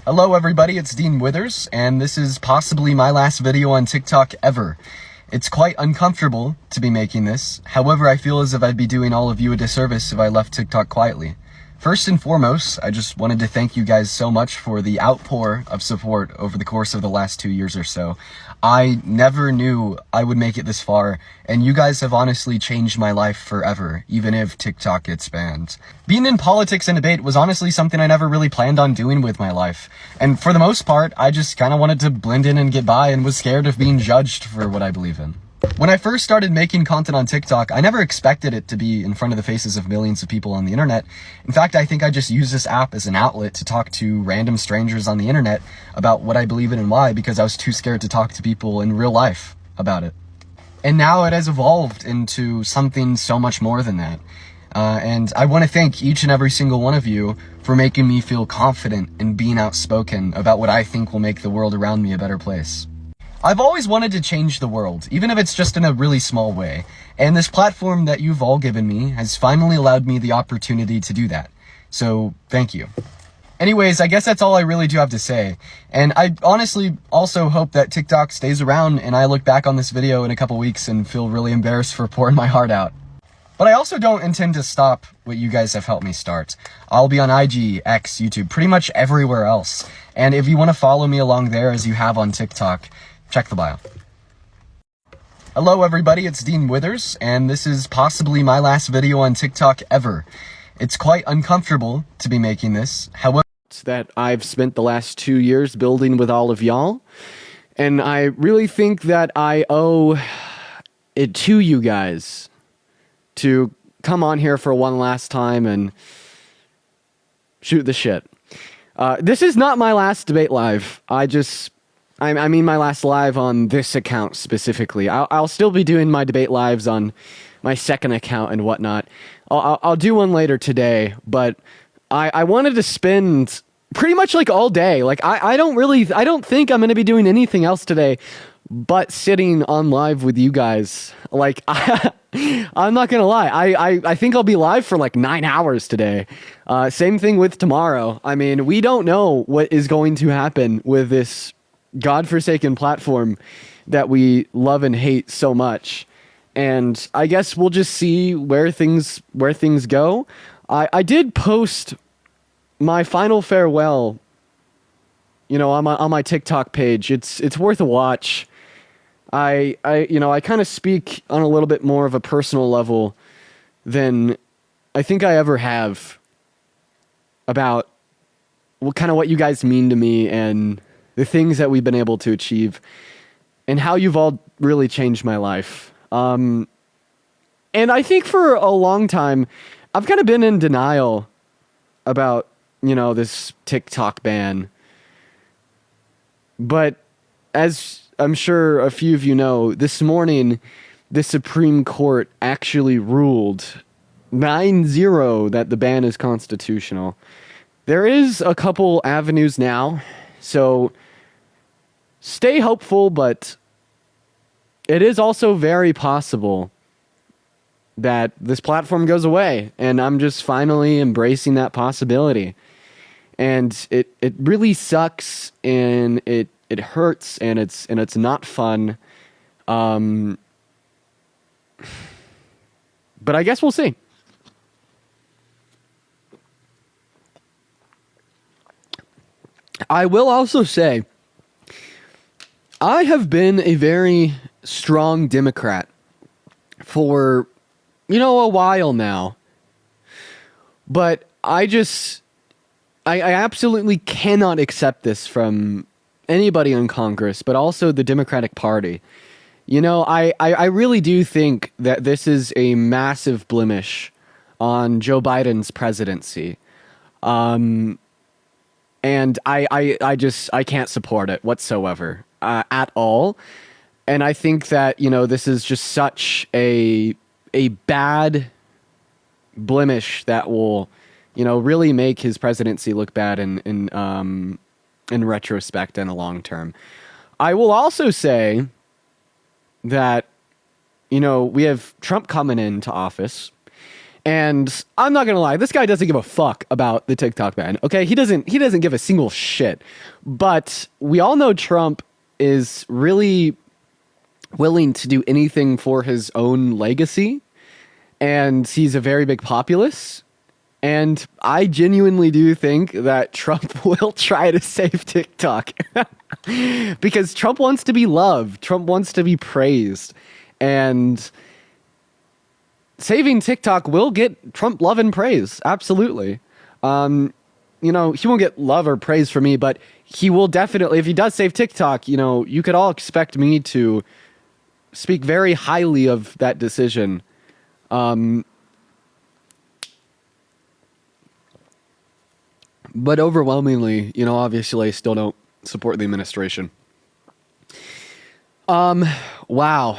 Hello everybody, it's Dean Withers, and this is possibly my last video on TikTok ever. It's quite uncomfortable to be making this, however I feel as if I'd be doing all of you a disservice if I left TikTok quietly. First and foremost, I just wanted to thank you guys so much for the outpour of support over the course of the last 2 years or so. I never knew I would make it this far, and you guys have honestly changed my life forever, even if TikTok gets banned. Being in politics and debate was honestly something I never really planned on doing with my life, and for the most part, I just kind of wanted to blend in and get by and was scared of being judged for what I believe in. When I first started making content on TikTok, I never expected it to be in front of the faces of millions of people on the internet. In fact, I think I just used this app as an outlet to talk to random strangers on the internet about what I believe in and why, because I was too scared to talk to people in real life about it. And now it has evolved into something so much more than that. And I want to thank each and every single one of you for making me feel confident in being outspoken about what I think will make the world around me a better place. I've always wanted to change the world, even if it's just in a really small way, and this platform that you've all given me has finally allowed me the opportunity to do that. So, thank you. Anyways, I guess that's all I really do have to say, and I honestly also hope that TikTok stays around and I look back on this video in a couple weeks and feel really embarrassed for pouring my heart out. But I also don't intend to stop what you guys have helped me start. I'll be on IG, X, YouTube, pretty much everywhere else, and if you want to follow me along there as you have on TikTok, check the bio. Hello everybody, it's Dean Withers, and this is possibly my last video on TikTok ever. It's quite uncomfortable to be making this, however, that I've spent the last 2 years building with all of y'all, and I really think that I owe it to you guys to come on here for one last time and shoot the shit. This is not my last debate live. I mean my last live on this account specifically. I'll still be doing my debate lives on my second account and whatnot. I'll do one later today, but I wanted to spend pretty much like all day. Like I don't think I'm going to be doing anything else today but sitting on live with you guys. Like I'm not going to lie. I think I'll be live for like 9 hours today. Same thing with tomorrow. I mean, we don't know what is going to happen with this godforsaken platform that we love and hate so much, and I guess we'll just see where things go. I did post my final farewell, you know, on my TikTok page. It's worth a watch. I kind of speak on a little bit more of a personal level than I think I ever have about what you guys mean to me and the things that we've been able to achieve, and how you've all really changed my life. And I think for a long time, I've kind of been in denial about, you know, this TikTok ban. But as I'm sure a few of you know, this morning, the Supreme Court actually ruled 9-0 that the ban is constitutional. There is a couple avenues now, so stay hopeful, but it is also very possible that this platform goes away, and I'm just finally embracing that possibility. And it really sucks, and it hurts, and it's not fun. But I guess we'll see. I will also say, I have been a very strong Democrat for, you know, a while now. But I absolutely cannot accept this from anybody in Congress, but also the Democratic Party. You know, I really do think that this is a massive blemish on Joe Biden's presidency. And I can't support it whatsoever. At all. And I think that, you know, this is just such a bad blemish that will, you know, really make his presidency look bad in retrospect and a long term. I will also say that, you know, we have Trump coming into office, And I'm not gonna lie, this guy doesn't give a fuck about the TikTok ban. Okay, he doesn't give a single shit. But we all know Trump is really willing to do anything for his own legacy, and he's a very big populist. And I genuinely do think that Trump will try to save TikTok because Trump wants to be loved. Trump wants to be praised, and saving TikTok will get Trump love and praise. Absolutely. You know, he won't get love or praise from me, but he will definitely, if he does save TikTok, you know, you could all expect me to speak very highly of that decision. But overwhelmingly, you know, obviously I still don't support the administration. Wow.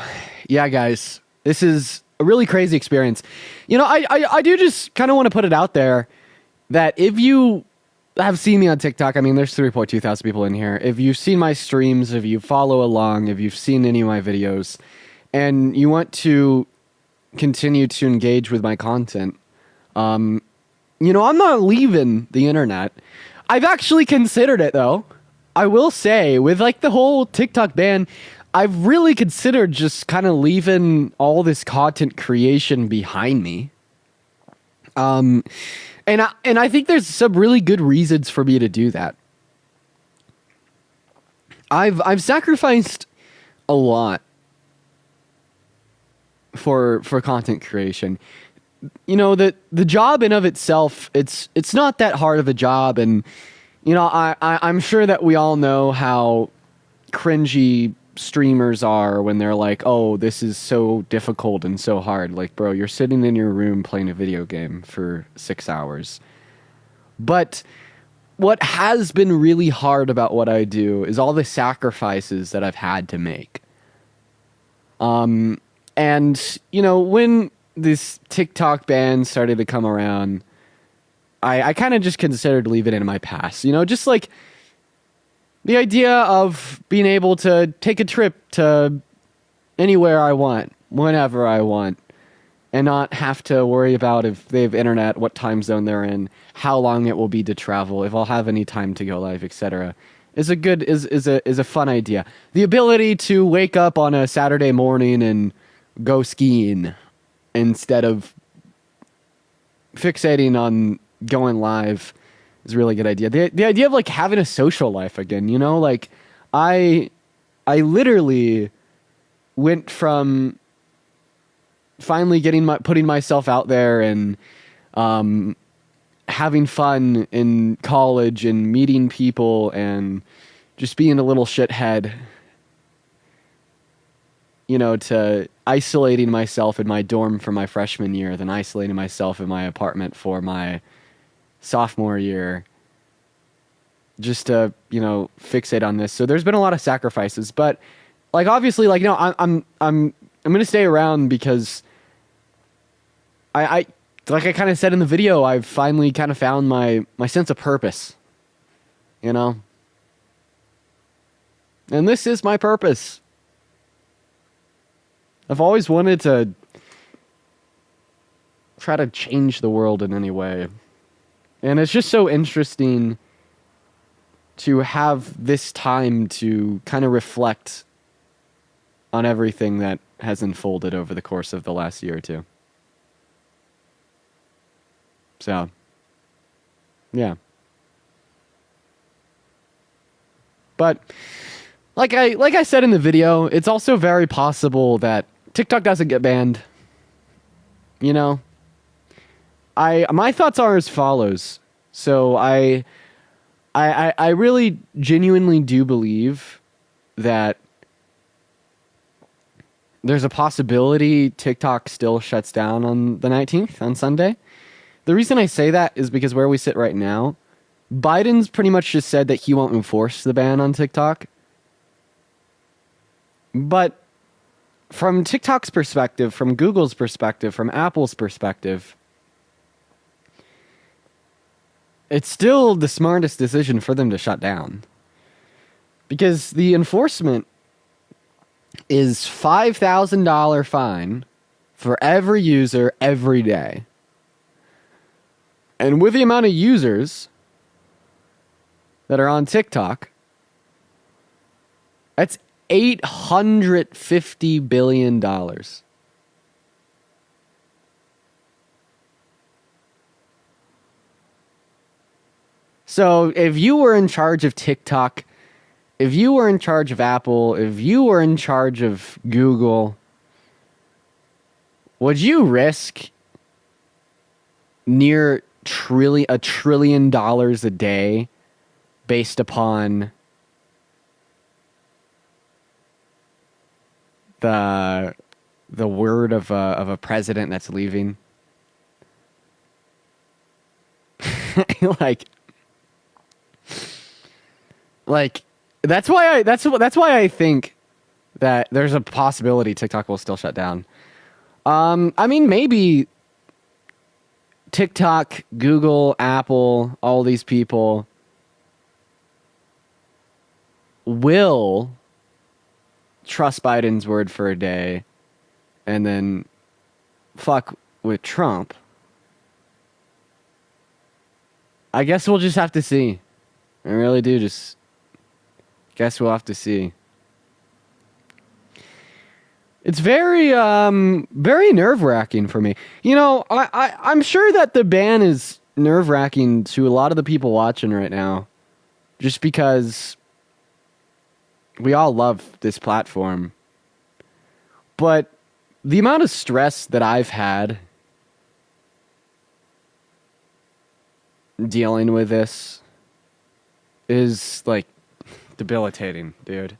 Yeah, guys, this is a really crazy experience. You know, I do just kind of want to put it out there that if you have seen me on TikTok, I mean, there's 3.2 thousand people in here. If you've seen my streams, if you follow along, if you've seen any of my videos, and you want to continue to engage with my content, you know, I'm not leaving the internet. I've actually considered it, though. I will say, with like the whole TikTok ban, I've really considered just kind of leaving all this content creation behind me. And I think there's some really good reasons for me to do that. I've sacrificed a lot for content creation. You know, the job in of itself, it's not that hard of a job, and you know, I'm sure that we all know how cringy streamers are when they're like, oh, this is so difficult and so hard. Like, bro, you're sitting in your room playing a video game for 6 hours. But what has been really hard about what I do is all the sacrifices that I've had to make. And you know, when this TikTok ban started to come around, I kind of just considered leaving it in my past. You know, just like the idea of being able to take a trip to anywhere I want, whenever I want, and not have to worry about if they have internet, what time zone they're in, how long it will be to travel, if I'll have any time to go live, etc. is a fun idea. The ability to wake up on a Saturday morning and go skiing instead of fixating on going live is a really good idea. The idea of like having a social life again, you know, like I literally went from finally putting myself out there and having fun in college and meeting people and just being a little shithead, you know, to isolating myself in my dorm for my freshman year, then isolating myself in my apartment for my sophomore year, just to, you know, fixate on this. So there's been a lot of sacrifices, but like obviously, like, you know, I'm gonna stay around because I like I kind of said in the video, I've finally kind of found my sense of purpose, you know, and this is my purpose. I've always wanted to try to change the world in any way. And it's just so interesting to have this time to kind of reflect on everything that has unfolded over the course of the last year or two. So, yeah. But like I said in the video, it's also very possible that TikTok doesn't get banned. You know, my thoughts are as follows. So I really genuinely do believe that there's a possibility TikTok still shuts down on the 19th, on Sunday. The reason I say that is because where we sit right now, Biden's pretty much just said that he won't enforce the ban on TikTok. But from TikTok's perspective, from Google's perspective, from Apple's perspective, it's still the smartest decision for them to shut down. Because the enforcement is $5,000 fine for every user every day. And with the amount of users that are on TikTok, that's $850 billion. So if you were in charge of TikTok, if you were in charge of Apple, if you were in charge of Google, would you risk near $1 trillion a day based upon the word of a president that's leaving? like that's why I think that there's a possibility TikTok will still shut down. I mean, maybe TikTok, Google, Apple, all these people will trust Biden's word for a day and then fuck with Trump. I guess we'll just have to see. I really do just guess we'll have to see. It's very nerve-wracking for me. You know, I'm sure that the ban is nerve-wracking to a lot of the people watching right now, just because we all love this platform. But the amount of stress that I've had dealing with this is like debilitating, dude.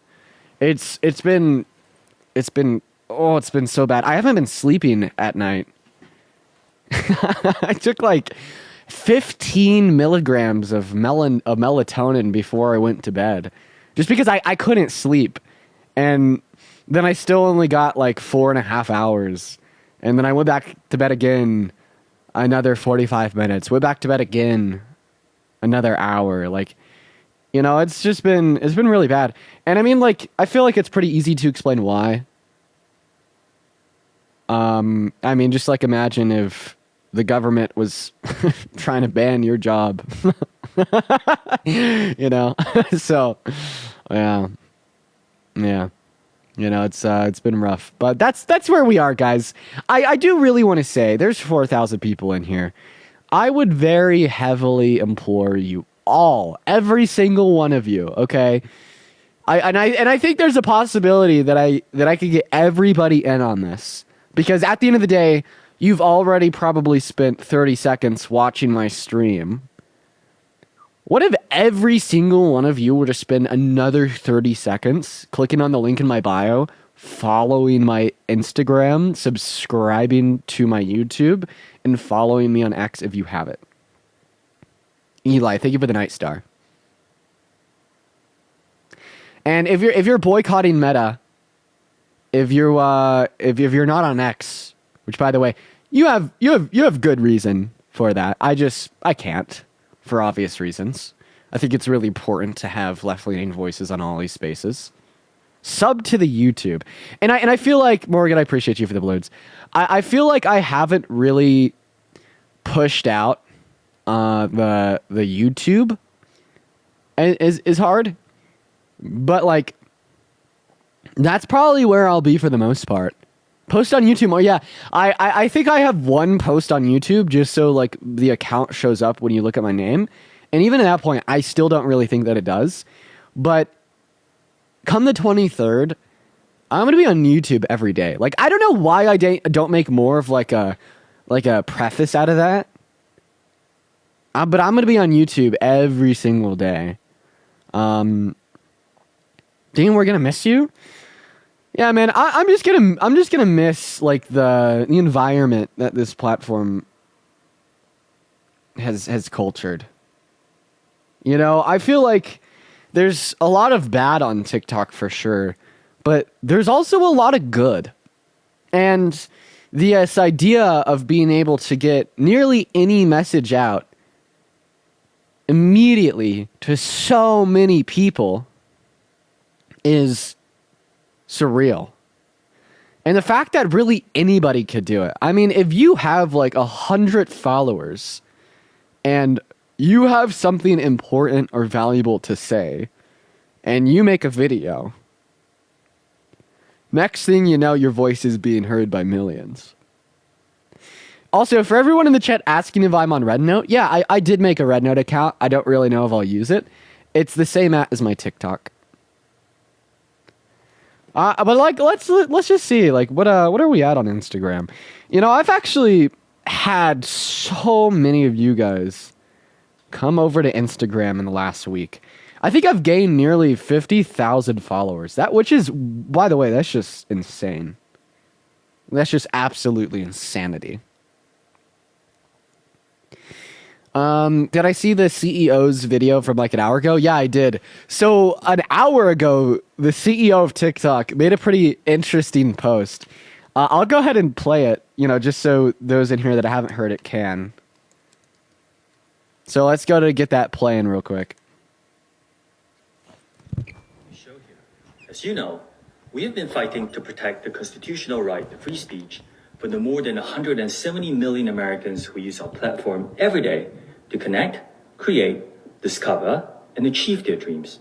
It's been so bad. I haven't been sleeping at night. I took like 15 milligrams of melatonin before I went to bed, just because I couldn't sleep. And then I still only got like 4.5 hours. And then I went back to bed again, another 45 minutes. Went back to bed again, another hour. Like, you know, it's been really bad. And I mean, like, I feel like it's pretty easy to explain why. I mean, just like imagine if the government was trying to ban your job, you know? So, yeah. You know, it's been rough, but that's where we are, guys. I do really want to say there's 4,000 people in here. I would very heavily implore you all, every single one of you, okay? I think there's a possibility that I could get everybody in on this, because at the end of the day, you've already probably spent 30 seconds watching my stream. What if every single one of you were to spend another 30 seconds clicking on the link in my bio, following my Instagram, subscribing to my YouTube, and following me on X if you have it? Eli, thank you for the Night Star. And if you're boycotting Meta, if you're not on X, which by the way, you have good reason for that. I can't, for obvious reasons. I think it's really important to have left-leaning voices on all these spaces. Sub to the YouTube. And I feel like, Morgan, I appreciate you for the balloons. I feel like I haven't really pushed out the YouTube is hard. But like, that's probably where I'll be for the most part. Post on YouTube. Oh yeah, I think I have one post on YouTube just so like the account shows up when you look at my name. And even at that point, I still don't really think that it does. But come the 23rd, I'm going to be on YouTube every day. Like, I don't know why I don't make more of like a preface out of that. But I'm going to be on YouTube every single day. Dean, we're going to miss you. Yeah, man, I'm just gonna miss like the environment that this platform has cultured. You know, I feel like there's a lot of bad on TikTok for sure, but there's also a lot of good. And this idea of being able to get nearly any message out immediately to so many people is surreal. And the fact that really anybody could do it. I mean, if you have like 100 followers and you have something important or valuable to say, and you make a video, next thing you know, your voice is being heard by millions. Also, for everyone in the chat asking if I'm on RedNote, yeah, I did make a RedNote account. I don't really know if I'll use it. It's the same as my TikTok. But like, let's just see, like, what are we at on Instagram? You know, I've actually had so many of you guys come over to Instagram in the last week. I think I've gained nearly 50,000 followers. Which is, by the way, that's just insane. That's just absolutely insanity. Did I see the CEO's video from like an hour ago? Yeah, I did. So an hour ago, the CEO of TikTok made a pretty interesting post. I'll go ahead and play it, you know, just so those in here that haven't heard it can. So let's go to get that playing real quick. As you know, we have been fighting to protect the constitutional right to free speech for the more than 170 million Americans who use our platform every day to connect, create, discover, and achieve their dreams.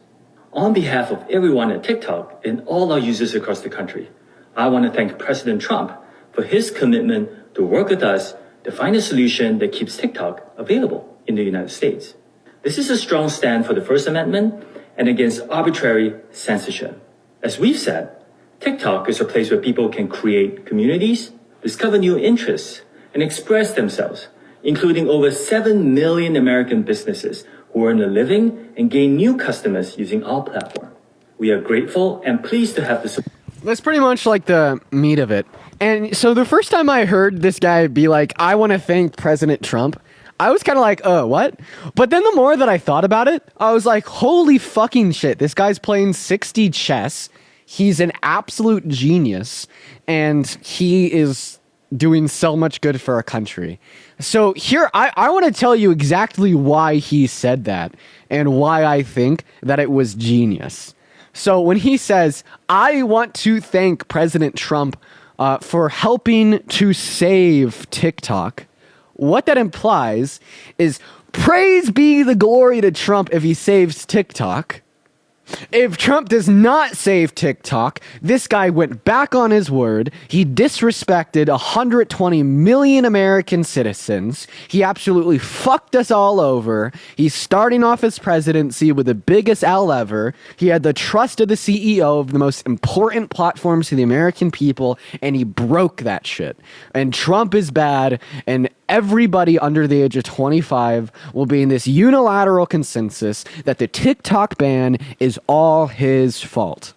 On behalf of everyone at TikTok and all our users across the country, I want to thank President Trump for his commitment to work with us to find a solution that keeps TikTok available in the United States. This is a strong stand for the First Amendment and against arbitrary censorship. As we've said, TikTok is a place where people can create communities, discover new interests, and express themselves, including over 7 million American businesses who earn a living and gain new customers using our platform. We are grateful and pleased to have the support. That's pretty much like the meat of it. And so the first time I heard this guy be like, I want to thank President Trump, I was kind of like, what? But then the more that I thought about it, I was like, holy fucking shit. This guy's playing 60 chess. He's an absolute genius. And he is doing so much good for our country. So here, I want to tell you exactly why he said that and why I think that it was genius. So when he says, I want to thank President Trump for helping to save TikTok, what that implies is praise be the glory to Trump if he saves TikTok. If Trump does not save TikTok, this guy went back on his word. He disrespected 120 million American citizens. He absolutely fucked us all over. He's starting off his presidency with the biggest L ever. He had the trust of the CEO of the most important platforms to the American people, and he broke that shit. And Trump is bad, and everybody under the age of 25 will be in this unilateral consensus that the TikTok ban is all his fault.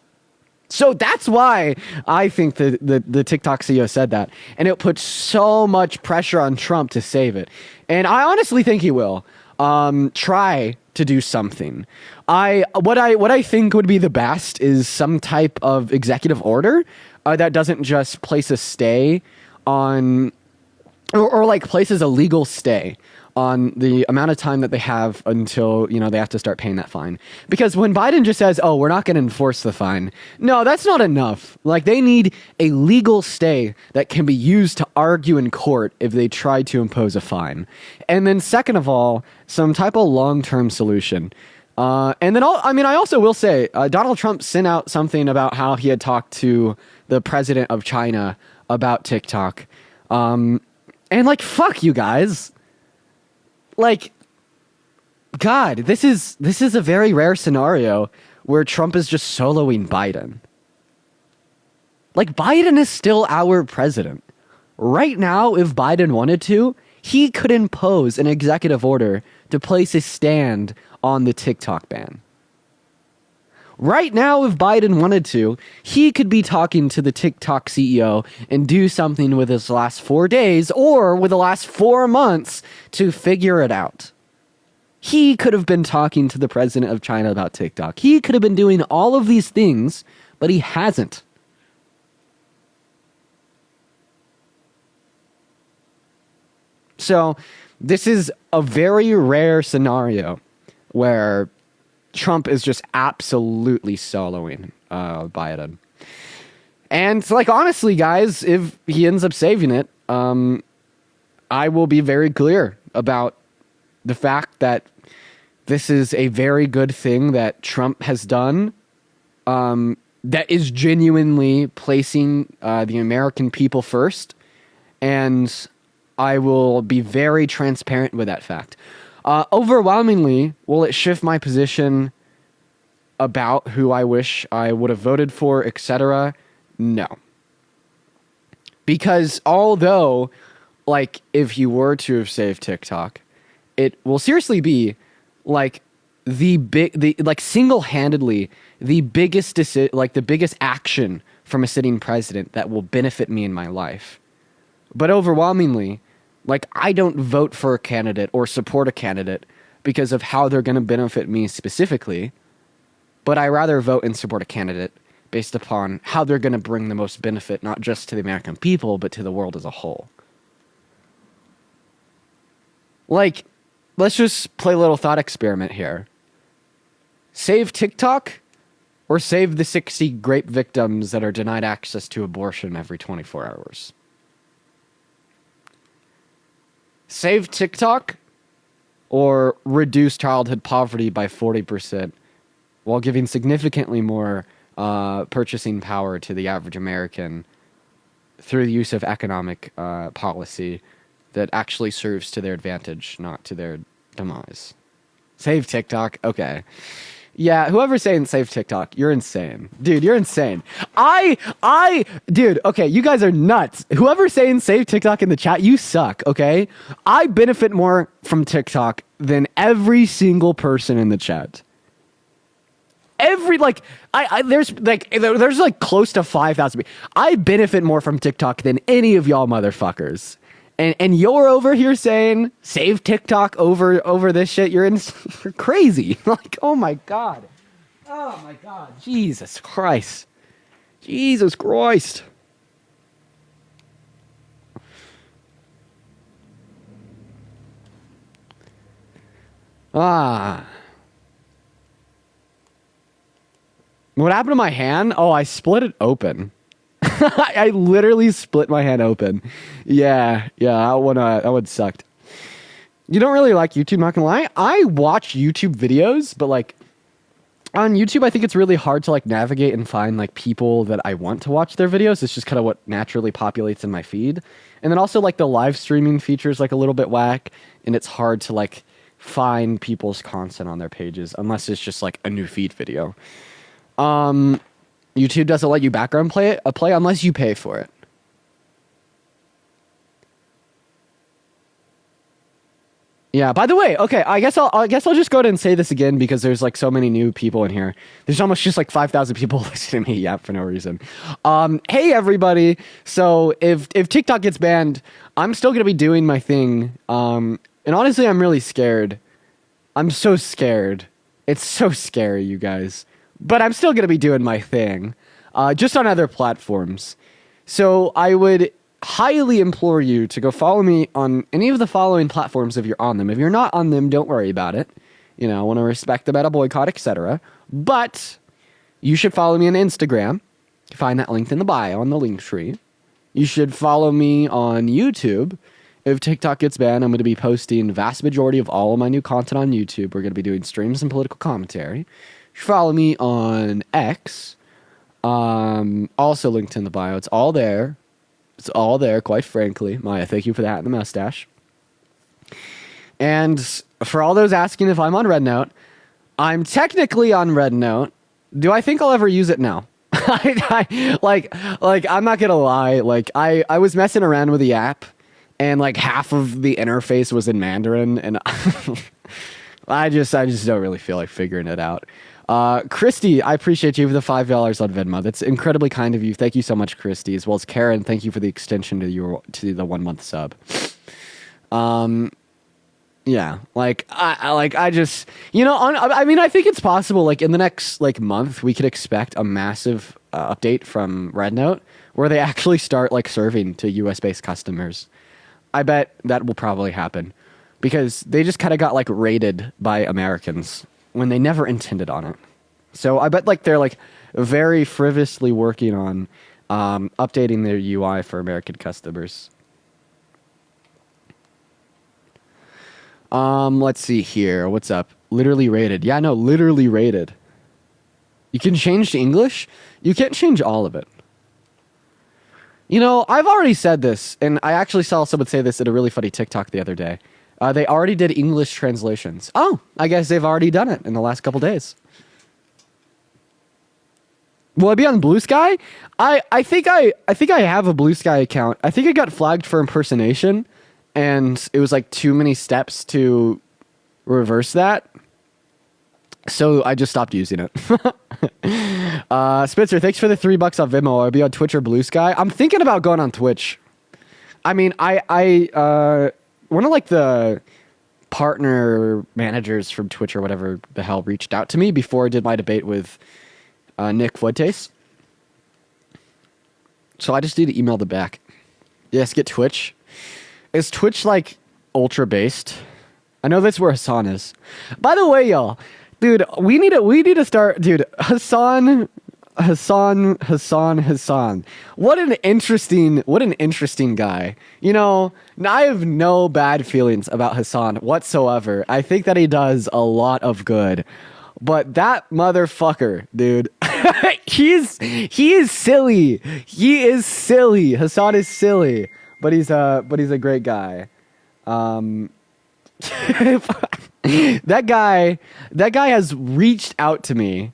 So that's why I think the TikTok CEO said that. And it puts so much pressure on Trump to save it. And I honestly think he will try to do something. What I think would be the best is some type of executive order that doesn't just place a stay on or like places a legal stay on the amount of time that they have until, you know, they have to start paying that fine. Because when Biden just says, oh, we're not going to enforce the fine. No, that's not enough. Like, they need a legal stay that can be used to argue in court if they try to impose a fine. And then second of all, some type of long-term solution. And then, I also will say, Donald Trump sent out something about how he had talked to the president of China about TikTok. And like, fuck you guys. Like, God, this is a very rare scenario where Trump is just soloing Biden. Like, Biden is still our president. Right now, if Biden wanted to, he could impose an executive order to place a stand on the TikTok ban. Right now, if Biden wanted to, he could be talking to the TikTok CEO and do something with his last 4 days or with the last 4 months to figure it out. He could have been talking to the president of China about TikTok. He could have been doing all of these things, but he hasn't. So this is a very rare scenario where Trump is just absolutely soloing Biden. And like, honestly, guys, if he ends up saving it, I will be very clear about the fact that this is a very good thing that Trump has done, that is genuinely placing the American people first, and I will be very transparent with that fact. Overwhelmingly, will it shift my position about who I wish I would have voted for, etc.? No. Because although, like, if you were to have saved TikTok, it will seriously be like single-handedly the biggest the biggest action from a sitting president that will benefit me in my life. But overwhelmingly, like, I don't vote for a candidate or support a candidate because of how they're going to benefit me specifically, but I rather vote and support a candidate based upon how they're going to bring the most benefit, not just to the American people, but to the world as a whole. Like, let's just play a little thought experiment here. Save TikTok or save the 60 rape victims that are denied access to abortion every 24 hours? Save TikTok or reduce childhood poverty by 40% while giving significantly more purchasing power to the average American through the use of economic policy that actually serves to their advantage, not to their demise. Save TikTok? Okay. Yeah, whoever's saying save TikTok, you're insane. Dude, you're insane. Dude, okay, you guys are nuts. Whoever's saying save TikTok in the chat, you suck, okay? I benefit more from TikTok than every single person in the chat. There's close to 5,000 people. I benefit more from TikTok than any of y'all motherfuckers. And you're over here saying save TikTok over this shit. You're crazy. Like, oh my god. Oh my god. Jesus Christ. Jesus Christ. What happened to my hand? Oh, I split it open. I literally split my hand open. Yeah, that one sucked. You don't really like YouTube, not gonna lie. I watch YouTube videos, but like on YouTube, I think it's really hard to like navigate and find like people that I want to watch their videos. It's just kind of what naturally populates in my feed. And then also like the live streaming feature is like a little bit whack, and it's hard to like find people's content on their pages unless it's just like a new feed video. YouTube doesn't let you background play unless you pay for it. Yeah, by the way, okay, I guess I'll just go ahead and say this again because there's like so many new people in here. There's almost just like 5,000 people listening to me, yeah, for no reason. Hey everybody. So if TikTok gets banned, I'm still gonna be doing my thing. And honestly, I'm really scared. I'm so scared. It's so scary, you guys. But I'm still going to be doing my thing, just on other platforms. So I would highly implore you to go follow me on any of the following platforms if you're on them. If you're not on them, don't worry about it. You know, I want to respect the meta boycott, etc. But you should follow me on Instagram. You find that linked in the bio on the link tree. You should follow me on YouTube. If TikTok gets banned, I'm going to be posting the vast majority of all of my new content on YouTube. We're going to be doing streams and political commentary. Follow me on X, also linked in the bio. It's all there. It's all there, quite frankly. Maya, thank you for the hat and the mustache. And for all those asking if I'm on Red Note, I'm technically on Red Note. Do I think I'll ever use it? No. I'm not gonna lie. Like, I was messing around with the app, and like half of the interface was in Mandarin, and I just don't really feel like figuring it out. Christy, I appreciate you for the $5 on Venmo. That's incredibly kind of you. Thank you so much, Christy. As well as Karen, thank you for the extension to the 1 month sub. Yeah, like I just, you know, I mean, I think it's possible. Like in the next like month, we could expect a massive update from Red Note where they actually start like serving to US based customers. I bet that will probably happen because they just kind of got like raided by Americans when they never intended on it. So I bet like they're like very frivolously working on updating their UI for American customers. Let's see here. What's up? Literally rated. Yeah, no, literally rated. You can change to English. You can't change all of it. You know, I've already said this, and I actually saw someone say this in a really funny TikTok the other day. They already did English translations. Oh, I guess they've already done it in the last couple days. Will I be on Blue Sky? I think I have a Blue Sky account. I think I got flagged for impersonation, and it was like too many steps to reverse that. So I just stopped using it. Spencer, thanks for the $3 on Venmo. I'll be on Twitch or Blue Sky. I'm thinking about going on Twitch. I mean, one of like the partner managers from Twitch or whatever the hell reached out to me before I did my debate with Nick Fuentes. So I just need to email them back. Yes, get Twitch. Is Twitch like ultra based? I know that's where Hassan is. By the way, y'all, dude, we need to start, dude. Hassan. What an interesting guy. You know, I have no bad feelings about Hassan whatsoever. I think that he does a lot of good. But that motherfucker, dude, he is silly. He is silly. Hassan is silly, but he's a great guy. That guy has reached out to me,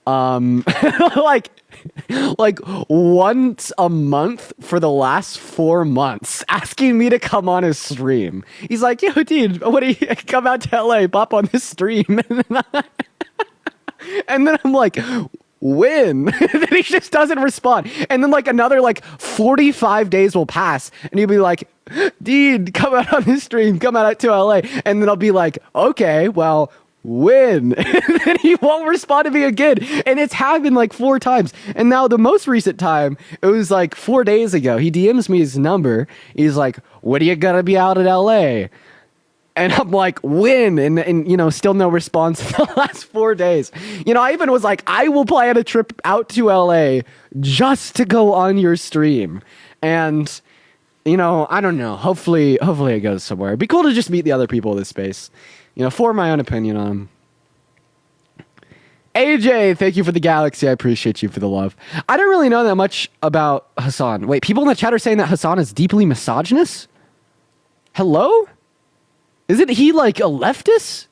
like once a month for the last 4 months, asking me to come on his stream. He's like, yo, dude, what do you come out to LA, pop on this stream? And then I'm like, when? And then he just doesn't respond. And then like another like 45 days will pass and he'll be like, dude, come out on this stream, come out to LA. And then I'll be like, okay, well, when? And then he won't respond to me again. And it's happened like 4 times. And now the most recent time, it was like 4 days ago. He DMs me his number. He's like, when are you gonna be out at LA? And I'm like, when? And you know, still no response in the last 4 days. You know, I even was like, I will plan a trip out to LA just to go on your stream. And, you know, I don't know. Hopefully it goes somewhere. It'd be cool to just meet the other people of this space. You know, form my own opinion on them. AJ, thank you for the galaxy. I appreciate you for the love. I don't really know that much about Hassan. Wait, people in the chat are saying that Hassan is deeply misogynist? Hello? Isn't he like a leftist?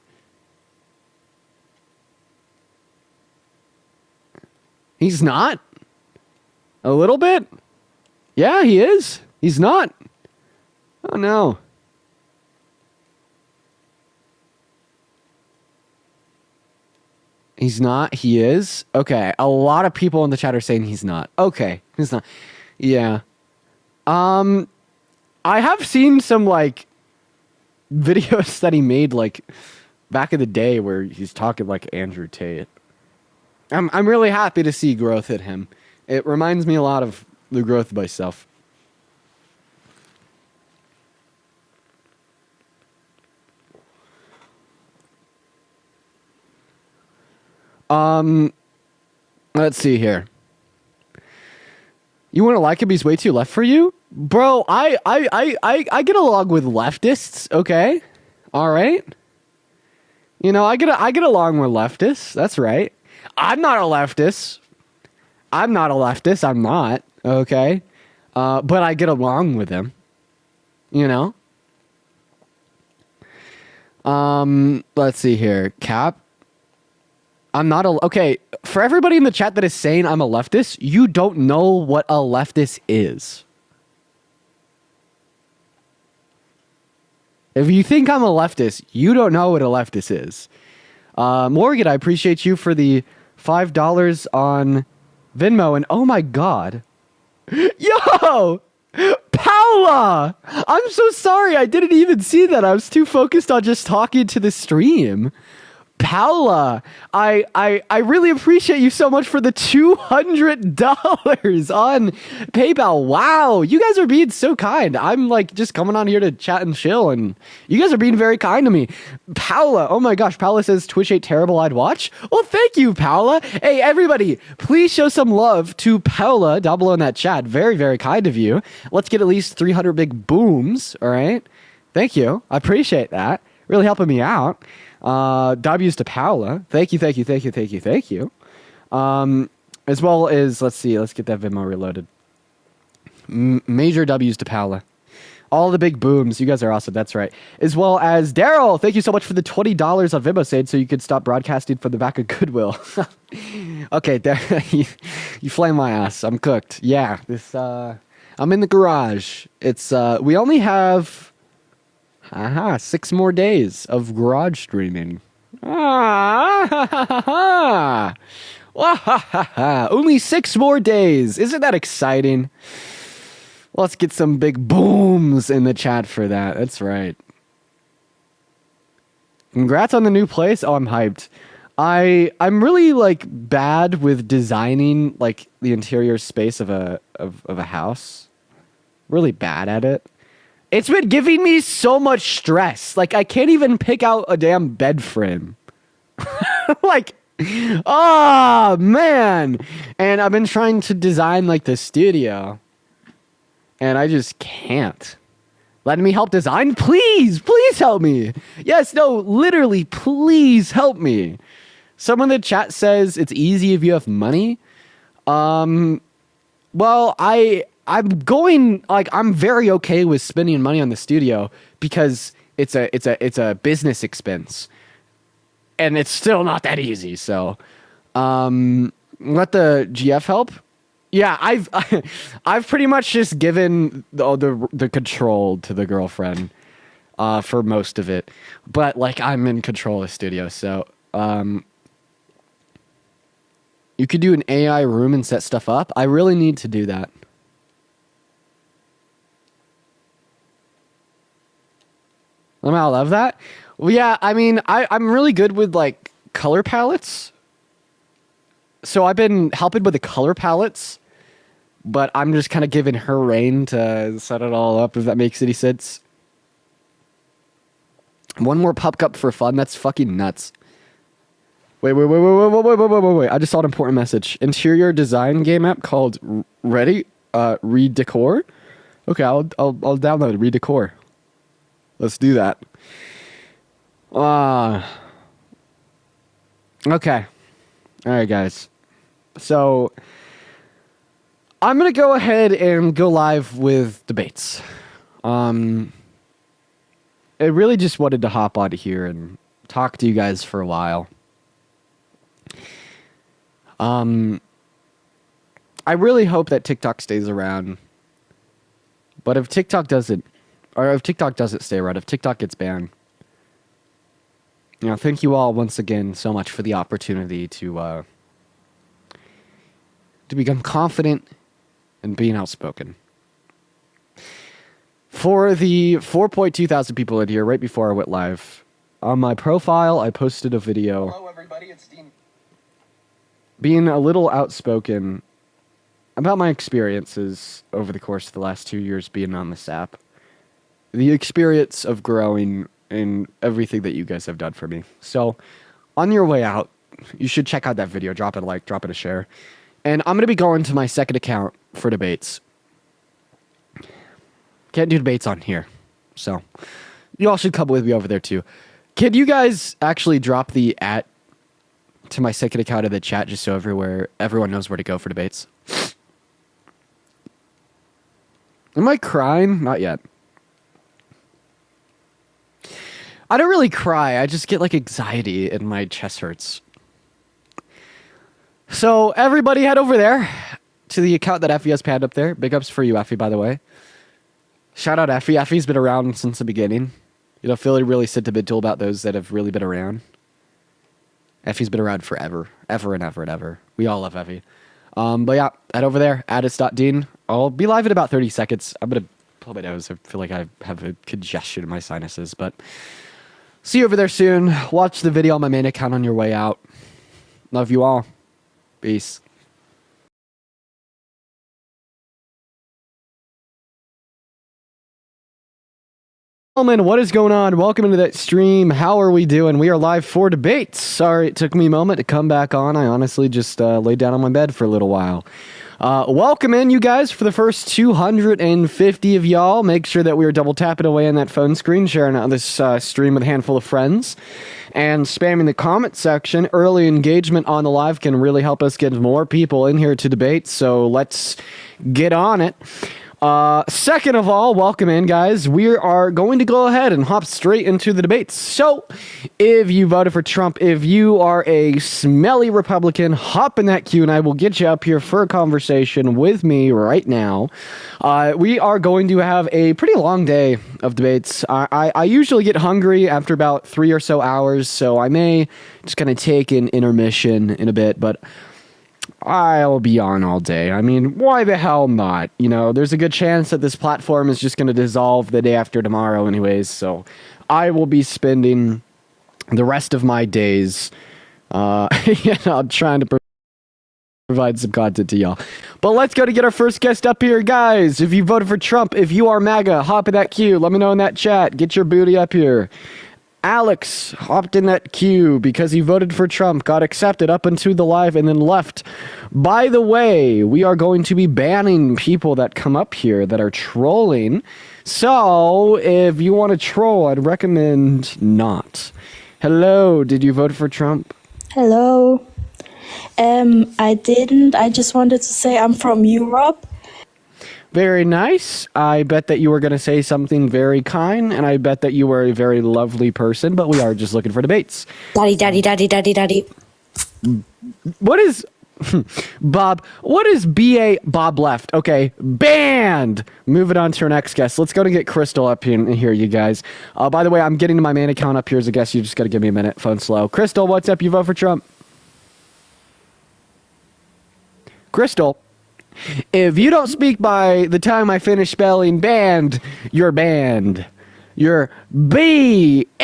He's not? A little bit? Yeah, he is. He's not. Oh no. He's not. He is. Okay. A lot of people in the chat are saying he's not. Okay. He's not. Yeah. I have seen some like videos that he made like back in the day where he's talking like Andrew Tate. I'm really happy to see growth in him. It reminds me a lot of the growth of myself. Let's see here. You want to like him? He's way too left for you? Bro, I get along with leftists, okay? All right? You know, I get along with leftists. That's right. I'm not a leftist. I'm not, okay? But I get along with them. You know? Let's see here. Cap. I'm not okay, for everybody in the chat that is saying I'm a leftist, you don't know what a leftist is. If you think I'm a leftist, you don't know what a leftist is. Morgan, I appreciate you for the $5 on Venmo, and oh my god. Yo! Paula! I'm so sorry, I didn't even see that. I was too focused on just talking to the stream. Paula, I really appreciate you so much for the $200 on PayPal. Wow, you guys are being so kind. I'm like just coming on here to chat and chill, and you guys are being very kind to me. Paula, oh my gosh, Paula says Twitch ain't terrible, I'd watch. Well, thank you, Paula. Hey, everybody, please show some love to Paula down below in that chat. Very, very kind of you. Let's get at least 300 big booms, all right? Thank you. I appreciate that. really helping me out. W's to Paola. Thank you, thank you, thank you, thank you, thank you. As well as, let's see, let's get that Venmo reloaded. Major W's to Paola. All the big booms. You guys are awesome. That's right. As well as Daryl. Thank you so much for the $20 on Venmo Sade so you could stop broadcasting from the back of Goodwill. Okay, you flame my ass. I'm cooked. Yeah, this, I'm in the garage. It's, we only have, 6 more days of garage streaming. Only 6 more days. Isn't that exciting? Let's get some big booms in the chat for that. That's right. Congrats on the new place. Oh, I'm hyped. I'm really like bad with designing like the interior space of a house. Really bad at it. It's been giving me so much stress. Like I can't even pick out a damn bed frame. Like, oh man. And I've been trying to design like the studio. And I just can't. Let me help design? Please help me. Yes, no, literally, please help me. Someone in the chat says it's easy if you have money. Well, I'm going, like, I'm very okay with spending money on the studio because it's a business expense. And it's still not that easy, so let the GF help. Yeah, I've pretty much just given the control to the girlfriend for most of it, but like I'm in control of the studio, so you could do an AI room and set stuff up. I really need to do that. I love that. Well, yeah, I mean, I'm really good with like color palettes, so I've been helping with the color palettes. But I'm just kind of giving her reign to set it all up, if that makes any sense. One more pup cup for fun? That's fucking nuts. Wait. I just saw an important message. Interior design game app called Redecor? Okay, I'll download Redecor. Let's do that. Okay. Alright, guys. So I'm going to go ahead and go live with debates. I really just wanted to hop on here and talk to you guys for a while. I really hope that TikTok stays around. But if TikTok doesn't stay around, if TikTok gets banned, thank you all once again so much for the opportunity to become confident and being outspoken. For the 4.2 thousand people in here, right before I went live, on my profile, I posted a video. Hello, everybody. It's Dean. Being a little outspoken about my experiences over the course of the last 2 years being on this app. The experience of growing in everything that you guys have done for me. So, on your way out, you should check out that video. Drop it a like, drop it a share. And I'm going to be going to my second account for debates. Can't do debates on here. So, you all should come with me over there too. Can you guys actually drop the @ to my second account in the chat just so everyone knows where to go for debates? Am I crying? Not yet. I don't really cry. I just get like anxiety and my chest hurts. So everybody head over there to the account that Effie has panned up there. Big ups for you, Effie, by the way. Shout out Effie. Effie's been around since the beginning. Feeling really sentimental about those that have really been around. Effie's been around forever. Ever and ever and ever. We all love Effie. But yeah, head over there. Addis.dean. I'll be live in about 30 seconds. I'm going to pull my nose. I feel like I have a congestion in my sinuses. But see you over there soon. Watch the video on my main account on your way out. Love you all. Peace. Gentlemen, what is going on? Welcome into that stream. How are we doing? We are live for debates. Sorry, it took me a moment to come back on. I honestly just laid down on my bed for a little while. Welcome in, you guys, for the first 250 of y'all. Make sure that we are double tapping away on that phone screen, sharing out this stream with a handful of friends, and spamming the comment section. Early engagement on the live can really help us get more people in here to debate, so let's get on it. Second of all, welcome in, guys. We are going to go ahead and hop straight into the debates. So, if you voted for Trump, if you are a smelly Republican, hop in that queue and I will get you up here for a conversation with me right now. We are going to have a pretty long day of debates. I usually get hungry after about 3 or so hours, so I may just kind of take an intermission in a bit, but I'll be on all day. I mean, why the hell not? You know, there's a good chance that this platform is just going to dissolve the day after tomorrow anyways, so I will be spending the rest of my days trying to provide some content to y'all. But let's go to get our first guest up here, guys. If you voted for Trump, if you are MAGA, hop in that queue. Let me know in that chat. Get your booty up here. Alex hopped in that queue because he voted for Trump, got accepted up into the live, and then left. By the way, we are going to be banning people that come up here that are trolling. So, if you want to troll, I'd recommend not. Hello, did you vote for Trump? Hello. I didn't. I just wanted to say I'm from Europe. Very nice. I bet that you were going to say something very kind, and I bet that you were a very lovely person, but we are just looking for debates. Daddy, daddy, daddy, daddy, daddy. What is... Bob, what is BA Bob left? Okay, banned. Moving on to our next guest. Let's go to get Crystal up here, you guys. By the way, I'm getting to my main account up here as a guest. You just got to give me a minute. Phone slow. Crystal, what's up? You vote for Trump? Crystal, if you don't speak by the time I finish spelling banned, you're banned. You're B-A-N-N-E.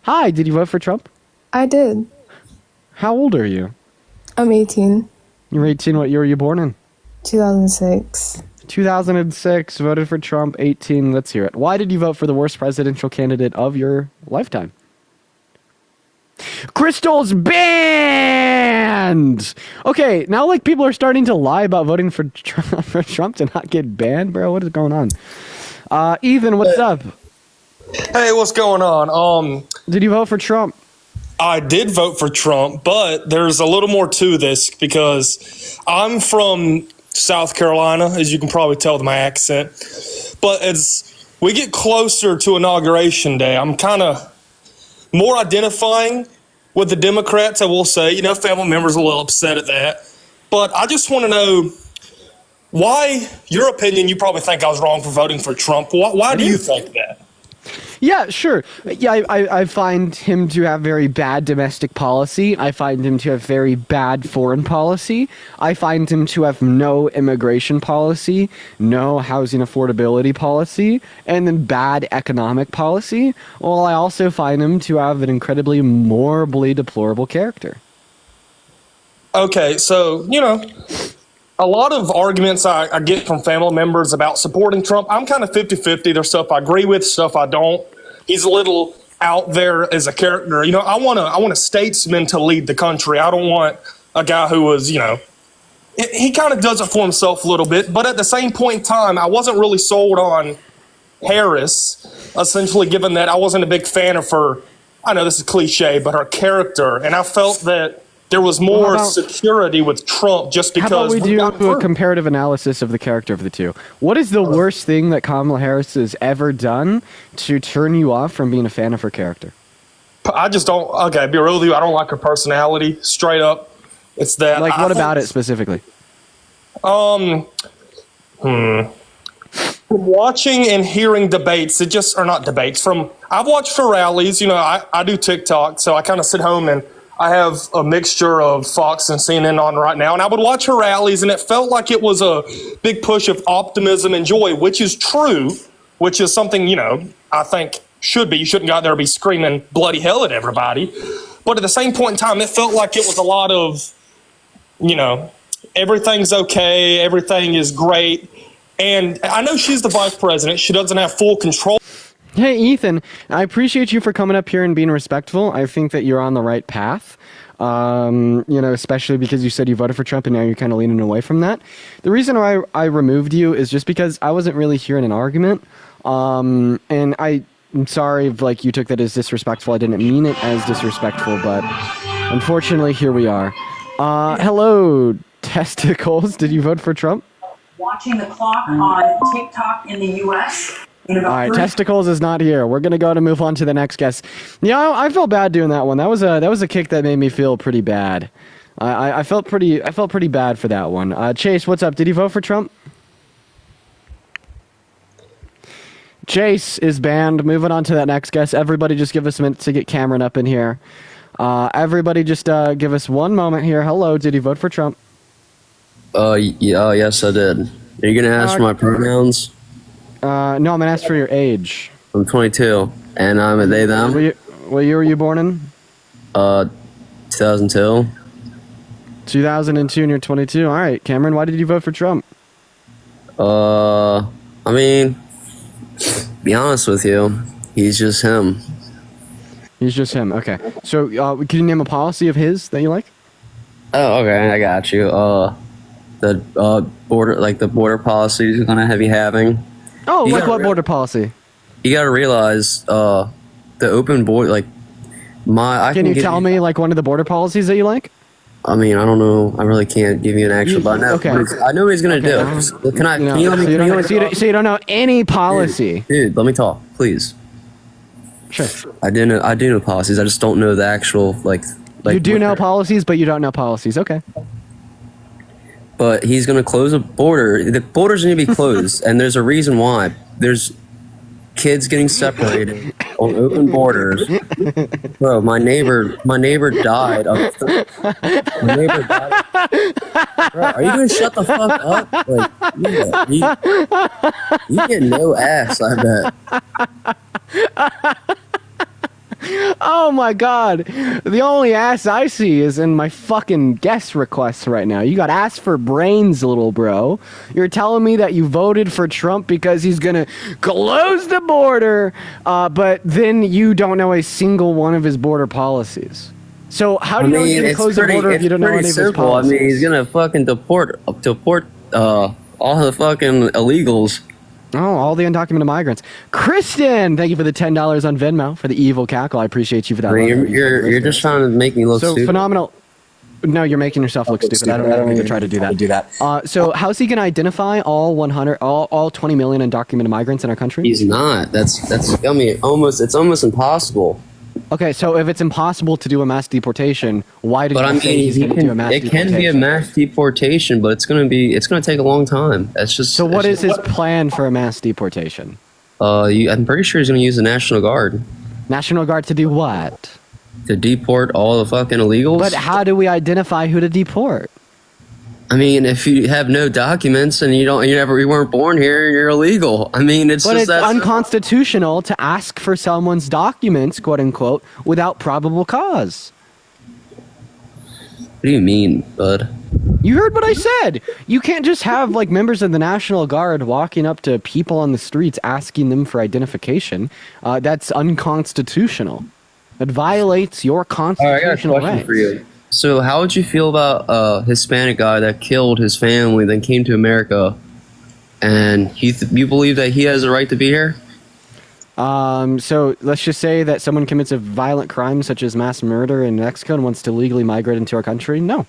Hi, did you vote for Trump? I did. How old are you? I'm 18. You're 18. What year were you born in? 2006. 2006. Voted for Trump. 18. Let's hear it. Why did you vote for the worst presidential candidate of your lifetime? Crystal's banned! Okay, now like people are starting to lie about voting for Trump to not get banned, bro. What is going on? Ethan, what's up? Hey, what's going on? Did you vote for Trump? I did vote for Trump, but there's a little more to this because I'm from South Carolina, as you can probably tell with my accent. But as we get closer to Inauguration Day, I'm kind of more identifying with the Democrats, I will say. You know, family members are a little upset at that. But I just want to know why, your opinion, you probably think I was wrong for voting for Trump. Why do you think that? Yeah, sure. Yeah, I find him to have very bad domestic policy. I find him to have very bad foreign policy. I find him to have no immigration policy, no housing affordability policy, and then bad economic policy. Well, I also find him to have an incredibly morally deplorable character. Okay, so, you know, a lot of arguments I get from family members about supporting Trump, I'm kind of 50-50. There's stuff I agree with, stuff I don't. He's a little out there as a character. You know, I want a statesman to lead the country. I don't want a guy who was, you know, he kind of does it for himself a little bit. But at the same point in time, I wasn't really sold on Harris, essentially, given that I wasn't a big fan of her. I know this is cliche, but her character. And I felt that there was more security with Trump just because. How about we do a comparative analysis of the character of the two? What is the worst thing that Kamala Harris has ever done to turn you off from being a fan of her character? I just don't. Okay, be real with you. I don't like her personality. Straight up, it's that. Like, what about it specifically? From watching and hearing debates, it just, or not debates. I've watched her rallies. You know, I do TikTok, so I kind of sit home and I have a mixture of Fox and CNN on right now, and I would watch her rallies, and it felt like it was a big push of optimism and joy, which is true, which is something, you know, I think should be. You shouldn't go out there and be screaming bloody hell at everybody. But at the same point in time, it felt like it was a lot of, you know, everything's okay, everything is great. And I know she's the vice president. She doesn't have full control. Hey, Ethan, I appreciate you for coming up here and being respectful. I think that you're on the right path. Especially because you said you voted for Trump and now you're kind of leaning away from that. The reason why I removed you is just because I wasn't really hearing an argument. And I'm sorry if like you took that as disrespectful. I didn't mean it as disrespectful, but unfortunately, here we are. Hello, testicles. Did you vote for Trump? Watching the clock on TikTok in the U.S. All right, testicles is not here. We're gonna go to move on to the next guest. Yeah, I felt bad doing that one. That was a kick that made me feel pretty bad. I felt pretty bad for that one. Chase, what's up? Did you vote for Trump? Chase is banned. Moving on to that next guest. Everybody, just give us a minute to get Cameron up in here. Everybody, just give us one moment here. Hello, did you vote for Trump? Yes, I did. Are you gonna ask for my pronouns? No, I'm gonna ask for your age. I'm 22, and I'm a they them. What year were you born in? 2002. 2002, and you're 22. All right, Cameron, why did you vote for Trump? I mean, be honest with you, he's just him. He's just him. Okay. So, can you name a policy of his that you like? Oh, okay, I got you. The border policy is gonna be having. Oh, You like gotta what border policy? You gotta realize, the open border, like Can you tell me like one of the border policies that you like? I mean, I don't know. I really can't give you an actual. But okay. I know what he's gonna do. Can I? No, Can you let me? so, you Can you let me don't, so you don't know any policy. Dude, let me talk, please. Sure. I do know policies. I just don't know the actual like. You do know policies, but you don't know policies. Okay. But he's gonna close a border. The border's gonna be closed, and there's a reason why. There's kids getting separated on open borders. Bro, my neighbor died. My neighbor died. Bro, are you gonna shut the fuck up? Like, yeah, you get no ass, I bet. Oh my god. The only ass I see is in my fucking guest requests right now. You got ass for brains, little bro. You're telling me that you voted for Trump because he's gonna close the border, but then you don't know a single one of his border policies. So how do you know he's gonna close the border if you don't know any of his policies? I mean, he's gonna fucking deport all the fucking illegals. Oh, all the undocumented migrants. Kristen, thank you for the $10 on Venmo for the evil cackle. I appreciate you for that. I mean, you're just trying to make me look stupid. Phenomenal. No, you're making yourself look stupid. I don't need to try to do that. So how's he going to identify all 20 million undocumented migrants in our country? He's not. That's. I mean, it's almost impossible. Okay, so if it's impossible to do a mass deportation, why did you say he's going to do a mass deportation? It can be a mass deportation, but it's going to take a long time. That's just. So what is his plan for a mass deportation? I'm pretty sure he's going to use the National Guard. National Guard to do what? To deport all the fucking illegals. But how do we identify who to deport? I mean, if you have no documents and you weren't born here, you're illegal. I mean, it's unconstitutional to ask for someone's documents, quote unquote, without probable cause. What do you mean, bud? You heard what I said. You can't just have like members of the National Guard walking up to people on the streets asking them for identification. That's unconstitutional. It violates your constitutional rights. I got a question for you. So how would you feel about a Hispanic guy that killed his family, then came to America, and you believe that he has a right to be here? So let's just say that someone commits a violent crime such as mass murder in Mexico and wants to legally migrate into our country. No.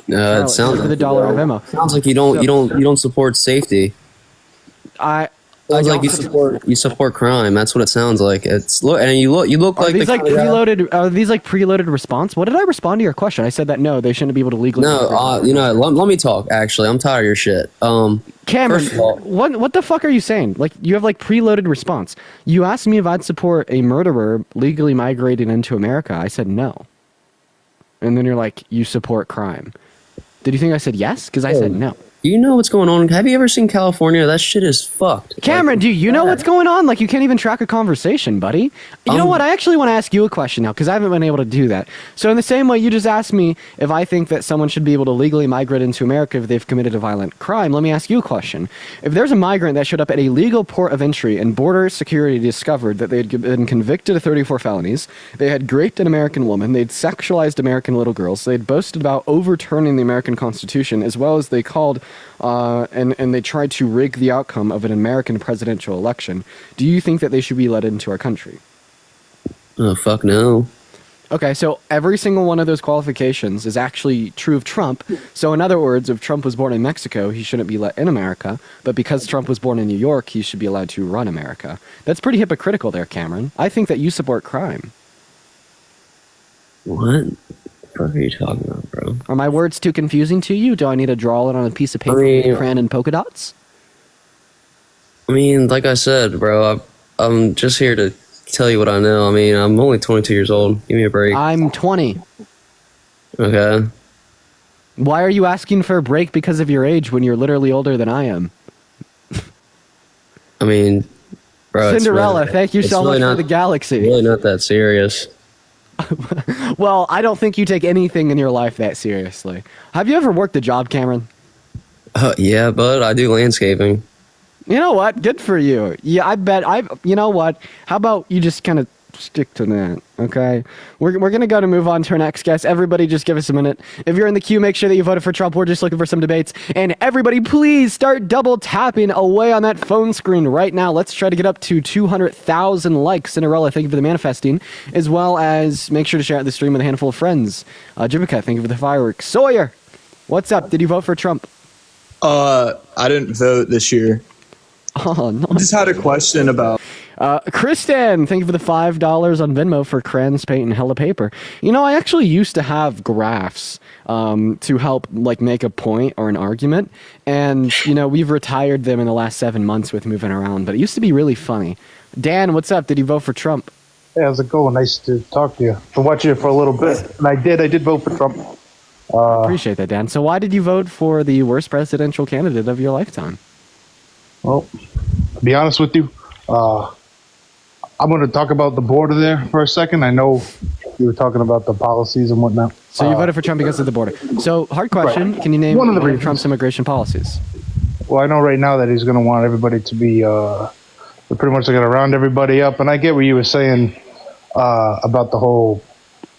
It sounds like the dollar of Emma. Sounds like you don't support safety. Sounds like you support crime. That's what it sounds like. You look like these preloaded. Are these like preloaded response? What did I respond to your question? I said that no, they shouldn't be able to legally. No, let me talk. Actually, I'm tired of your shit. Cameron, first of all, what the fuck are you saying? Like you have like preloaded response. You asked me if I'd support a murderer legally migrating into America. I said no. And then you're like, you support crime. Did you think I said yes? Because I said no. You know what's going on? Have you ever seen California? That shit is fucked. Cameron, do you know what's going on? Like, you can't even track a conversation, buddy. You know what? I actually want to ask you a question now, because I haven't been able to do that. So in the same way you just asked me if I think that someone should be able to legally migrate into America if they've committed a violent crime, let me ask you a question. If there's a migrant that showed up at a legal port of entry and border security discovered that they had been convicted of 34 felonies, they had raped an American woman, they'd sexualized American little girls, they'd boasted about overturning the American Constitution, as well as they called and they tried to rig the outcome of an American presidential election, do you think that they should be let into our country? Oh, fuck no. Okay, so every single one of those qualifications is actually true of Trump. So in other words, if Trump was born in Mexico, he shouldn't be let in America. But because Trump was born in New York, he should be allowed to run America. That's pretty hypocritical there, Cameron. I think that you support crime. What? What are you talking about, bro? Are my words too confusing to you? Do I need to draw it on a piece of paper with crayon and polka dots? I mean, like I said, bro, I'm just here to tell you what I know. I mean, I'm only 22 years old. Give me a break. I'm 20. Okay. Why are you asking for a break because of your age when you're literally older than I am? I mean, bro, Cinderella, thank you so much for the galaxy. Really not that serious. Well, I don't think you take anything in your life that seriously. Have you ever worked a job, Cameron? Yeah, but I do landscaping. You know what? Good for you. Yeah, I bet you know what? How about you just kind of stick to that, okay? We're going to go to move on to our next guest. Everybody just give us a minute. If you're in the queue, make sure that you voted for Trump. We're just looking for some debates. And everybody, please start double tapping away on that phone screen right now. Let's try to get up to 200,000 likes. Cinderella, thank you for the manifesting. As well as make sure to share out the stream with a handful of friends. Jivika, thank you for the fireworks. Sawyer, what's up? Did you vote for Trump? I didn't vote this year. Oh, no. I just had a question about... Kristen, thank you for the $5 on Venmo for crayons, paint, and hella paper. You know, I actually used to have graphs to help like make a point or an argument, and you know we've retired them in the last 7 months with moving around. But it used to be really funny. Dan, what's up? Did you vote for Trump? Hey, how's it going? Nice to talk to you. Been watching you for a little bit, and I did vote for Trump. I appreciate that, Dan. So why did you vote for the worst presidential candidate of your lifetime? Well, to be honest with you, I'm going to talk about the border there for a second. I know you were talking about the policies and whatnot. So you voted for Trump because of the border. So, hard question. Right. Can you name one of Trump's immigration policies? Well, I know right now that he's going to want everybody to be, they're pretty much going to round everybody up. And I get what you were saying about the whole...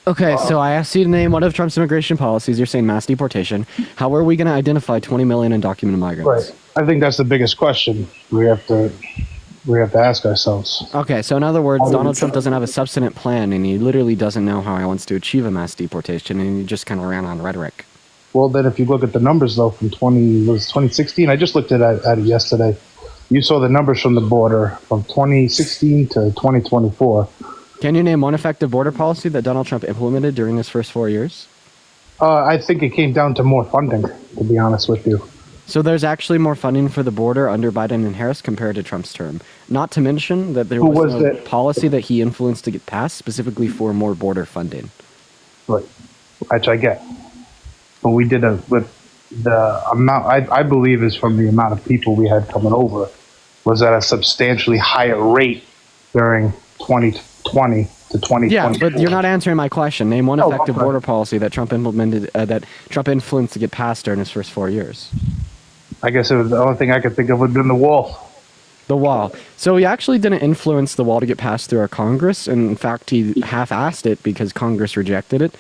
Okay, so I asked you to name one of Trump's immigration policies. You're saying mass deportation. How are we going to identify 20 million undocumented migrants? Right. I think that's the biggest question we have to ask ourselves. Okay, so in other words, Donald Trump doesn't have a substantive plan, and he literally doesn't know how he wants to achieve a mass deportation, and he just kind of ran on rhetoric. Well, then if you look at the numbers, though, from 2016, I just looked at it yesterday. You saw the numbers from the border from 2016 to 2024. Can you name one effective border policy that Donald Trump implemented during his first 4 years? I think it came down to more funding, to be honest with you. So there's actually more funding for the border under Biden and Harris compared to Trump's term. Not to mention that there was no policy that he influenced to get passed specifically for more border funding. Right, which I get. But we did with the amount, I believe is from the amount of people we had coming over, was at a substantially higher rate during 2020 to 2020. Yeah, but you're not answering my question. Name one effective border policy that Trump implemented, that Trump influenced to get passed during his first 4 years. I guess it was the only thing I could think of would have been the wall. The wall. So he actually didn't influence the wall to get passed through our Congress. And in fact, he half-assed it because Congress rejected it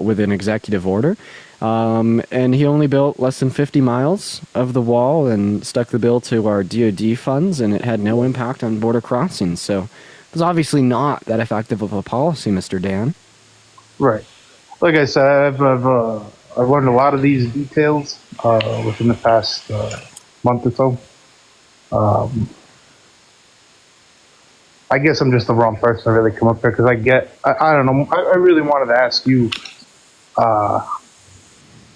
with an executive order. And he only built less than 50 miles of the wall and stuck the bill to our DoD funds, and it had no impact on border crossings. So it was obviously not that effective of a policy, Mr. Dan. Right. Like I said, I've learned a lot of these details within the past month or so. I guess I'm just the wrong person to really come up here because I don't know. I really wanted to ask you,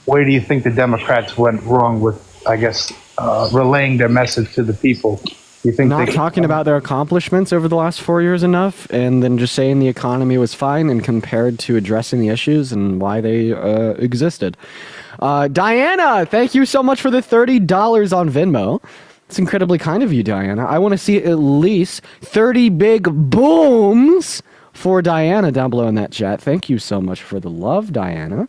where do you think the Democrats went wrong with, I guess, relaying their message to the people? You think Not talking about their accomplishments over the last 4 years enough, and then just saying the economy was fine and compared to addressing the issues and why they existed. Diana, thank you so much for the $30 on Venmo. It's incredibly kind of you, Diana. I want to see at least 30 big booms for Diana down below in that chat. Thank you so much for the love, Diana.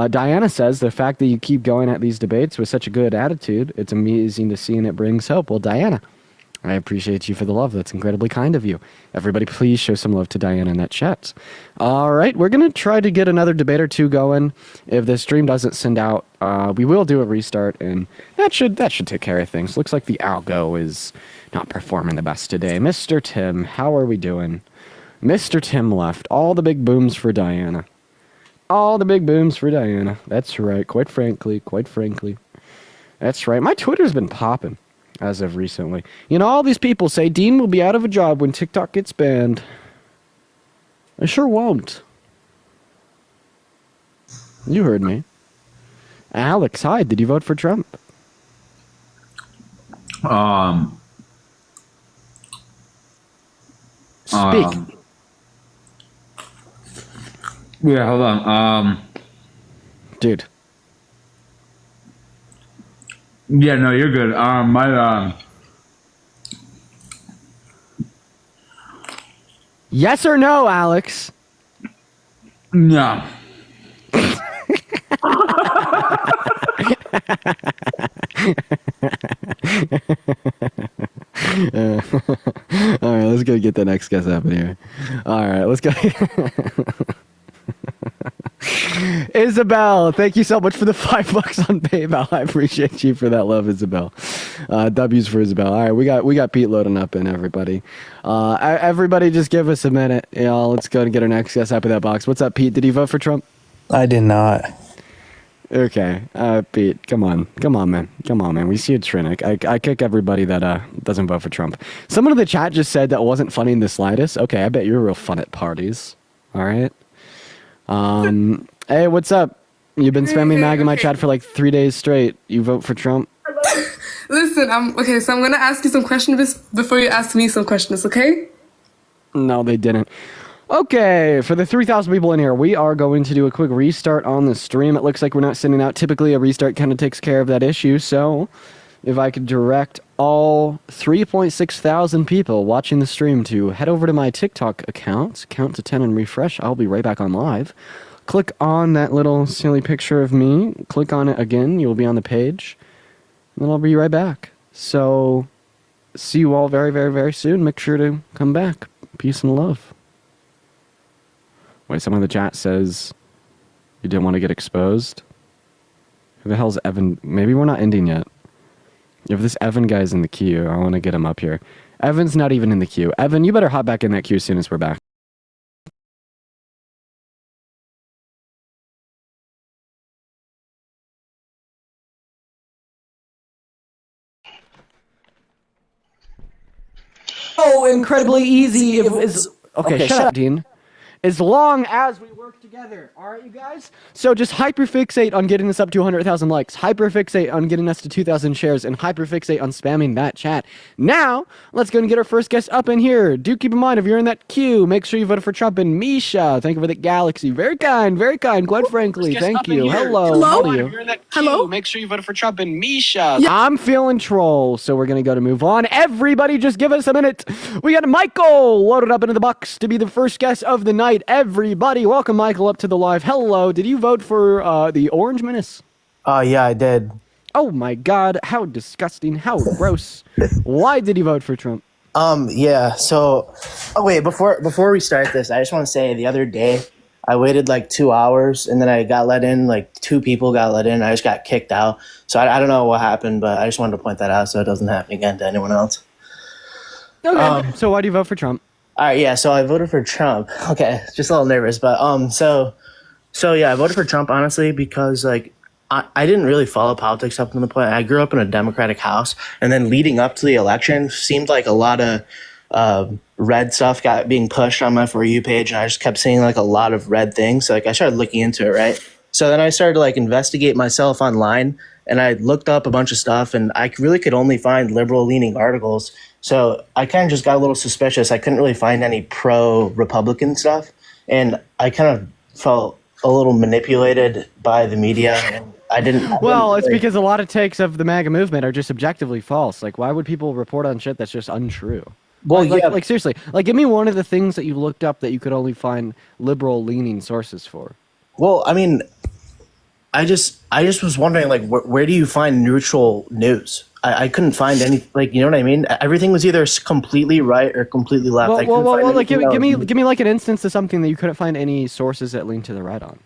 Diana says, the fact that you keep going at these debates with such a good attitude, it's amazing to see and it brings hope. Well, Diana, I appreciate you for the love. That's incredibly kind of you. Everybody, please show some love to Diana in that chat. All right, we're going to try to get another debate or two going. If the stream doesn't send out, we will do a restart, and that should take care of things. Looks like the algo is not performing the best today. Mr. Tim, how are we doing? Mr. Tim left. All the big booms for Diana. All the big booms for Diana. That's right. Quite frankly. That's right. My Twitter's been popping as of recently. You know, all these people say Dean will be out of a job when TikTok gets banned. I sure won't. You heard me. Alex, hi. Did you vote for Trump? Speak. Yeah, hold on. Dude. Yeah, no, you're good. Yes or no, Alex? No. All right, let's go get the next guest up in here. All right, let's go. Isabel, thank you so much for the $5 on PayPal. I appreciate you for that love, Isabel. W's for Isabel. All right, we got Pete loading up in, everybody. Everybody just give us a minute. Let's go and get our next guest up in that box. What's up, Pete? Did you vote for Trump? I did not. Okay, Pete, come on, man. We see a trend. I kick everybody that doesn't vote for Trump. Someone in the chat just said that wasn't funny in the slightest. Okay, I bet you're real fun at parties. All right. Hey, what's up? You've been spamming MAG in my chat for like 3 days straight. You vote for Trump? Listen, okay, so I'm gonna ask you some questions before you ask me some questions, okay? No, they didn't. Okay, for the 3,000 people in here, we are going to do a quick restart on the stream. It looks like we're not sending out. Typically, a restart kind of takes care of that issue. So, if I could direct all 3.6 thousand people watching the stream to head over to my TikTok account, count to 10 and refresh. I'll be right back on live. Click on that little silly picture of me. Click on it again. You'll be on the page. And then I'll be right back. So, see you all very, very, very soon. Make sure to come back. Peace and love. Wait, someone in the chat says you didn't want to get exposed? Who the hell's Evan? Maybe we're not ending yet. If this Evan guy's in the queue, I want to get him up here. Evan's not even in the queue. Evan, you better hop back in that queue as soon as we're back. Oh, incredibly easy. Okay, shut up, Dean. As long as we work together. All right, you guys? So just hyperfixate on getting this up to 100,000 likes. Hyperfixate on getting us to 2,000 shares. And hyperfixate on spamming that chat. Now, let's go and get our first guest up in here. Do keep in mind, if you're in that queue, make sure you voted for Trump and Misha. Thank you for the galaxy. Very kind, quite frankly. Thank you. Hello. How are you? Hello? Make sure you voted for Trump and Misha. Yeah. I'm feeling troll, so we're going to go to move on. Everybody just give us a minute. We got Michael loaded up into the box to be the first guest of the night. Everybody, welcome Michael up to the live. Hello. Did you vote for the Orange Menace? Yeah, I did. Oh my God. How disgusting. How gross. Why did you vote for Trump? Yeah, so, wait, before we start this, I just want to say the other day, I waited like 2 hours and then I got let in, like 2 people got let in. I just got kicked out. So I don't know what happened, but I just wanted to point that out so it doesn't happen again to anyone else. Okay. So why do you vote for Trump? All right, yeah, so I voted for Trump. Okay, just a little nervous, but so yeah, I voted for Trump honestly because like I didn't really follow politics up to the point. I grew up in a Democratic house, and then leading up to the election seemed like a lot of red stuff being pushed on my For You page, and I just kept seeing like a lot of red things. So like I started looking into it, right? So then I started to like investigate myself online, and I looked up a bunch of stuff, and I really could only find liberal leaning articles. So I kind of just got a little suspicious. I couldn't really find any pro-Republican stuff, and I kind of felt a little manipulated by the media. And I didn't Well, it's really- because a lot of takes of the MAGA movement are just objectively false. Like, why would people report on shit that's just untrue? Well, yeah. Like seriously, like give me one of the things that you looked up that you could only find liberal-leaning sources for. Well, I mean, I just was wondering, like, where do you find neutral news? I couldn't find any, like, you know what I mean? Everything was either completely right or completely left. I couldn't find Like, anything that was- give me like an instance of something that you couldn't find any sources that lean to the right on.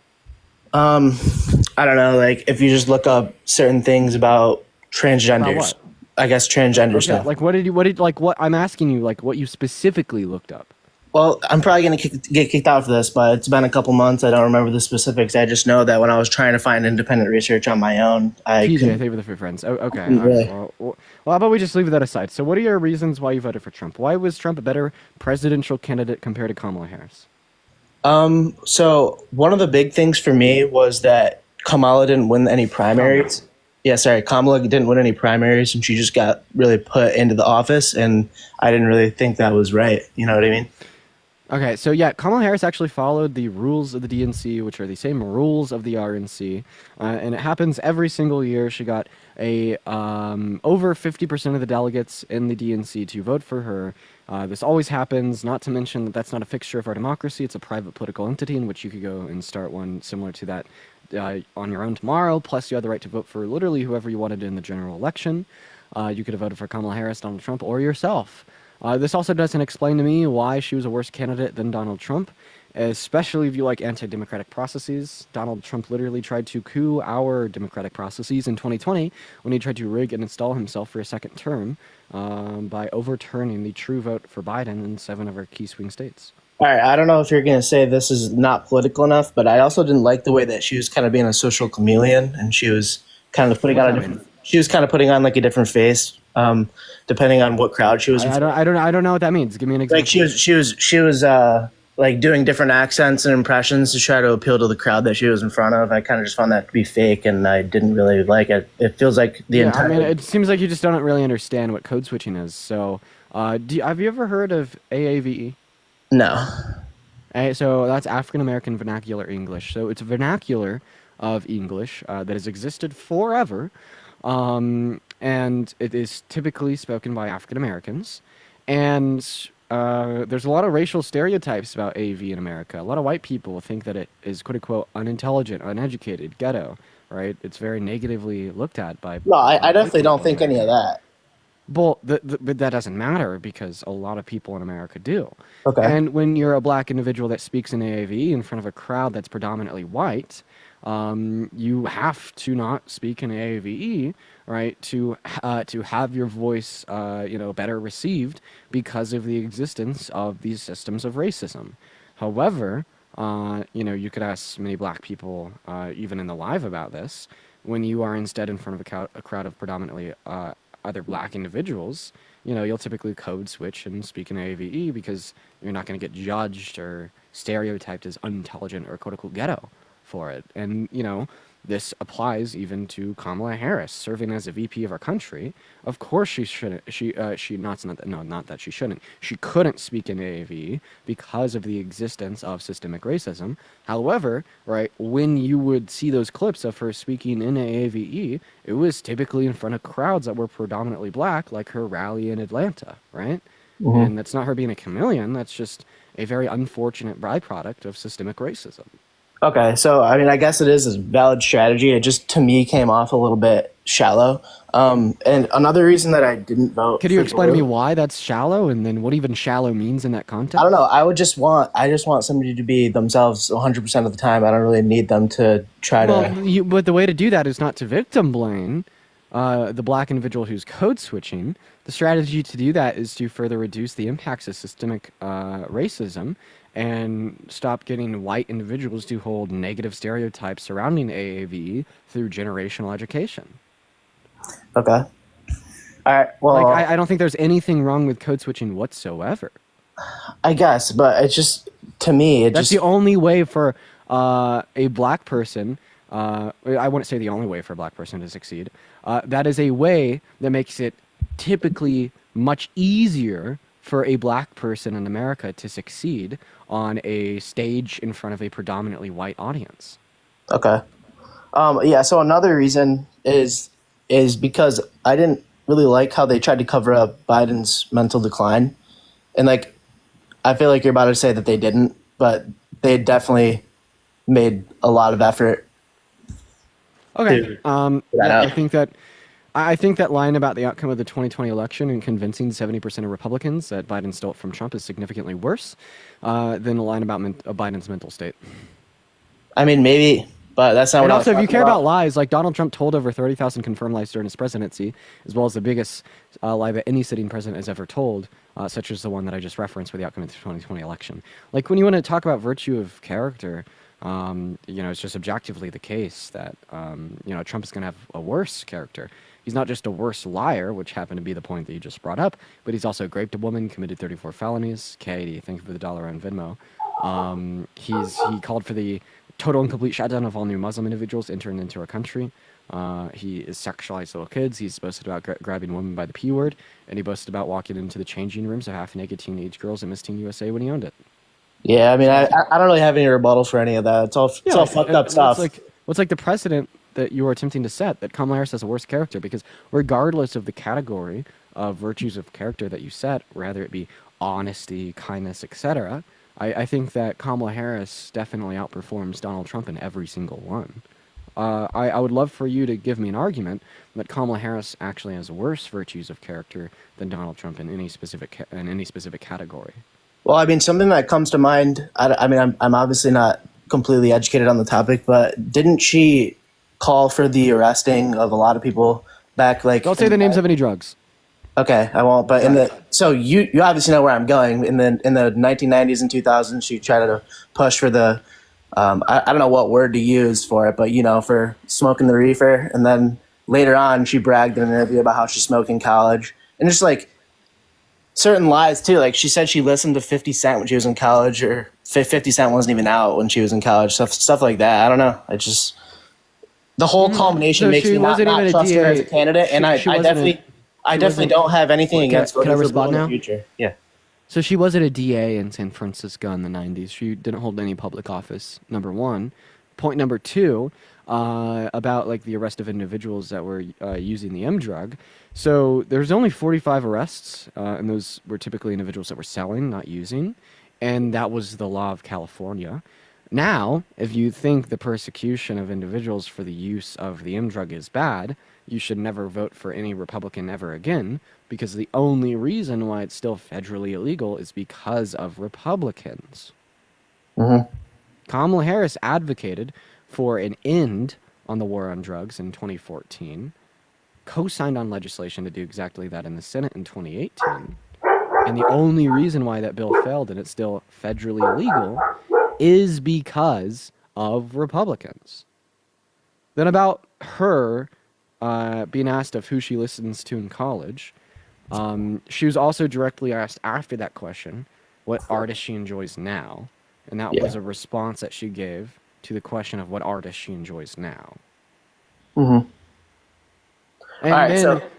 I don't know, like, if you just look up certain things about transgenders, what? I guess transgender stuff. Like, what I'm asking you, like, what you specifically looked up. Well, I'm probably going to get kicked out for this, but it's been a couple months. I don't remember the specifics. I just know that when I was trying to find independent research on my own, PJ, thank you for the free friends. Oh, okay. All Really? right, well, how about we just leave that aside? So, what are your reasons why you voted for Trump? Why was Trump a better presidential candidate compared to Kamala Harris? So one of the big things for me was that Kamala didn't win any primaries. Yeah, sorry, Kamala didn't win any primaries, and she just got really put into the office, and I didn't really think that was right. You know what I mean? Okay, so yeah, Kamala Harris actually followed the rules of the DNC, which are the same rules of the RNC, and it happens every single year. She got a over 50% of the delegates in the DNC to vote for her. This always happens, not to mention that that's not a fixture of our democracy. It's a private political entity in which you could go and start one similar to that on your own tomorrow, plus you had the right to vote for literally whoever you wanted in the general election. You could have voted for Kamala Harris, Donald Trump, or yourself. This also doesn't explain to me why she was a worse candidate than Donald Trump, especially if you like anti-democratic processes. Donald Trump literally tried to coup our democratic processes in 2020 when he tried to rig and install himself for a second term by overturning the true vote for Biden in 7 of our key swing states. All right, I don't know if you're going to say this is not political enough, but I also didn't like the way that she was kind of being a social chameleon, and she was kind of putting on a different. She was kind of putting on like a different face, depending on what crowd she was. I don't know what that means. Give me an example. Like she was like doing different accents and impressions to try to appeal to the crowd that she was in front of. I kind of just found that to be fake, and I didn't really like it. It feels like the entire. I mean, it seems like you just don't really understand what code switching is. So, have you ever heard of AAVE? No. So that's African American Vernacular English. So it's a vernacular of English that has existed forever, and it is typically spoken by African Americans. And there's a lot of racial stereotypes about AV in America. A lot of white people think that it is quote unquote unintelligent, uneducated, ghetto. Right? It's very negatively looked at by. No, I definitely don't think any of that. Well, but that doesn't matter because a lot of people in America do. Okay. And when you're a black individual that speaks in AAVE in front of a crowd that's predominantly white, you have to not speak in AAVE, right? To have your voice, better received because of the existence of these systems of racism. However, you could ask many black people, even in the live, about this. When you are instead in front of a crowd of predominantly other black individuals, you'll typically code switch and speak in AAVE because you're not going to get judged or stereotyped as unintelligent or quote-unquote ghetto for it. And, this applies even to Kamala Harris serving as a VP of our country. Of course she shouldn't. She not that she shouldn't. She couldn't speak in AAVE because of the existence of systemic racism. However, right, when you would see those clips of her speaking in AAVE, it was typically in front of crowds that were predominantly black, like her rally in Atlanta, right? Mhm. And that's not her being a chameleon. That's just a very unfortunate byproduct of systemic racism. Okay, so I mean, I guess it is a valid strategy. It just, to me, came off a little bit shallow. And another reason that I didn't vote. Could you for explain to Blue- me why that's shallow, and then what even shallow means in that context? I don't know. I just want somebody to be themselves 100% of the time. I don't really need them to try to. But the way to do that is not to victim blame the black individual who's code switching. The strategy to do that is to further reduce the impacts of systemic racism and stop getting white individuals to hold negative stereotypes surrounding AAVE through generational education. Okay. All right. Well, I don't think there's anything wrong with code switching whatsoever. I guess, but it's just, to me, That's the only way for a black person. I wouldn't say the only way for a black person to succeed. That is a way that makes it typically much easier for a black person in America to succeed on a stage in front of a predominantly white audience. Okay. Yeah. So another reason is because I didn't really like how they tried to cover up Biden's mental decline, and like I feel like you're about to say that they didn't, but they definitely made a lot of effort. Okay. I think that line about the outcome of the 2020 election and convincing 70% of Republicans that Biden stole it from Trump is significantly worse than the line about Biden's mental state. I mean, maybe, but that's not And what also, I was if you talking care about lies, like Donald Trump told over 30,000 confirmed lies during his presidency, as well as the biggest lie that any sitting president has ever told, such as the one that I just referenced for the outcome of the 2020 election. Like, when you want to talk about virtue of character, it's just objectively the case that, Trump is going to have a worse character. He's not just a worse liar, which happened to be the point that you just brought up, but he's also raped a woman, committed 34 felonies. Katie, thank you for the $1 on Venmo. He called for the total and complete shutdown of all new Muslim individuals entering into our country. He is sexualized little kids. He's boasted about grabbing women by the P word, and he boasted about walking into the changing rooms of half-naked teenage girls at Miss Teen USA when he owned it. Yeah, I mean, I don't really have any rebuttal for any of that. It's all fucked up stuff. What's like the precedent that you are attempting to set that Kamala Harris has a worse character? Because regardless of the category of virtues of character that you set, whether it be honesty, kindness, etc., I think that Kamala Harris definitely outperforms Donald Trump in every single one. I would love for you to give me an argument that Kamala Harris actually has worse virtues of character than Donald Trump in any specific category. Well, I mean, something that comes to mind. I'm obviously not completely educated on the topic, but didn't she call for the arresting of a lot of people back? Like, don't say the names of any drugs. Okay, I won't. But so you obviously know where I'm going. In the 1990s and 2000s, she tried to push for the I don't know what word to use for it, but for smoking the reefer. And then later on, she bragged in an interview about how she smoked in college, and just like certain lies too. Like she said she listened to 50 Cent when she was in college, or 50 Cent wasn't even out when she was in college. Stuff like that. I don't know. I just the whole culmination makes me not trust her as a candidate, and I definitely don't have anything against can I respond in now? the future. Yeah. So she wasn't a DA in San Francisco in the 90s. She didn't hold any public office, number one. Point number two, about like the arrest of individuals that were using the M drug. So there's only 45 arrests, and those were typically individuals that were selling, not using. And that was the law of California. Now, if you think the persecution of individuals for the use of the M drug is bad, you should never vote for any Republican ever again, because the only reason why it's still federally illegal is because of Republicans. Mm-hmm. Kamala Harris advocated for an end on the war on drugs in 2014, co-signed on legislation to do exactly that in the Senate in 2018, and the only reason why that bill failed and it's still federally illegal is because of Republicans. Then about her being asked of who she listens to in college, she was also directly asked after that question what artist she enjoys now, and that was a response that she gave to the question of what artist she enjoys now. Mm-hmm.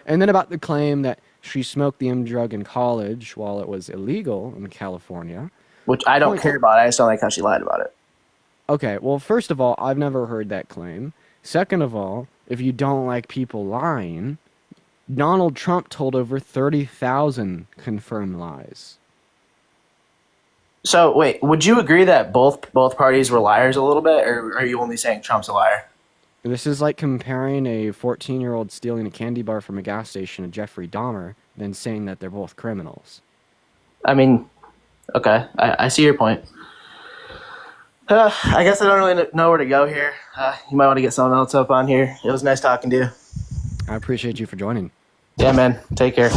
And then about the claim that she smoked the M drug in college while it was illegal in California. Which I don't care about. I just don't like how she lied about it. Okay, well, first of all, I've never heard that claim. Second of all, if you don't like people lying, Donald Trump told over 30,000 confirmed lies. So, wait, would you agree that both parties were liars a little bit, or are you only saying Trump's a liar? This is like comparing a 14-year-old stealing a candy bar from a gas station to Jeffrey Dahmer, then saying that they're both criminals. I mean, okay, I see your point. I guess I don't really know where to go here. You might want to get someone else up on here. It was nice talking to you. I appreciate you for joining. Yeah, man. Take care.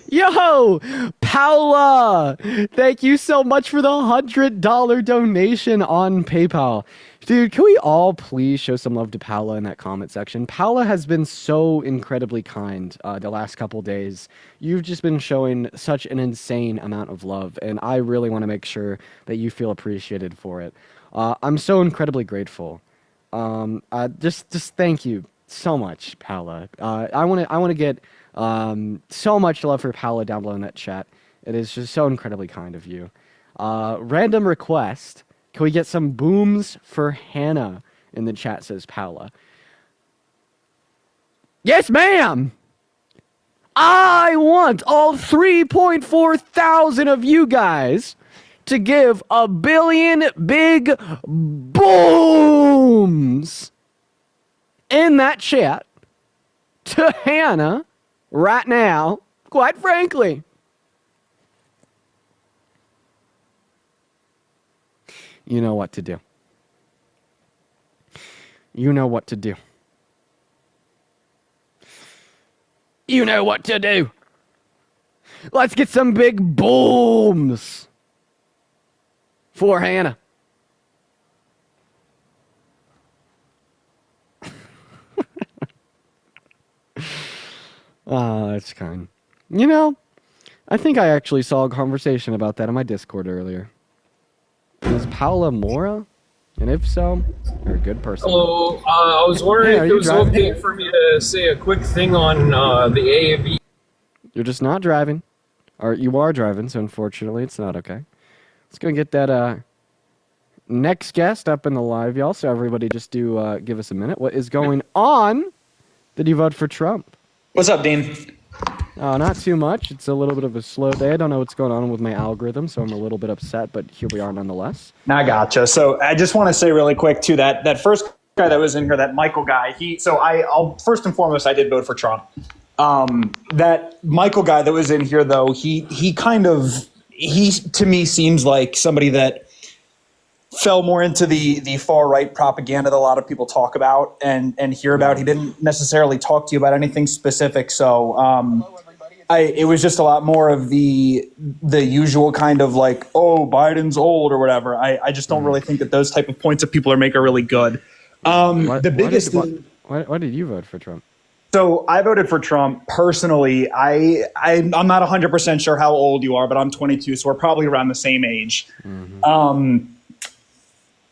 Yo, Paula! Thank you so much for the $100 donation on PayPal. Dude, can we all please show some love to Paula in that comment section? Paula has been so incredibly kind the last couple days. You've just been showing such an insane amount of love, and I really want to make sure that you feel appreciated for it. I'm so incredibly grateful. Just thank you. so much, Paula. I want to get so much love for Paula down below in that chat. It is just so incredibly kind of you. Random request. Can we get some booms for Hannah in the chat, says Paula. Yes, ma'am! I want all 3.4 thousand of you guys to give a billion big booms in that chat to Hannah right now, quite frankly. You know what to do. You know what to do. You know what to do. Let's get some big booms for Hannah. That's kind. You know, I think I actually saw a conversation about that in my Discord earlier. Is Paula Mora? And if so, you're a good person. Hello, I was wondering if it was okay for me to say a quick thing on the AAV. You're just not driving. Or you are driving, so unfortunately it's not okay. Let's go get that next guest up in the live, y'all. So everybody just do give us a minute. What is going on? Did you vote for Trump? What's up, Dean? Not too much. It's a little bit of a slow day. I don't know what's going on with my algorithm, so I'm a little bit upset, but here we are nonetheless. I gotcha. So I just want to say really quick, too, that first guy that was in here, that Michael guy, I'll first and foremost, I did vote for Trump. That Michael guy that was in here, though, he to me seems like somebody that fell more into the far right propaganda that a lot of people talk about and hear about. He didn't necessarily talk to you about anything specific. So it was just a lot more of the usual kind of like, oh, Biden's old or whatever. I just don't really think that those type of points that people are making are really good. Why did you vote for Trump? So I voted for Trump personally. I'm not 100% sure how old you are, but I'm 22, so we're probably around the same age. Mm-hmm.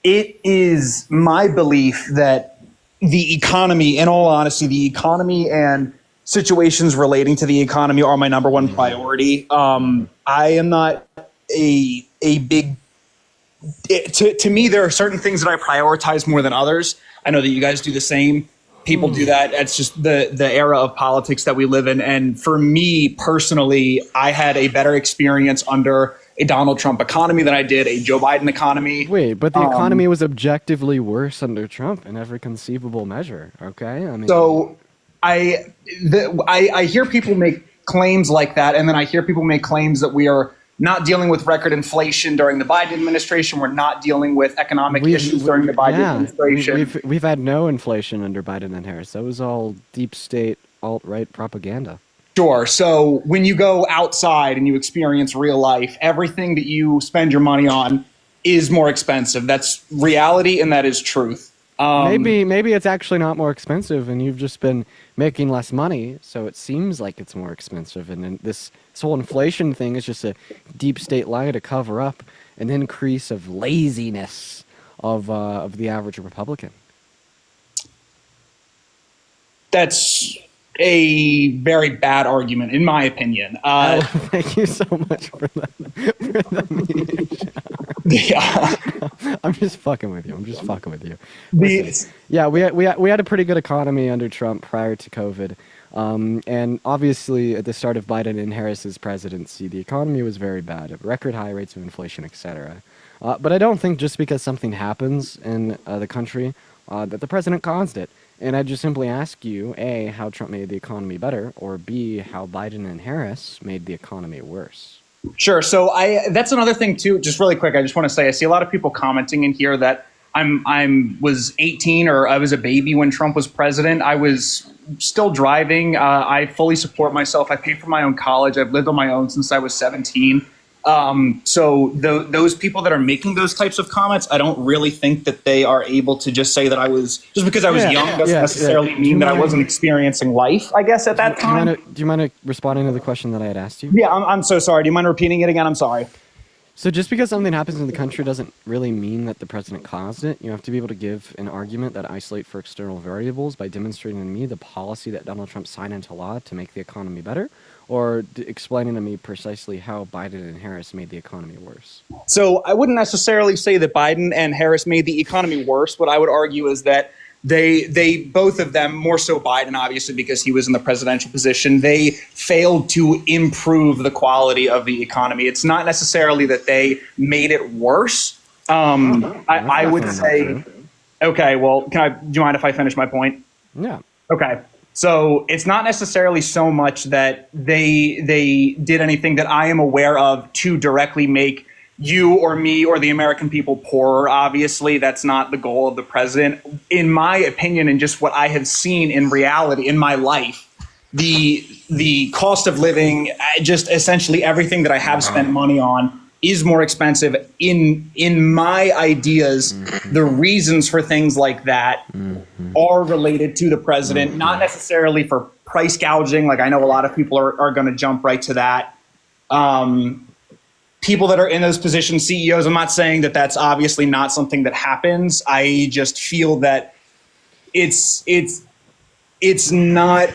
It is my belief that the economy, in all honesty, the economy and situations relating to the economy are my number one priority. I am not a big, to me, there are certain things that I prioritize more than others. I know that you guys do the same. People do that. It's just the era of politics that we live in. And for me personally, I had a better experience under a Donald Trump economy than I did a Joe Biden economy. Wait, but the economy was objectively worse under Trump in every conceivable measure. Okay, I mean. So I hear people make claims like that, and then I hear people make claims that we are not dealing with record inflation during the Biden administration. We're not dealing with economic issues during the Biden administration. We've had no inflation under Biden and Harris. That was all deep state alt-right propaganda. Sure. So when you go outside and you experience real life, everything that you spend your money on is more expensive. That's reality, and that is truth. Maybe it's actually not more expensive, and you've just been making less money, so it seems like it's more expensive. And then this whole inflation thing is just a deep state lie to cover up an increase of laziness of the average Republican. That's a very bad argument, in my opinion. Thank you so much for the yeah. I'm just fucking with you. Listen, yeah, we had a pretty good economy under Trump prior to COVID. And obviously, at the start of Biden and Harris's presidency, the economy was very bad, record high rates of inflation, etc. But I don't think just because something happens in the country that the president caused it. And I just simply ask you, A, how Trump made the economy better, or B, how Biden and Harris made the economy worse. Sure. So that's another thing too. Just really quick, I just want to say I see a lot of people commenting in here that I was 18 or I was a baby when Trump was president. I was still driving. I fully support myself. I pay for my own college. I've lived on my own since I was 17. So those people that are making those types of comments, I don't really think that they are able to just say that I was, just because I was young doesn't necessarily mean that I wasn't experiencing life, I guess, at that time. Do you mind responding to the question that I had asked you? Yeah, I'm so sorry. Do you mind repeating it again? I'm sorry. So just because something happens in the country doesn't really mean that the president caused it. You have to be able to give an argument that isolate for external variables by demonstrating to me the policy that Donald Trump signed into law to make the economy better, or explaining to me precisely how Biden and Harris made the economy worse. So I wouldn't necessarily say that Biden and Harris made the economy worse. What I would argue is that they both of them, more so Biden, obviously, because he was in the presidential position, they failed to improve the quality of the economy. It's not necessarily that they made it worse. I would say, okay, well, do you mind if I finish my point? Yeah. Okay. So it's not necessarily so much that they did anything that I am aware of to directly make you or me or the American people poorer. Obviously, that's not the goal of the president. In my opinion, and just what I have seen in reality in my life, the cost of living, just essentially everything that I have spent money on, is more expensive. In my ideas, the reasons for things like that are related to the president, not necessarily for price gouging. Like, I know a lot of people are going to jump right to that. People that are in those positions, CEOs, I'm not saying that that's obviously not something that happens. I just feel that it's not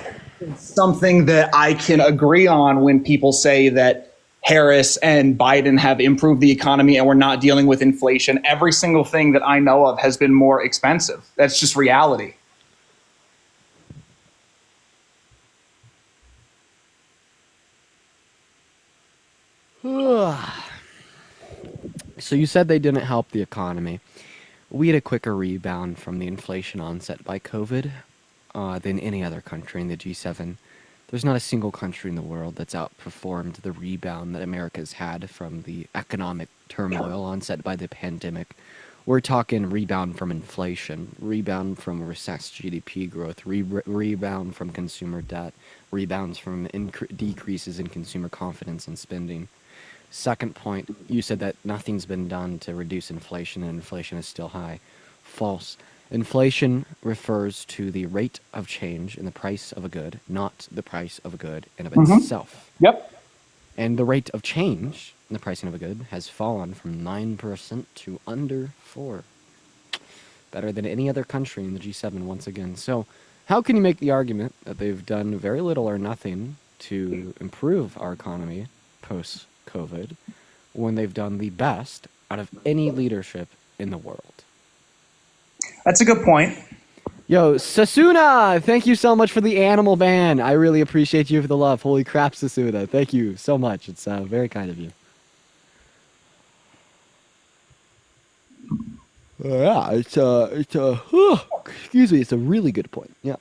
something that I can agree on when people say that Harris and Biden have improved the economy and we're not dealing with inflation. Every single thing that I know of has been more expensive. That's just reality. So you said they didn't help the economy. We had a quicker rebound from the inflation onset by COVID than any other country in the G7. There's not a single country in the world that's outperformed the rebound that America's had from the economic turmoil onset by the pandemic. We're talking rebound from inflation, rebound from recessed GDP growth, rebound from consumer debt, rebounds from decreases in consumer confidence and spending. Second point, you said that nothing's been done to reduce inflation and inflation is still high. False. Inflation refers to the rate of change in the price of a good, not the price of a good in of itself. Yep. And the rate of change in the pricing of a good has fallen from 9% to under 4%. Better than any other country in the G7 once again. So how can you make the argument that they've done very little or nothing to improve our economy post-COVID when they've done the best out of any leadership in the world? That's a good point. Yo, Sasuna, thank you so much for the animal ban. I really appreciate you for the love. Holy crap, Sasuna. Thank you so much. It's very kind of you. Yeah, excuse me, it's a really good point. Yeah.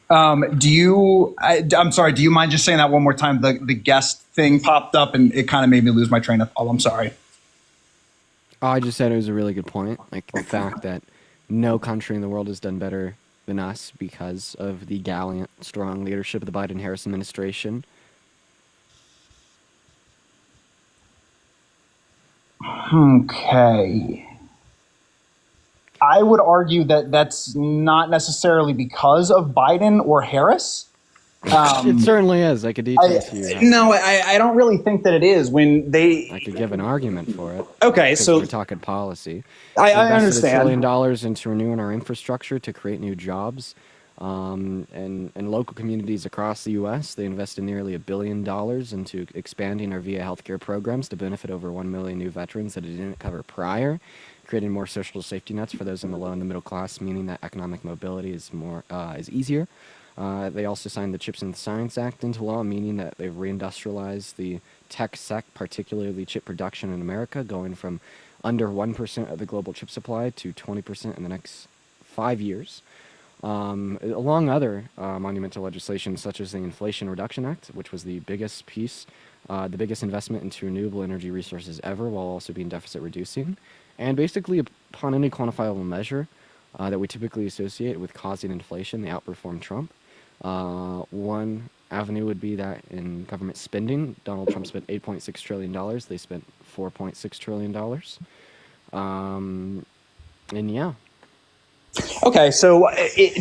I'm sorry, do you mind just saying that one more time? The guest thing popped up and it kind of made me lose my train of thought. I'm sorry. I just said it was a really good point. Like the fact that no country in the world has done better than us because of the gallant, strong leadership of the Biden-Harris administration. Okay. I would argue that that's not necessarily because of Biden or Harris. It certainly is. I could detail to you. No, I don't really think that it is. I could give an argument for it. Okay, so we're talking policy. I understand. $1 trillion into renewing our infrastructure to create new jobs, and local communities across the U.S. They invested nearly $1 billion into expanding our VA healthcare programs to benefit over 1 million new veterans that it didn't cover prior, creating more social safety nets for those in the low and the middle class, meaning that economic mobility is easier. They also signed the Chips and Science Act into law, meaning that they've reindustrialized the tech sector, particularly chip production in America, going from under 1% of the global chip supply to 20% in the next 5 years. Along other monumental legislation, such as the Inflation Reduction Act, which was the biggest piece, the biggest investment into renewable energy resources ever, while also being deficit reducing. And basically, upon any quantifiable measure that we typically associate with causing inflation, they outperform Trump. One avenue would be that in government spending, Donald Trump spent $8.6 trillion. They spent $4.6 trillion. And yeah. Okay, so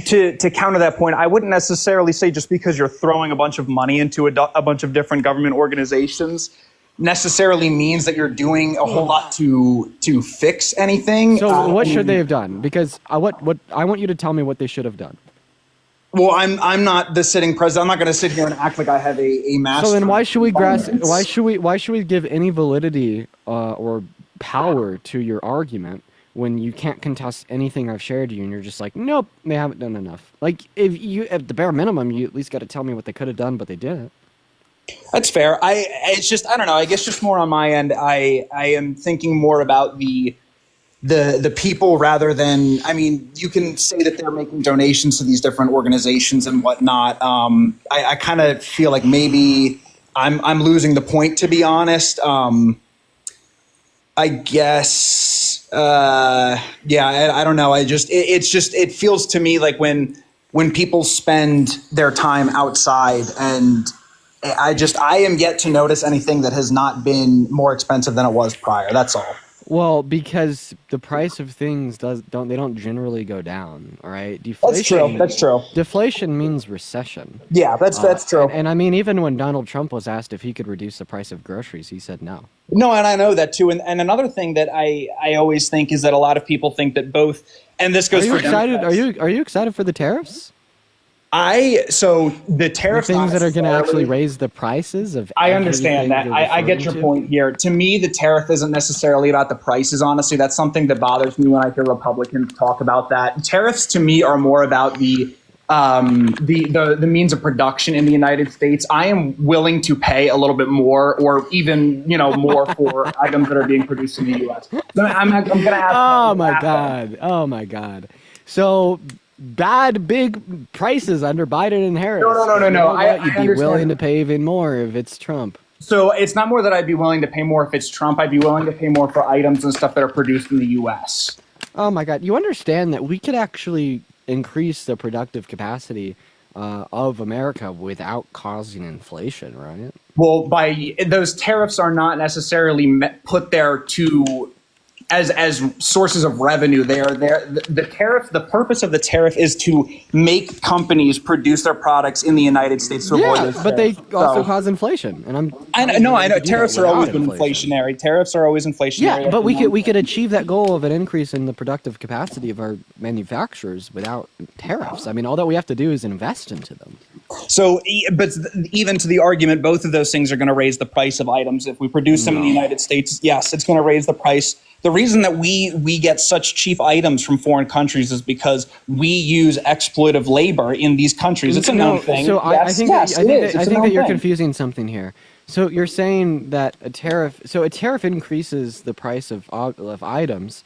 to counter that point, I wouldn't necessarily say just because you're throwing a bunch of money into a bunch of different government organizations necessarily means that you're doing a whole lot to fix anything. So what should they have done? Because what I want you to tell me what they should have done. Well, I'm not the sitting president. I'm not going to sit here and act like I have a master. So then why should we give any validity or power to your argument when you can't contest anything I've shared to you and you're just like, nope, they haven't done enough. Like, if you, at the bare minimum, you at least got to tell me what they could have done, but they didn't. That's fair. It's just, I don't know. I guess just more on my end, I am thinking more about the people rather than, I mean, you can say that they're making donations to these different organizations and whatnot. I kind of feel like maybe I'm losing the point, to be honest. I guess, I don't know. It feels to me like when people spend their time outside, and I am yet to notice anything that has not been more expensive than it was prior. That's all. Well, because the price of things don't generally go down, all right? Deflation, That's true. Deflation means recession. Yeah, that's true. And I mean, even when Donald Trump was asked if he could reduce the price of groceries, he said no. No, and I know that too. And another thing that I always think is that a lot of people think that both, and this goes Are you for excited? Democrats. Are you excited for the tariffs? So the tariffs, The things that are going to actually raise the prices of. I understand that. I get your point here. To me, the tariff isn't necessarily about the prices, honestly. That's something that bothers me when I hear Republicans talk about that. Tariffs to me are more about the means of production in the United States. I am willing to pay a little bit more, or even more for items that are being produced in the U.S. I'm going to ask. Oh my God! So bad big prices under Biden and Harris. No. You'd be willing to pay even more if it's Trump. So it's not more that I'd be willing to pay more if it's Trump. I'd be willing to pay more for items and stuff that are produced in the U.S. Oh my God! You understand that we could actually increase the productive capacity of America without causing inflation, right? Well, those tariffs are not necessarily put there to as sources of revenue. The purpose of the tariff is to make companies produce their products in the United States to avoid those but they tariffs. also cause inflation, and I know. Tariffs are always inflationary. Tariffs are always inflationary. Yeah, but we could achieve that goal of an increase in the productive capacity of our manufacturers without tariffs. I mean, all that we have to do is invest into them. So, but even to the argument, both of those things are going to raise the price of items. If we produce them in the United States, yes, it's going to raise the price. The reason that we get such cheap items from foreign countries is because we use exploitive labor in these countries. It's a known thing. So I think that you're confusing something here. So you're saying that a tariff increases the price of items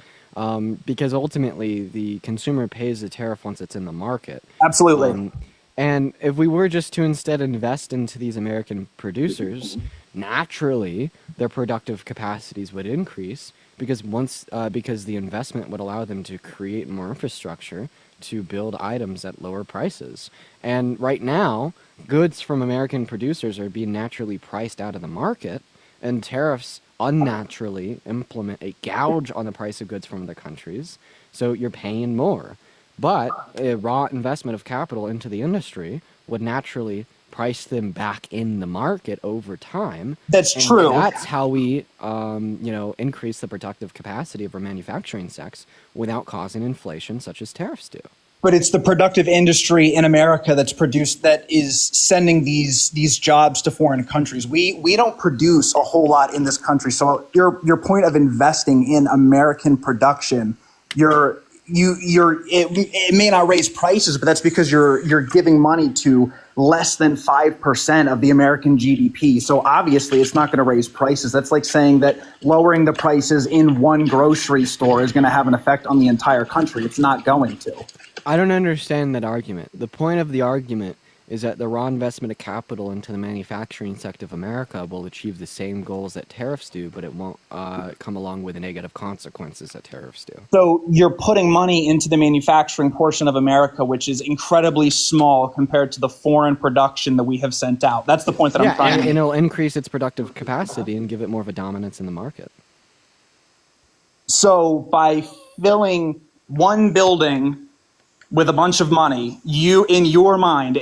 because ultimately the consumer pays the tariff once it's in the market. Absolutely. And if we were just to instead invest into these American producers, naturally their productive capacities would increase because the investment would allow them to create more infrastructure to build items at lower prices. And right now, goods from American producers are being naturally priced out of the market, and tariffs unnaturally implement a gouge on the price of goods from other countries, so you're paying more. But a raw investment of capital into the industry would naturally price them back in the market over time. That's true. That's how we, increase the productive capacity of our manufacturing sector without causing inflation, such as tariffs do. But it's the productive industry in America that is sending these jobs to foreign countries. We don't produce a whole lot in this country. So your point of investing in American production, it may not raise prices, but that's because you're giving money to less than 5% of the American GDP. So obviously it's not going to raise prices. That's like saying that lowering the prices in one grocery store is going to have an effect on the entire country. It's not going to. I don't understand that argument. The point of the argument is that the raw investment of capital into the manufacturing sector of America will achieve the same goals that tariffs do, but it won't come along with the negative consequences that tariffs do. So you're putting money into the manufacturing portion of America, which is incredibly small compared to the foreign production that we have sent out. That's the point that I'm trying to make. And it'll increase its productive capacity and give it more of a dominance in the market. So by filling one building with a bunch of money, you in your mind,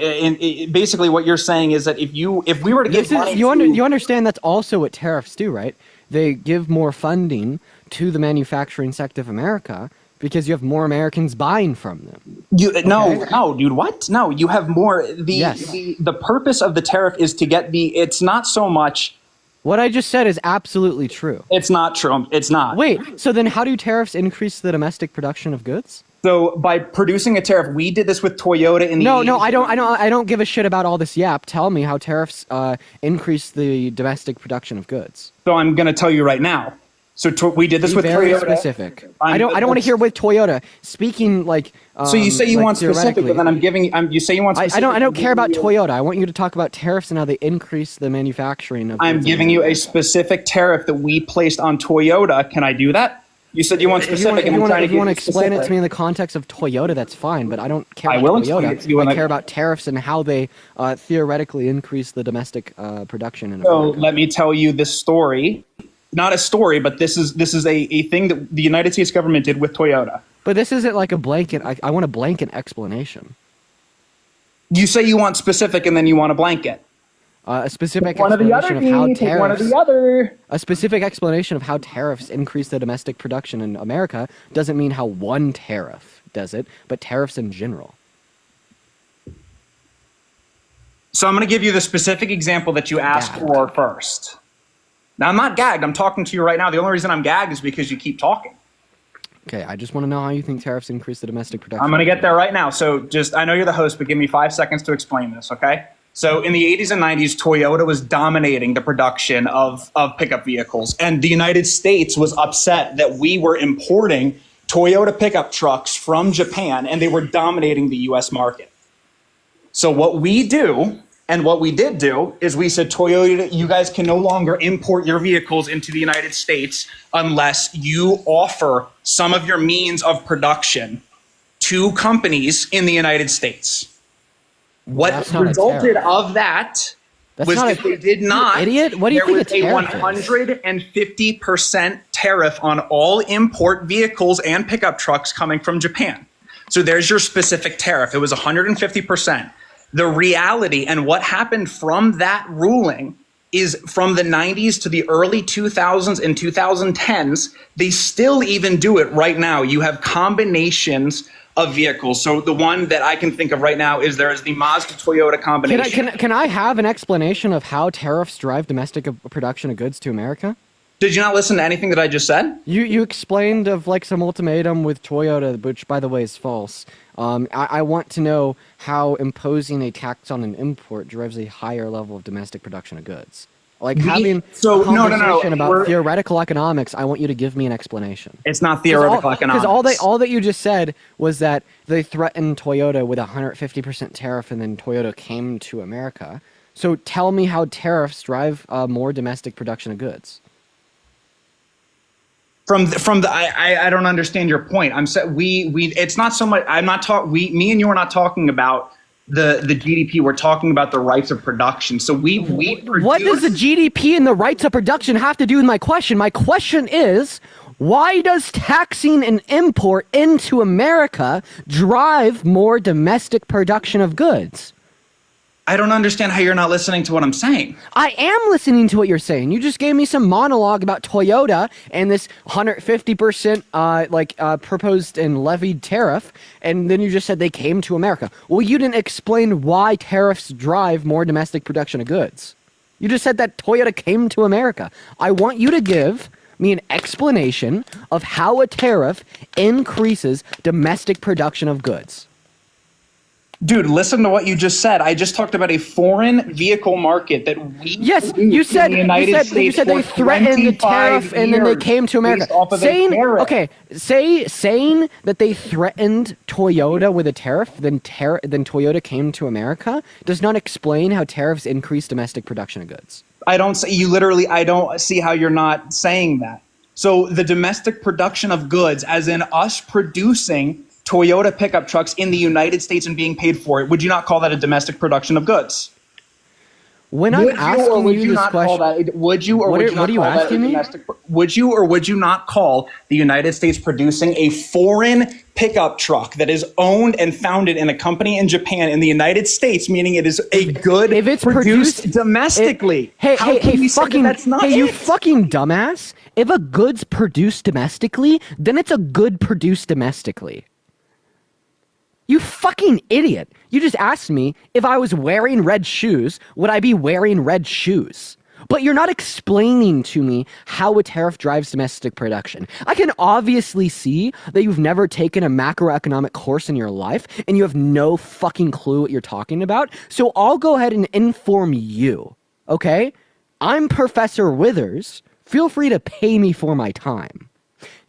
basically what you're saying is that if we were to give money, you understand that's also what tariffs do, right? They give more funding to the manufacturing sector of America because you have more Americans buying from them. No, dude, what? No, you have more. The purpose of the tariff is to get it's not so much. What I just said is absolutely true. It's not true. It's not. Wait, so then how do tariffs increase the domestic production of goods? So by producing a tariff, we did this with Toyota in the No, I don't give a shit about all this yap. Tell me how tariffs increase the domestic production of goods. So I'm going to tell you right now. So we did this with very Toyota. Specific. I don't want to hear with Toyota speaking like. So you say you want specific, but then I'm giving. You say you want specific. I don't care about Toyota. I want you to talk about tariffs and how they increase the manufacturing of. I'm giving you a specific tariff that we placed on Toyota. Can I do that? You said you want specific. If you want to explain it to me in the context of Toyota, that's fine. But I don't care about Toyota. I care about tariffs and how they theoretically increase the domestic production. So let me tell you this story. Not a story, but this is a thing that the United States government did with Toyota. But this isn't like a blanket. I want a blanket explanation. You say you want specific, and then you want a blanket. A specific explanation of how tariffs. A specific explanation of how tariffs increase the domestic production in America doesn't mean how one tariff does it, but tariffs in general. So I'm going to give you the specific example that you asked for first. Now, I'm not gagged. I'm talking to you right now. The only reason I'm gagged is because you keep talking. Okay, I just want to know how you think tariffs increase the domestic production. I'm going to get there right now. So I know you're the host, but give me 5 seconds to explain this, okay? So in the 80s and 90s, Toyota was dominating the production of pickup vehicles. And the United States was upset that we were importing Toyota pickup trucks from Japan, and they were dominating the U.S. market. So what we do... And what we did do is we said, Toyota, you guys can no longer import your vehicles into the United States unless you offer some of your means of production to companies in the United States. What resulted of that was that they did not. Idiot? What do you think there was a 150% tariff on all import vehicles and pickup trucks coming from Japan. So there's your specific tariff. It was 150%. The reality and what happened from that ruling is from the 90s to the early 2000s and 2010s, they still even do it right now. You have combinations of vehicles. So the one that I can think of right now is there is the Mazda Toyota combination. Can I have an explanation of how tariffs drive domestic production of goods to America? Did you not listen to anything that I just said? You explained of like some ultimatum with Toyota, which by the way is false. I want to know how imposing a tax on an import drives a higher level of domestic production of goods. Like having a conversation about theoretical economics, I want you to give me an explanation. It's not theoretical economics. Because all that you just said was that they threatened Toyota with a 150% tariff, and then Toyota came to America. So tell me how tariffs drive more domestic production of goods. I don't understand your point. It's not so much. Me and you are not talking about the GDP. We're talking about the rights of production. So we what does the GDP and the rights of production have to do with my question? My question is, why does taxing an import into America drive more domestic production of goods? I don't understand how you're not listening to what I'm saying. I am listening to what you're saying. You just gave me some monologue about Toyota and this 150% proposed and levied tariff, and then you just said they came to America. Well, you didn't explain why tariffs drive more domestic production of goods. You just said that Toyota came to America. I want you to give me an explanation of how a tariff increases domestic production of goods. Dude, listen to what you just said. I just talked about a foreign vehicle market that we you said they threatened the tariff and then they came to America. Saying that they threatened Toyota with a tariff, then Toyota came to America does not explain how tariffs increase domestic production of goods. I don't see how you're not saying that. So the domestic production of goods, as in us producing Toyota pickup trucks in the United States and being paid for it, would you not call that a domestic production of goods? When I'm asking you this question, would you or would you not call that a domestic? Would you or would you not call the United States producing a foreign pickup truck that is owned and founded in a company in Japan in the United States, meaning it is a good if it's produced domestically. Hey, How hey, can hey, you say that fucking, that's not hey, you it? fucking dumbass. If a good's produced domestically, then it's a good produced domestically. You fucking idiot. You just asked me if I was wearing red shoes, would I be wearing red shoes? But you're not explaining to me how a tariff drives domestic production. I can obviously see that you've never taken a macroeconomic course in your life and you have no fucking clue what you're talking about. So I'll go ahead and inform you, okay? I'm Professor Withers. Feel free to pay me for my time.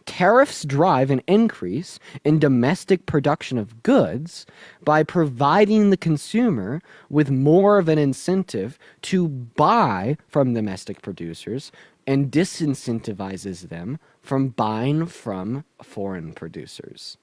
Tariffs drive an increase in domestic production of goods by providing the consumer with more of an incentive to buy from domestic producers and disincentivizes them from buying from foreign producers.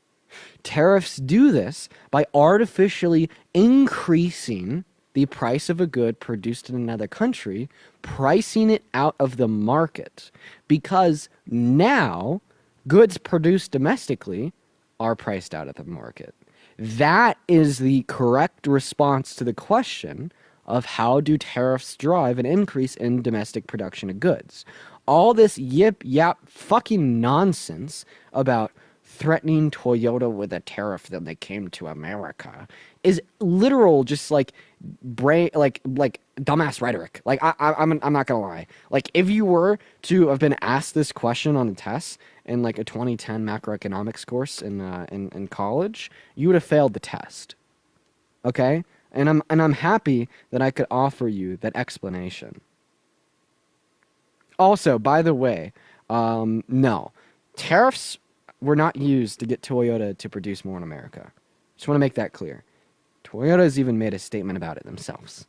Tariffs do this by artificially increasing the price of a good produced in another country, pricing it out of the market, because now goods produced domestically are priced out of the market. That is the correct response to the question of how do tariffs drive an increase in domestic production of goods. All this yip yap fucking nonsense about threatening Toyota with a tariff that they came to America is literal, just like dumbass rhetoric. Like I'm not gonna lie. Like if you were to have been asked this question on a test in like a 2010 macroeconomics course in college, you would have failed the test. Okay, and I'm happy that I could offer you that explanation. Also, by the way, no, tariffs were not used to get Toyota to produce more in America. Just want to make that clear. Toyota has even made a statement about it themselves.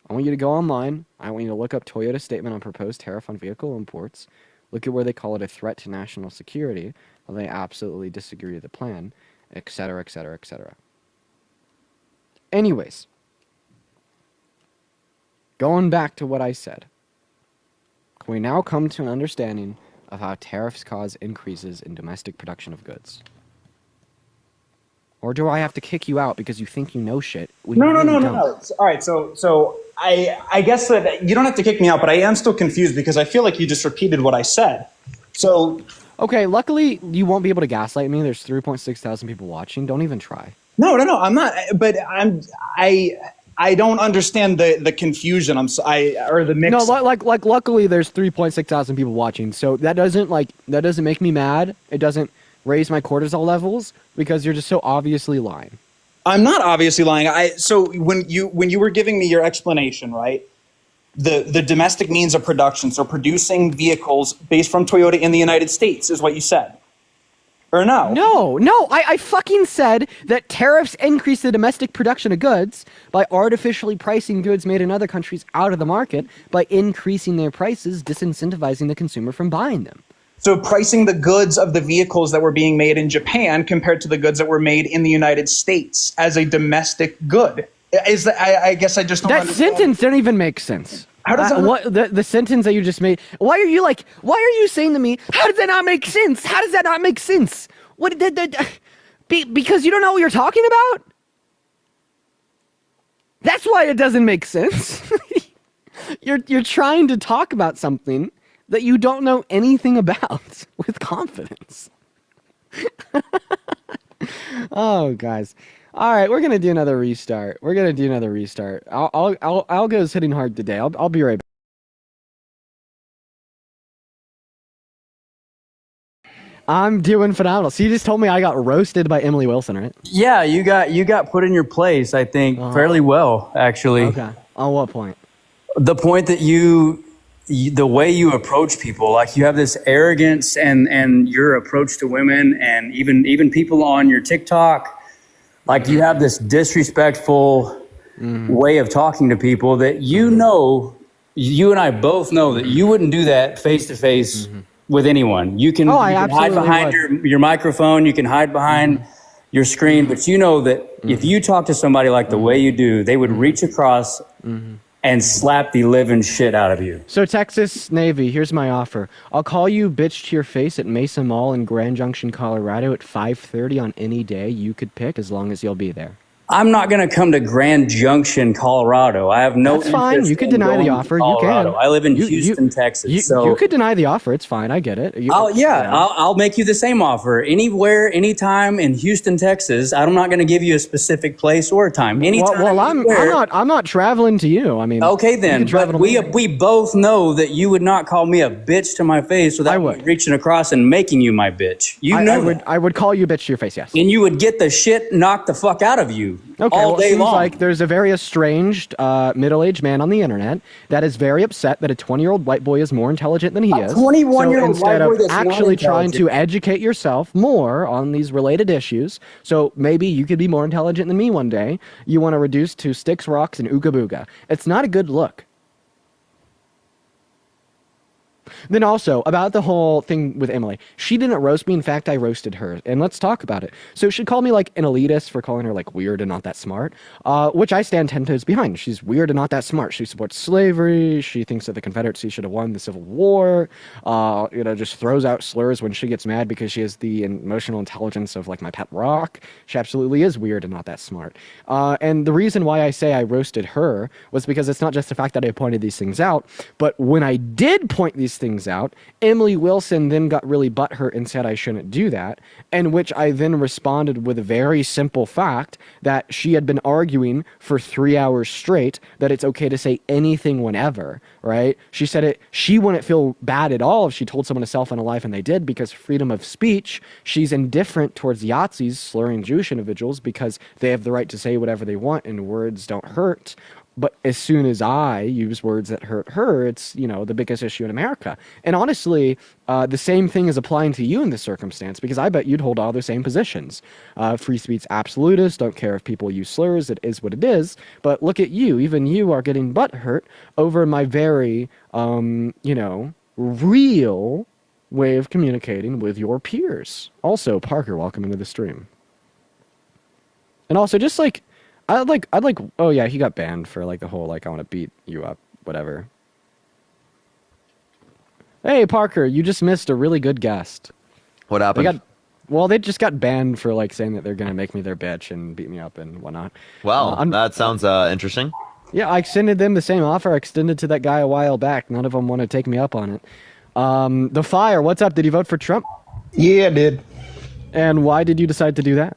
I want you to go online. I want you to look up Toyota's statement on proposed tariff on vehicle imports. Look at where they call it a threat to national security. Well, they absolutely disagree with the plan, etc., etc., etc. Anyways, going back to what I said, can we now come to an understanding of how tariffs cause increases in domestic production of goods? Or do I have to kick you out because you think you know shit? No. All right, so I guess that you don't have to kick me out, but I am still confused because I feel like you just repeated what I said. So okay, luckily you won't be able to gaslight me. There's 3.6 thousand people watching. Don't even try. No, I'm not. But I don't understand the confusion. Or the mix. No, like luckily there's 3.6 thousand people watching. So that doesn't make me mad. It doesn't raise my cortisol levels because you're just so obviously lying. I'm not obviously lying. So when you were giving me your explanation, right? The domestic means of production, so producing vehicles based from Toyota in the United States is what you said. Or no? No, I fucking said that tariffs increase the domestic production of goods by artificially pricing goods made in other countries out of the market by increasing their prices, disincentivizing the consumer from buying them. So pricing the goods of the vehicles that were being made in Japan compared to the goods that were made in the United States as a domestic good. Is that, I guess I just don't understand. That sentence didn't even make sense. How does that the sentence that you just made? Why are you saying to me, how does that not make sense? How does that not make sense? Because you don't know what you're talking about? That's why it doesn't make sense. You're trying to talk about something that you don't know anything about with confidence. Oh, guys. All right, we're gonna do another restart. Algo's hitting hard today. I'll be right back. I'm doing phenomenal. So you just told me I got roasted by Emily Wilson, right? Yeah, you got put in your place, I think, fairly well, actually. Okay. On what point? The point that the way you approach people, like you have this arrogance and your approach to women and even people on your TikTok, like you have this disrespectful way of talking to people that you and I both know that you wouldn't do that face to face with anyone. You can hide behind your microphone, you can hide behind your screen, but you know that if you talk to somebody like the way you do, they would reach across and slap the living shit out of you. So Texas Navy, here's my offer. I'll call you bitch to your face at Mesa Mall in Grand Junction, Colorado at 5:30 on any day you could pick, as long as you'll be there. I'm not going to come to Grand Junction, Colorado. I have no That's fine. interest You could in deny the going to offer. You Colorado. can. I live in Houston, Texas. So you could deny the offer. It's fine. I get it. I'll make you the same offer. Anywhere, anytime in Houston, Texas. I'm not going to give you a specific place or time. Anytime. Well, I'm not traveling to you. I mean, okay you then. can travel But to me. we both know that you would not call me a bitch to my face without me reaching across and making you my bitch. I would call you bitch to your face. Yes. And you would get the shit knocked the fuck out of you all day seems long. like there's a very estranged middle-aged man on the internet that is very upset that a 20-year-old white boy is more intelligent than he is. 21-year-old so white instead boy of that's not actually trying to intelligent. educate yourself more on these related issues, so maybe you could be more intelligent than me one day, you want to reduce to sticks, rocks, and ooga booga. It's not a good look. Then also, about the whole thing with Emily, she didn't roast me. In fact, I roasted her. And let's talk about it. So she called me like an elitist for calling her like weird and not that smart, which I stand 10 toes behind. She's weird and not that smart. She supports slavery. She thinks that the Confederacy should have won the Civil War. Just throws out slurs when she gets mad because she has the emotional intelligence of like my pet rock. She absolutely is weird and not that smart. And the reason why I say I roasted her was because it's not just the fact that I pointed these things out, but when I did point these things out, Emily Wilson then got really butthurt and said I shouldn't do that, in which I then responded with a very simple fact that she had been arguing for 3 hours straight that it's okay to say anything whenever, right? She said she wouldn't feel bad at all if she told someone to self-end a life, and they did, because freedom of speech, she's indifferent towards Yahtzees slurring Jewish individuals because they have the right to say whatever they want and words don't hurt. But as soon as I use words that hurt her, it's, the biggest issue in America. And honestly, the same thing is applying to you in this circumstance, because I bet you'd hold all the same positions. Free speech absolutist, don't care if people use slurs, it is what it is. But look at you, even you are getting butthurt over my very, real way of communicating with your peers. Also, Parker, welcome into the stream. And also, just like, I'd like, oh yeah, he got banned for like the whole, like, I want to beat you up, whatever. Hey, Parker, you just missed a really good guest. What happened? They just got banned for like saying that they're going to make me their bitch and beat me up and whatnot. Wow, that sounds interesting. Yeah, I extended them the same offer I extended to that guy a while back. None of them want to take me up on it. The Fire, what's up? Did you vote for Trump? Yeah, I did. And why did you decide to do that?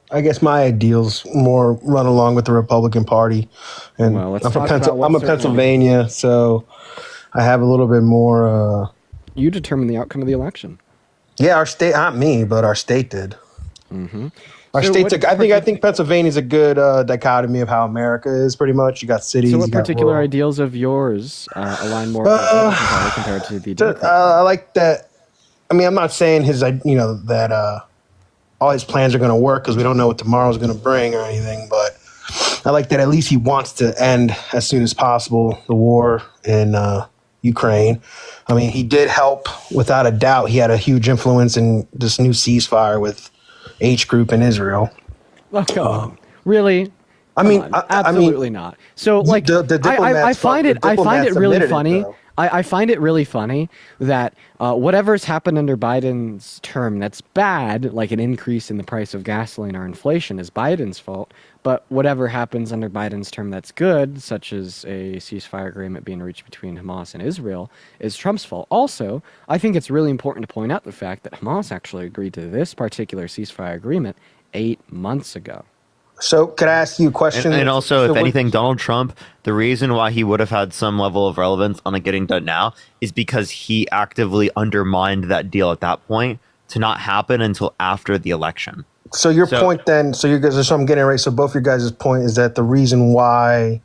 I guess my ideals more run along with the Republican Party, and I'm a Pennsylvania, so I have a little bit more. You determine the outcome of the election. Yeah, our state, not me, but our state did. Mm-hmm. Our state's. I think Pennsylvania's a good dichotomy of how America is. Pretty much, you got cities. So, what particular ideals of yours align more with the Republican Party compared to the Democrat? I like that. I mean, I'm not saying that all his plans are going to work, because we don't know what tomorrow's going to bring or anything. But I like that at least he wants to end as soon as possible the war in Ukraine. I mean, he did help without a doubt. He had a huge influence in this new ceasefire with H Group in Israel. Oh, come on. Really? I mean, absolutely not. So, like, I find it really funny. I find it really funny that whatever's happened under Biden's term that's bad, like an increase in the price of gasoline or inflation, is Biden's fault. But whatever happens under Biden's term that's good, such as a ceasefire agreement being reached between Hamas and Israel, is Trump's fault. Also, I think it's really important to point out the fact that Hamas actually agreed to this particular ceasefire agreement 8 months ago. So, could I ask you a question? And also, if anything, Donald Trump, the reason why he would have had some level of relevance on it getting done now is because he actively undermined that deal at that point to not happen until after the election. So your point then, so I'm getting it right. So both your guys' point is that the reason why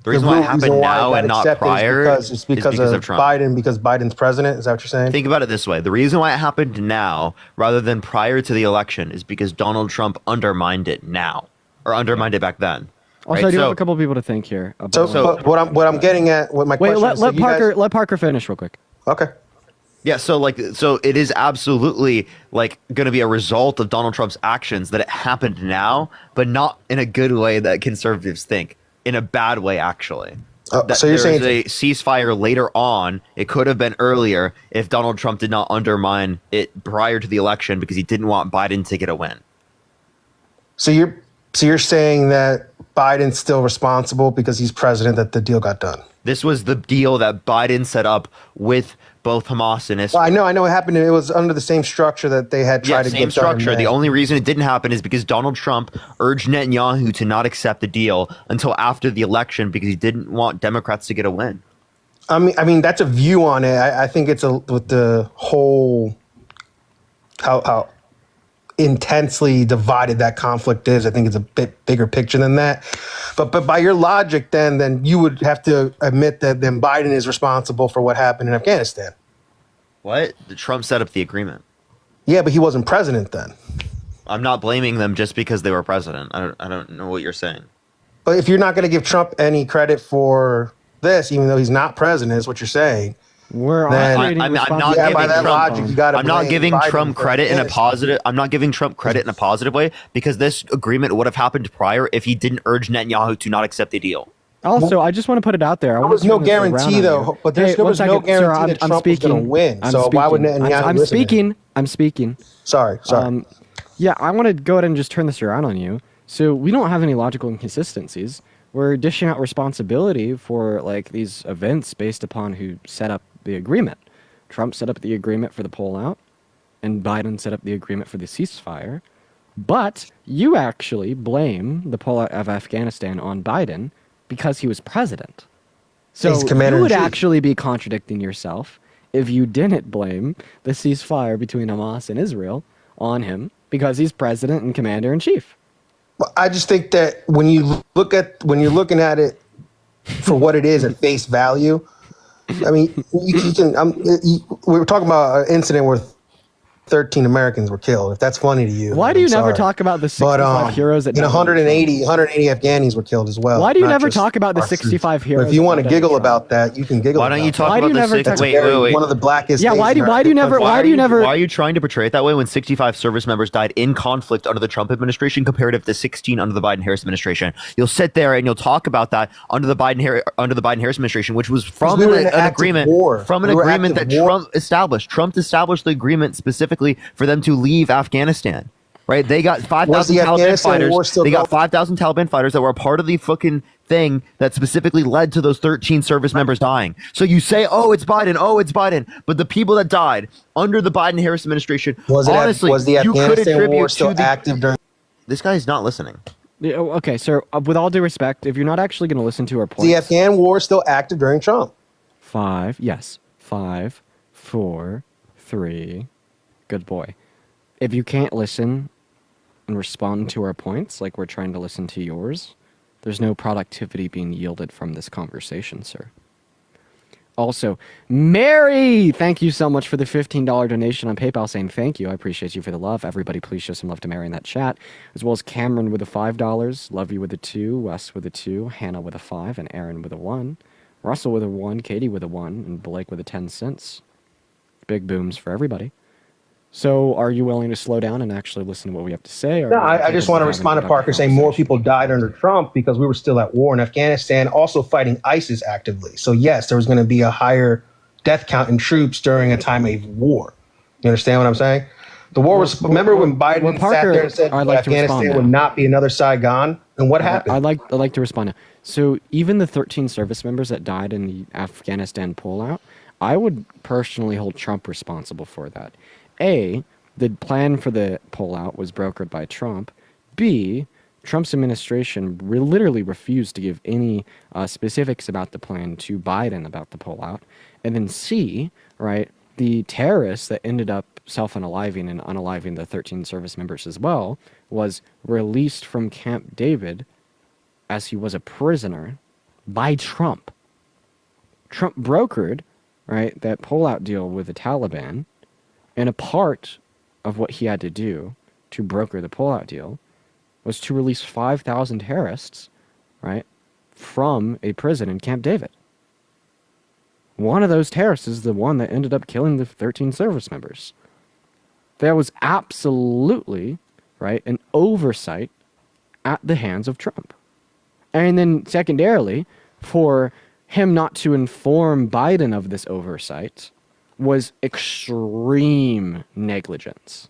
it happened now and not prior is because of Trump. Biden, because Biden's president. Is that what you're saying? Think about it this way. The reason why it happened now rather than prior to the election is because Donald Trump undermined it now, or undermined it back then. Also, right? I do have a couple people to thank here. But what I'm getting at, what my question is, let Parker finish real quick. Okay. Yeah, so it is absolutely like going to be a result of Donald Trump's actions that it happened now, but not in a good way that conservatives think. In a bad way, actually. That so you're there's saying a ceasefire later on. It could have been earlier if Donald Trump did not undermine it prior to the election because he didn't want Biden to get a win. so you're saying that Biden's still responsible because he's president that the deal got done. This was the deal that Biden set up with both Hamas and Israel. Well, I know it happened. It was under the same structure that they had tried to Same get structure. done. The only reason it didn't happen is because Donald Trump urged Netanyahu to not accept the deal until after the election because he didn't want Democrats to get a win. I mean that's a view on it. I think it's with the whole how intensely divided that conflict is. I think it's a bit bigger picture than that. But by your logic, then you would have to admit that then Biden is responsible for what happened in Afghanistan. What? Trump set up the agreement. Yeah, but he wasn't president then. I'm not blaming them just because they were president. I don't know what you're saying. But if you're not going to give Trump any credit for this, even though he's not president, is what you're saying. I'm not giving Trump credit in a positive. I'm not giving Trump credit in a positive way because this agreement would have happened prior if he didn't urge Netanyahu to not accept the deal. Also, I just want to put it out there. There was no guarantee, though. But there was no guarantee that Trump was going to win. So why would Netanyahu listen to him? I'm speaking. Sorry. Yeah, I want to go ahead and just turn this around on you. So we don't have any logical inconsistencies. We're dishing out responsibility for like these events based upon who set up the agreement. Trump set up the agreement for the pullout, and Biden set up the agreement for the ceasefire. But you actually blame the pullout of Afghanistan on Biden because he was president. So you would actually be contradicting yourself if you didn't blame the ceasefire between Hamas and Israel on him because he's president and commander in chief. Well, I just think that when you're looking at it for what it is at face value, I mean, you can. We were talking about an incident where 13 Americans were killed. If that's funny to you, why do you never talk about the 65 heroes that 180 Afghanis were killed as well? Why do you never talk about the 65 heroes? But if you want to giggle about that, you can giggle. Why don't you talk about the wait. One of the blackest. Yeah. Why do you never? Why are you trying to portray it that way when 65 service members died in conflict under the Trump administration comparative to 16 under the Biden-Harris administration? You'll sit there and you'll talk about that under the Biden-Harris administration, which was from an agreement that Trump established. Trump established the agreement specifically for them to leave Afghanistan, right? They got 5,000 Taliban fighters. They got 5,000 Taliban fighters that were a part of the fucking thing that specifically led to those 13 service members dying. So you say, "Oh, it's Biden," but the people that died under the Biden-Harris administration, was the Afghanistan war still active during? This guy is not listening. Yeah, okay, sir. With all due respect, if you're not actually going to listen to our points, the Afghan war still active during Trump. 5, 4, 3. Good boy. If you can't listen and respond to our points like we're trying to listen to yours, there's no productivity being yielded from this conversation, sir. Also, Mary, thank you so much for the $15 donation on PayPal saying thank you. I appreciate you for the love. Everybody, please show some love to Mary in that chat. As well as Cameron with the $5, Love You with a 2, Wes with a 2, Hannah with a 5, and Aaron with a 1, Russell with a 1, Katie with a 1, and Blake with a 10 cents. Big booms for everybody. So are you willing to slow down and actually listen to what we have to say? Or no, I just want to respond to Parker saying more people died under Trump because we were still at war in Afghanistan, also fighting ISIS actively. So yes, there was going to be a higher death count in troops during a time of war. You understand what I'm saying? The war was, remember when Biden sat there and said Afghanistan would not be another Saigon? And what happened? I'd like to respond now. So even the 13 service members that died in the Afghanistan pullout, I would personally hold Trump responsible for that. A, the plan for the pullout was brokered by Trump. B, Trump's administration literally refused to give any specifics about the plan to Biden about the pullout. And then C, right, the terrorists that ended up self-unaliving and unaliving the 13 service members as well was released from Camp David as he was a prisoner by Trump. Trump brokered, right, that pullout deal with the Taliban. And a part of what he had to do to broker the pullout deal was to release 5,000 terrorists, right, from a prison in Camp David. one of those terrorists is the one that ended up killing the 13 service members. There was absolutely, right, an oversight at the hands of Trump. And then secondarily, for him not to inform Biden of this oversight was extreme negligence.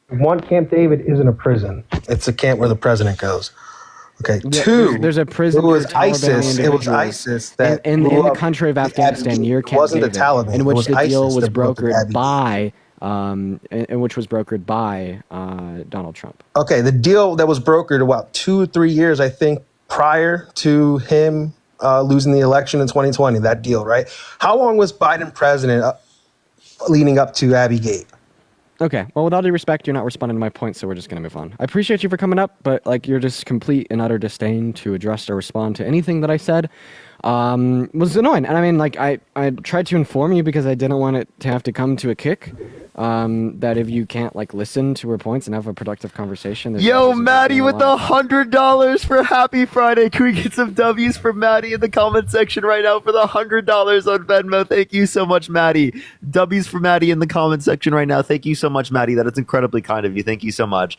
One, Camp David isn't a prison. It's a camp where the president goes. Okay. Yeah, Two, there's a prison. it was for Taliban ISIS. It was individuals ISIS that in blew the up country of the Afghanistan Abbey near Gate. Camp It wasn't David, the Taliban. in It which was the deal ISIS was that blew up the brokered Abbey Gate. by, in which was brokered by Donald Trump. Okay, the deal that was brokered about 2 or 3 years, I think, prior to him losing the election in 2020. That deal, right? How long was Biden president leading up to Abbey Gate? Okay, well, with all due respect, you're not responding to my point, so we're just going to move on. I appreciate you for coming up, but like you're just complete and utter disdain to address or respond to anything that I said was annoying. And I mean, like, I tried to inform you because I didn't want it to have to come to a kick, that if you can't, like, listen to her points and have a productive conversation... there's Yo, no reason to Maddie be with alive. $100 for Happy Friday. Can we get some W's for Maddie in the comment section right now for the $100 on Venmo? Thank you so much, Maddie. W's for Maddie in the comment section right now. Thank you so much, Maddie. That is incredibly kind of you. Thank you so much.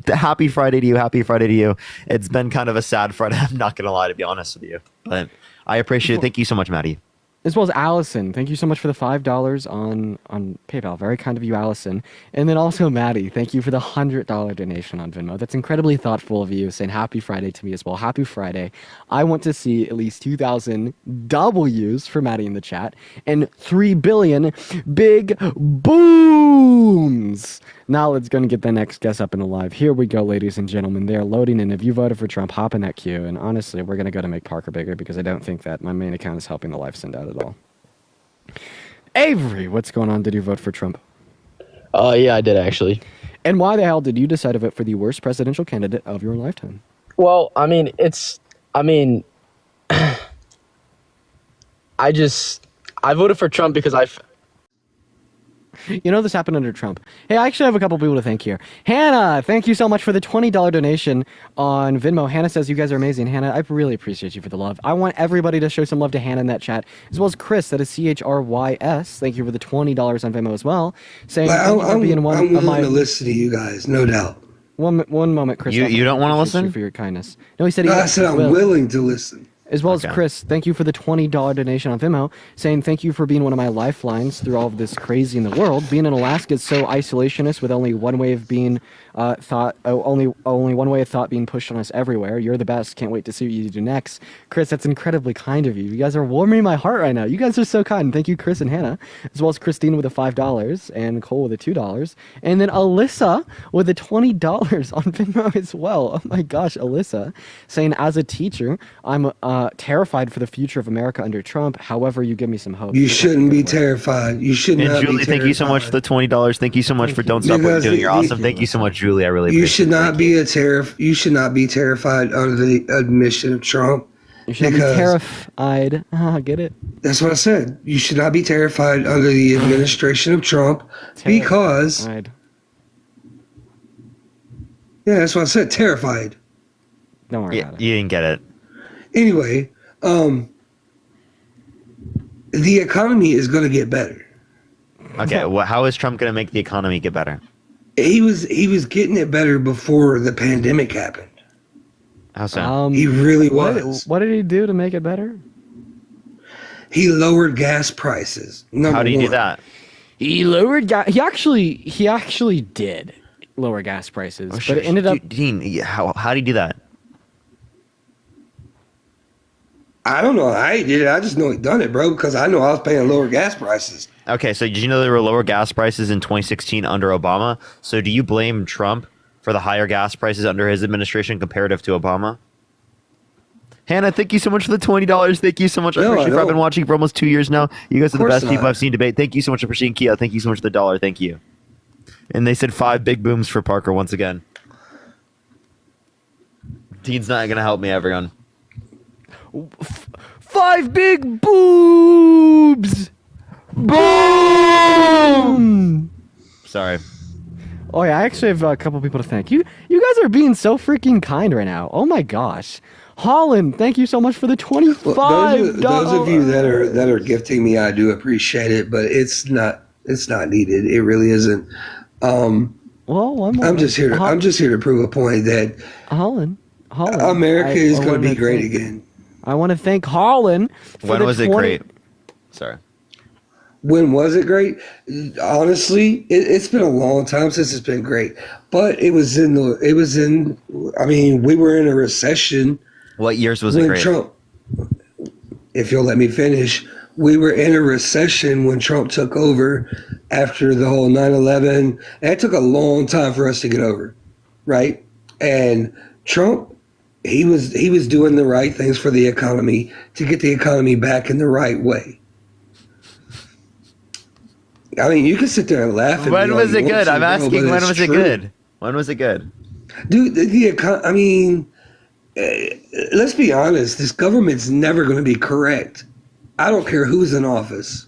Happy Friday to you. Happy Friday to you. It's been kind of a sad Friday. I'm not going to lie, to be honest with you. But I appreciate it. Thank you so much, Maddie. As well as Allison. Thank you so much for the $5 on PayPal. Very kind of you, Allison. And then also Maddie. Thank you for the $100 donation on Venmo. That's incredibly thoughtful of you, saying happy Friday to me as well. Happy Friday. I want to see at least 2,000 W's for Maddie in the chat and 3 billion big booms. Now let's go and get the next guest up in the live. Here we go, ladies and gentlemen. They're loading in. If you voted for Trump, hop in that queue. And honestly, we're going to go to make Parker bigger because I don't think that my main account is helping the live send out at all. Avery, what's going on? Did you vote for Trump? Yeah, I did actually. And why the hell did you decide to vote for the worst presidential candidate of your lifetime? Well, I mean, I voted for Trump because You know this happened under Trump. Hey, I actually have a couple people to thank here. Hannah, thank you so much for the $20 donation on Venmo. Hannah says you guys are amazing. Hannah, I really appreciate you for the love. I want everybody to show some love to Hannah in that chat, as well as Chris, that is CHRYS. Thank you for the $20 on Venmo as well. Saying thank you for being one I'm of my... willing to listen to you guys, no doubt. One moment, Chris. You don't want to listen? You for your kindness. No, he said No, I said I'm willing to listen. As well as Chris, thank you for the $20 donation on Venmo, saying thank you for being one of my lifelines through all of this crazy in the world. Being in Alaska is so isolationist, with only one way of being only one way of thought being pushed on us everywhere. You're the best. Can't wait to see what you do next. Chris, that's incredibly kind of you. You guys are warming my heart right now. You guys are so kind. Thank you, Chris and Hannah, as well as Christine with the $5 and Nicole with the $2, and then Alyssa with the $20 on Venmo as well. Oh my gosh, Alyssa, saying as a teacher, I'm terrified for the future of America under Trump. However, you give me some hope. You shouldn't be terrified. You should And not Julie, be thank you so much for the $20. Thank you so much for Don't Stop What You're Doing. You're awesome. Thank you so much, Julie. I really appreciate it. You should not be you should not be terrified under the admission of Trump. You should be terrified. Get it? That's what I said. You should not be terrified under the administration of Trump because. Yeah, that's what I said. Terrified. Don't worry about it. You didn't get it. Anyway, the economy is going to get better. Okay, well, how is Trump going to make the economy get better? He was getting it better before the pandemic happened. How so? He really was. What did he do to make it better? He lowered gas prices. How do you do that? He lowered gas. He actually did lower gas prices, but it ended up. Dean, how do you do that? I don't know how he did it. I just know he done it, bro, because I know I was paying lower gas prices. Okay, so did you know there were lower gas prices in 2016 under Obama? So do you blame Trump for the higher gas prices under his administration comparative to Obama? Hannah, thank you so much for the $20. Thank you so much. No, I've been watching for almost 2 years now. You guys are the course best not. people I've seen debate. Thank you so much for appreciating Kia. Thank you so much for the $1. Thank you. And they said 5 big booms for Parker once again. Dean's not going to help me, everyone. 5 big boobs. Boom. Sorry. Oh yeah, I actually have a couple people to thank. You guys are being so freaking kind right now. Oh my gosh. Holland, thank you so much for the $25. Those of you that are gifting me, I do appreciate it, but it's not needed. It really isn't. I'm just here to prove a point that Holland, America is going to be great again. I want to thank Holland. When was it great? Sorry. When was it great? Honestly, it's been a long time since it's been great. But we were in a recession. What years was it great? Trump, if you'll let me finish, we were in a recession when Trump took over after the whole 9/11. And it took a long time for us to get over, right? And Trump, he was doing the right things for the economy to get the economy back in the right way. I mean, you can sit there and laugh at When was it good? I'm asking, when was it good? When was it good? Dude, let's be honest. This government's never going to be correct. I don't care who's in office.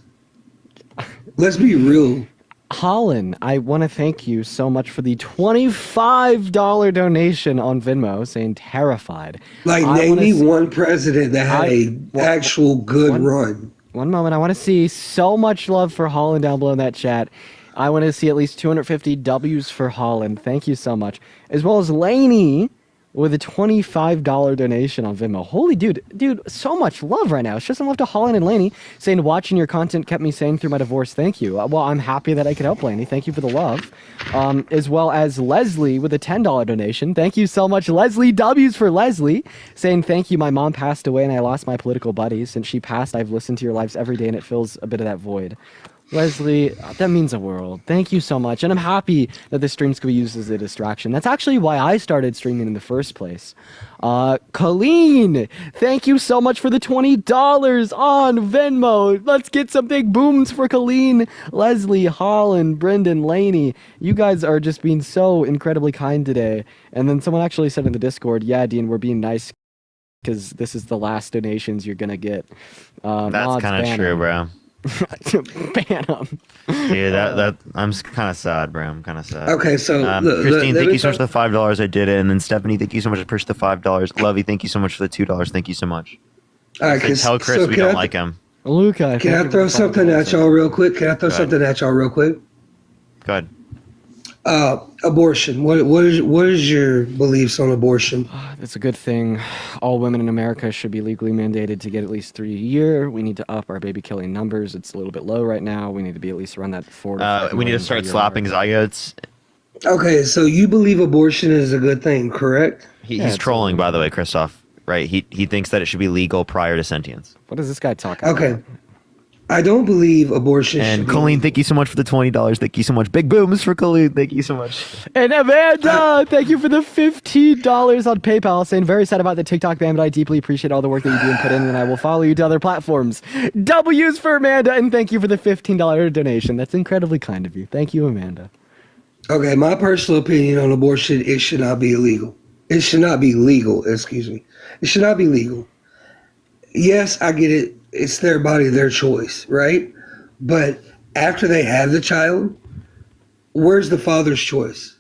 Let's be real. Holland, I want to thank you so much for the $25 donation on Venmo, saying terrified. Name me one president that had an actual good run. One moment. I want to see so much love for Holland down below in that chat. I want to see at least 250 W's for Holland. Thank you so much. As well as Lainey with a $25 donation on Venmo. Holy dude, so much love right now. It's just some love to Holland and Lainey saying watching your content kept me sane through my divorce. Thank you. Well, I'm happy that I could help Lainey. Thank you for the love. As well as Leslie with a $10 donation. Thank you so much, Leslie. W's for Leslie saying thank you. My mom passed away and I lost my political buddies. Since she passed, I've listened to your lives every day and it fills a bit of that void. Leslie, that means the world. Thank you so much. And I'm happy that this stream's going to be used as a distraction. That's actually why I started streaming in the first place. Colleen, thank you so much for the $20 on Venmo. Let's get some big booms for Colleen, Leslie, Holland, Brendan, Laney. You guys are just being so incredibly kind today. And then someone actually said in the Discord, yeah, Dean, we're being nice because this is the last donations you're going to get. That's kind of true, bro. Ban them. Dude, that I'm kind of sad, bro. I'm kind of sad. Okay, so Christine, thank you so much for the $5. I did it, and then Stephanie, thank you so much for the $5. Lovey, thank you so much for the $2. Thank you so much. All right, tell Chris we don't like him. Luca, can I throw something at y'all real quick? Go ahead. Abortion. What is your beliefs on abortion? That's a good thing. All women in America should be legally mandated to get at least 3 a year. We need to up our baby killing numbers. It's a little bit low right now. We need to be at least around that 4 to 5 we need to start slapping zygotes. Okay, so you believe abortion is a good thing, correct? He's trolling, by the way, Christoph. Right? He thinks that it should be legal prior to sentience. What is this guy talking about? Okay. I don't believe abortion and Colleen, thank you so much for the $20. Thank you so much. Big booms for Colleen. Thank you so much. And Amanda, thank you for the $15 on PayPal, saying very sad about the TikTok ban, but I deeply appreciate all the work that you do and put in, and I will follow you to other platforms. W's for Amanda, and thank you for the $15 donation. That's incredibly kind of you. Thank you, Amanda. Okay, my personal opinion on abortion, it should not be illegal. It should not be legal, excuse me. It should not be legal. Yes, I get it. It's their body, their choice, right? But after they have the child, where's the father's choice?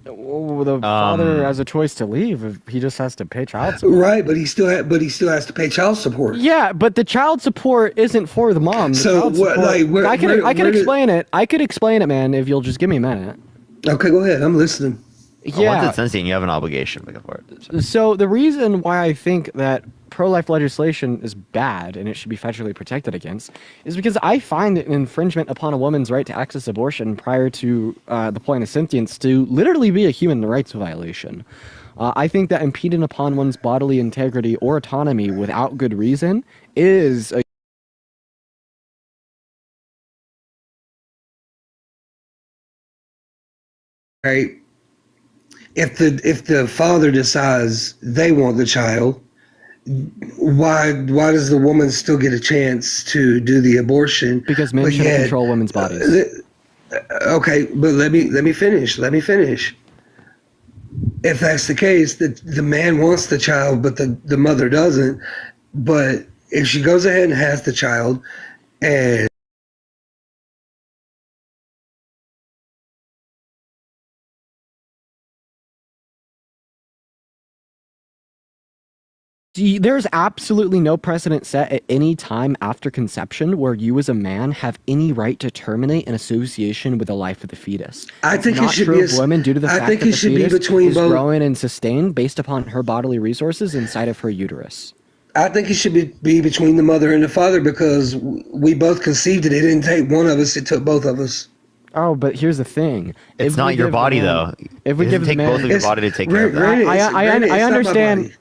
Well, the father has a choice to leave. He just has to pay child support. Right, but he still has to pay child support. Yeah, but the child support isn't for the mom. So what? I can explain it. I could explain it, man. If you'll just give me a minute. Okay, go ahead. I'm listening. Yeah. Once it's sentient, you have an obligation to go for it. So the reason why I think that pro-life legislation is bad and it should be federally protected against is because I find an infringement upon a woman's right to access abortion prior to the point of sentience to literally be a human rights violation. I think that impeding upon one's bodily integrity or autonomy without good reason is a right. If the father decides they want the child, why does the woman still get a chance to do the abortion? Because men shouldn't control women's bodies. Okay, but let me finish. If that's the case, the man wants the child, but the mother doesn't. But if she goes ahead and has the child, and There's absolutely no precedent set at any time after conception where you as a man have any right to terminate an association with the life of the fetus. I think it's it not should true be of women due to the I fact think that it the should be fetus between is both. growing and sustained based upon her bodily resources inside of her uterus. I think it should be between the mother and the father because we both conceived it. It didn't take one of us; it took both of us. Oh, but here's the thing. It's If not we your give body, the man- though. If we It give doesn't the take both man, of your body to take care of that. I not my understand. body.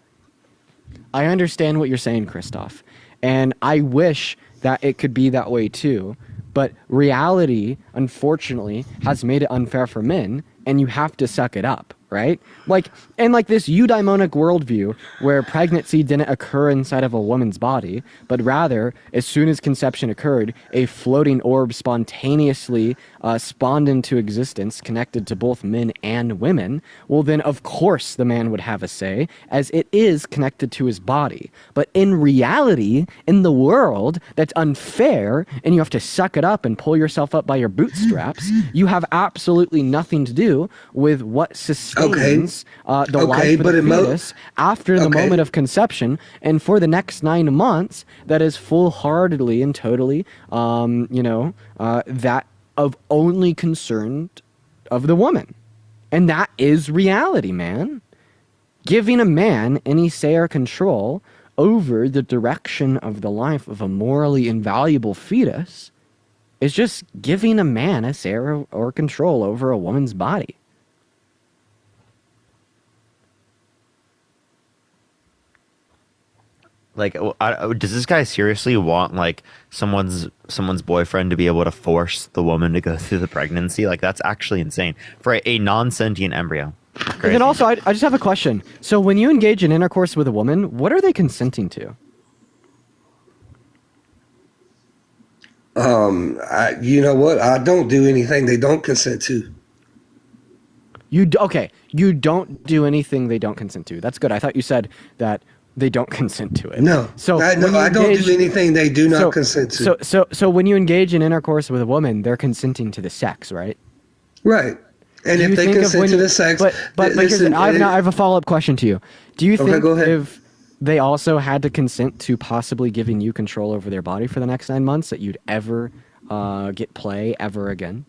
I understand what you're saying, Christoph, and I wish that it could be that way too. But reality, unfortunately, has made it unfair for men, and you have to suck it up, right? Like this eudaimonic worldview where pregnancy didn't occur inside of a woman's body, but rather, as soon as conception occurred, a floating orb spontaneously spawned into existence, connected to both men and women. Well, then, of course, the man would have a say, as it is connected to his body. But in reality, in the world, that's unfair, and you have to suck it up and pull yourself up by your bootstraps. You have absolutely nothing to do with what sustains the life of the fetus after the moment of conception, and for the next 9 months, that is full-heartedly and totally, that of only concerned of the woman. And that is reality, man. Giving a man any say or control over the direction of the life of a morally invaluable fetus is just giving a man a say or control over a woman's body. Like, does this guy seriously want like someone's boyfriend to be able to force the woman to go through the pregnancy? Like, that's actually insane for a non-sentient embryo. And then also, I just have a question. So when you engage in intercourse with a woman, what are they consenting to? You know what? I don't do anything they don't consent to. You don't do anything they don't consent to. That's good. I thought you said that they don't consent to it. No. So I don't do anything they do not consent to. So when you engage in intercourse with a woman, they're consenting to the sex, right? Right. And if they consent to the sex, but listen, I have a follow-up question to you. Do you think go ahead. if they also had to consent to possibly giving you control over their body for the next 9 months, that you'd ever get play ever again?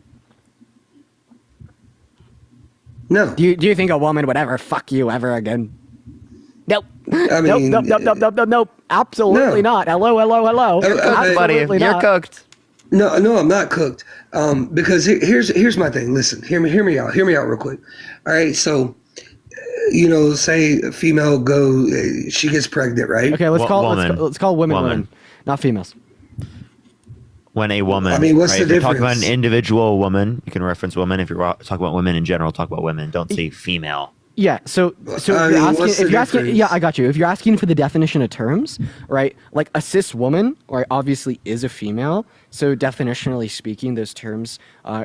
No. Do you think a woman would ever fuck you ever again? Nope. I mean, nope. Absolutely not. Hello. Absolutely You're not. cooked. No, I'm not cooked. Because here's my thing. Listen, hear me out. Hear me out real quick. All right, so say a female she gets pregnant, right? Okay, let's call women, not females. When a woman, I mean, what's right? the If you're talking difference? about an individual woman, you can reference woman. If you're talking about women in general, talk about women. Don't say female. Yeah, so if you're asking, yeah, I got you. If you're asking for the definition of terms, right? Like a cis woman, right, obviously is a female. So definitionally speaking, those terms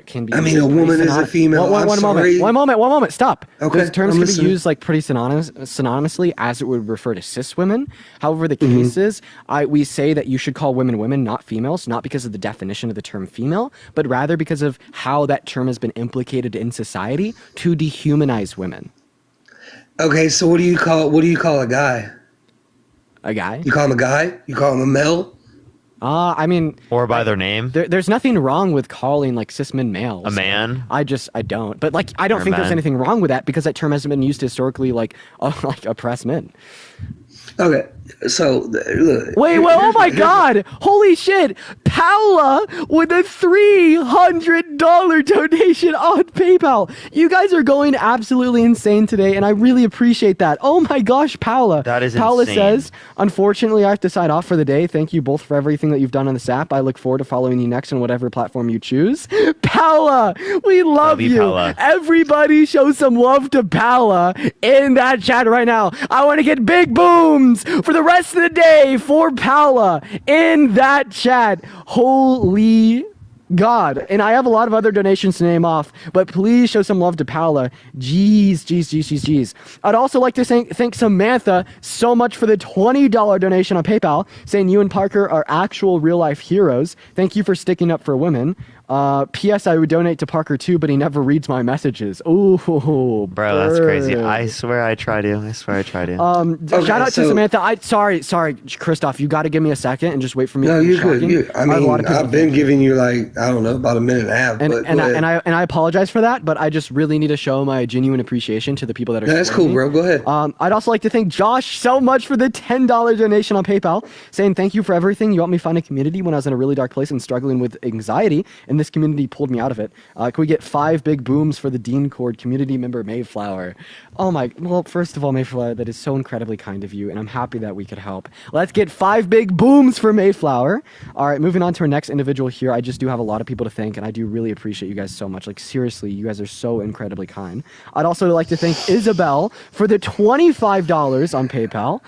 can be. I mean, a woman is a female. One moment. Stop. Okay, Those terms I'm can listening. be used like pretty synonymously as it would refer to cis women. However, the case is, we say that you should call women, not females, not because of the definition of the term female, but rather because of how that term has been implicated in society to dehumanize women. Okay, so what do you call a guy? A guy? You call him a guy? You call him a male? I mean, or by their name. There's nothing wrong with calling like cis men males. A man. I don't. But like, I don't Or think there's man. anything wrong with that because that term hasn't been used historically like oppressed men. Okay, so look. Wait, oh my God! Holy shit! Paula with a $300 donation on PayPal. You guys are going absolutely insane today, and I really appreciate that. Oh my gosh, Paula! That is Paula insane. says, "Unfortunately, I have to sign off for the day. Thank you both for everything that you've done on this app. I look forward to following you next on whatever platform you choose." Paula, we love you. Paula. Everybody, show some love to Paula in that chat right now. I want to get big booms for the rest of the day for Paula in that chat. Holy God. And I have a lot of other donations to name off, but please show some love to Paula. Jeez. I'd also like to thank Samantha so much for the $20 donation on PayPal, saying you and Parker are actual real life heroes. Thank you for sticking up for women. P.S. I would donate to Parker too, but he never reads my messages. Ooh, bro, that's crazy. I swear I try to. Shout out to Samantha. Sorry, Christoph. You got to give me a second and just wait for me. No, to you're talking. good. I mean, I've been giving you like, I don't know, about a minute and a half. And I apologize for that, but I just really need to show my genuine appreciation to the people that are. That's cool, bro. Go ahead. I'd also like to thank Josh so much for the $10 donation on PayPal, saying thank you for everything. You helped me find a community when I was in a really dark place and struggling with anxiety, and this community pulled me out of it. Can we get 5 big booms for the Dean Cord community member Mayflower? Well, first of all, Mayflower, that is so incredibly kind of you, and I'm happy that we could help. Let's get 5 big booms for Mayflower. All right, moving on to our next individual here. I just do have a lot of people to thank, and I do really appreciate you guys so much. Like, seriously, you guys are so incredibly kind. I'd also like to thank Isabel for the $25 on PayPal.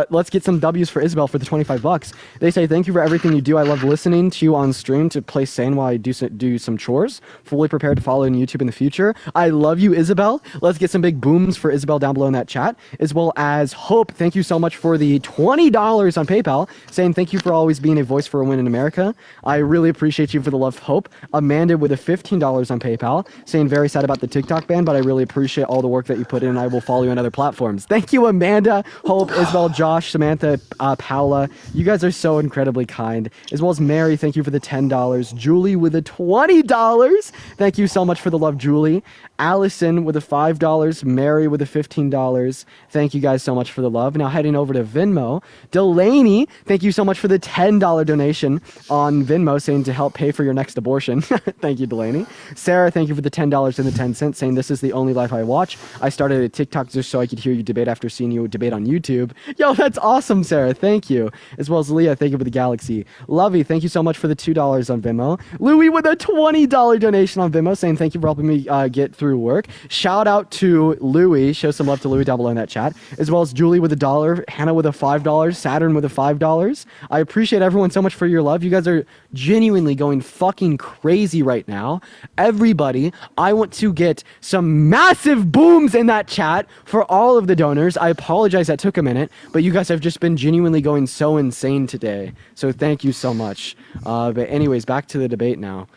Let's get some W's for Isabel for the $25. They say, thank you for everything you do. I love listening to you on stream to play sane while I do some chores. Fully prepared to follow on YouTube in the future. I love you, Isabel. Let's get some big booms for Isabel down below in that chat, as well as Hope. Thank you so much for the $20 on PayPal, saying thank you for always being a voice for a win in America. I really appreciate you for the love, Hope. Amanda with a $15 on PayPal, saying very sad about the TikTok ban, but I really appreciate all the work that you put in, and I will follow you on other platforms. Thank you, Amanda, Hope, Isabel, Josh, Samantha, Paula. You guys are so incredibly kind, as well as Mary. Thank you for the $10. Julie with a $20. Thank you so much for the love, Julie. Allison with a $5. Mary with a $15. Thank you guys so much for the love. Now heading over to Venmo. Delaney, thank you so much for the $10 donation on Venmo, saying to help pay for your next abortion. Thank you, Delaney. Sarah, thank you for the $10 and the 10 cents, saying this is the only life I watch. I started a TikTok just so I could hear you debate after seeing you debate on YouTube. Yo, that's awesome, Sarah. Thank you. As well as Leah, thank you for the galaxy. Lovey, thank you so much for the $2 on Venmo. Louie with a $20 donation on Venmo, saying thank you for helping me get through work. Shout out to Louie. Show some love to Louie down below in that chat. As well as Julie with $1, Hannah with a $5, Saturn with a $5. I appreciate everyone so much for your love. You guys are genuinely going fucking crazy right now. Everybody, I want to get some massive booms in that chat for all of the donors. I apologize that took a minute, but you guys have just been genuinely going so insane today. So thank you so much. But anyways, back to the debate now.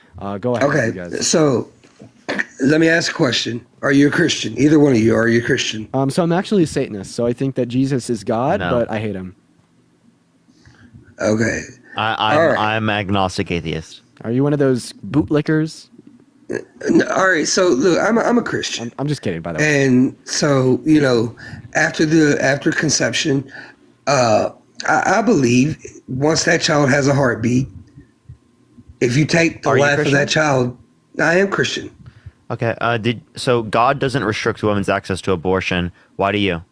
Go ahead. Okay, you guys. so let me ask a question. Are you a Christian? Either one of you, are you a Christian? So I'm actually a Satanist, so I think that Jesus is God, but I hate him. Okay. I'm agnostic atheist. Are you one of those bootlickers? All right, so look, I'm a Christian. I'm just kidding, by the way. And so, you know, after conception, I believe once that child has a heartbeat, if you take the life of that child, I am Christian. Okay. So God doesn't restrict women's access to abortion. Why do you?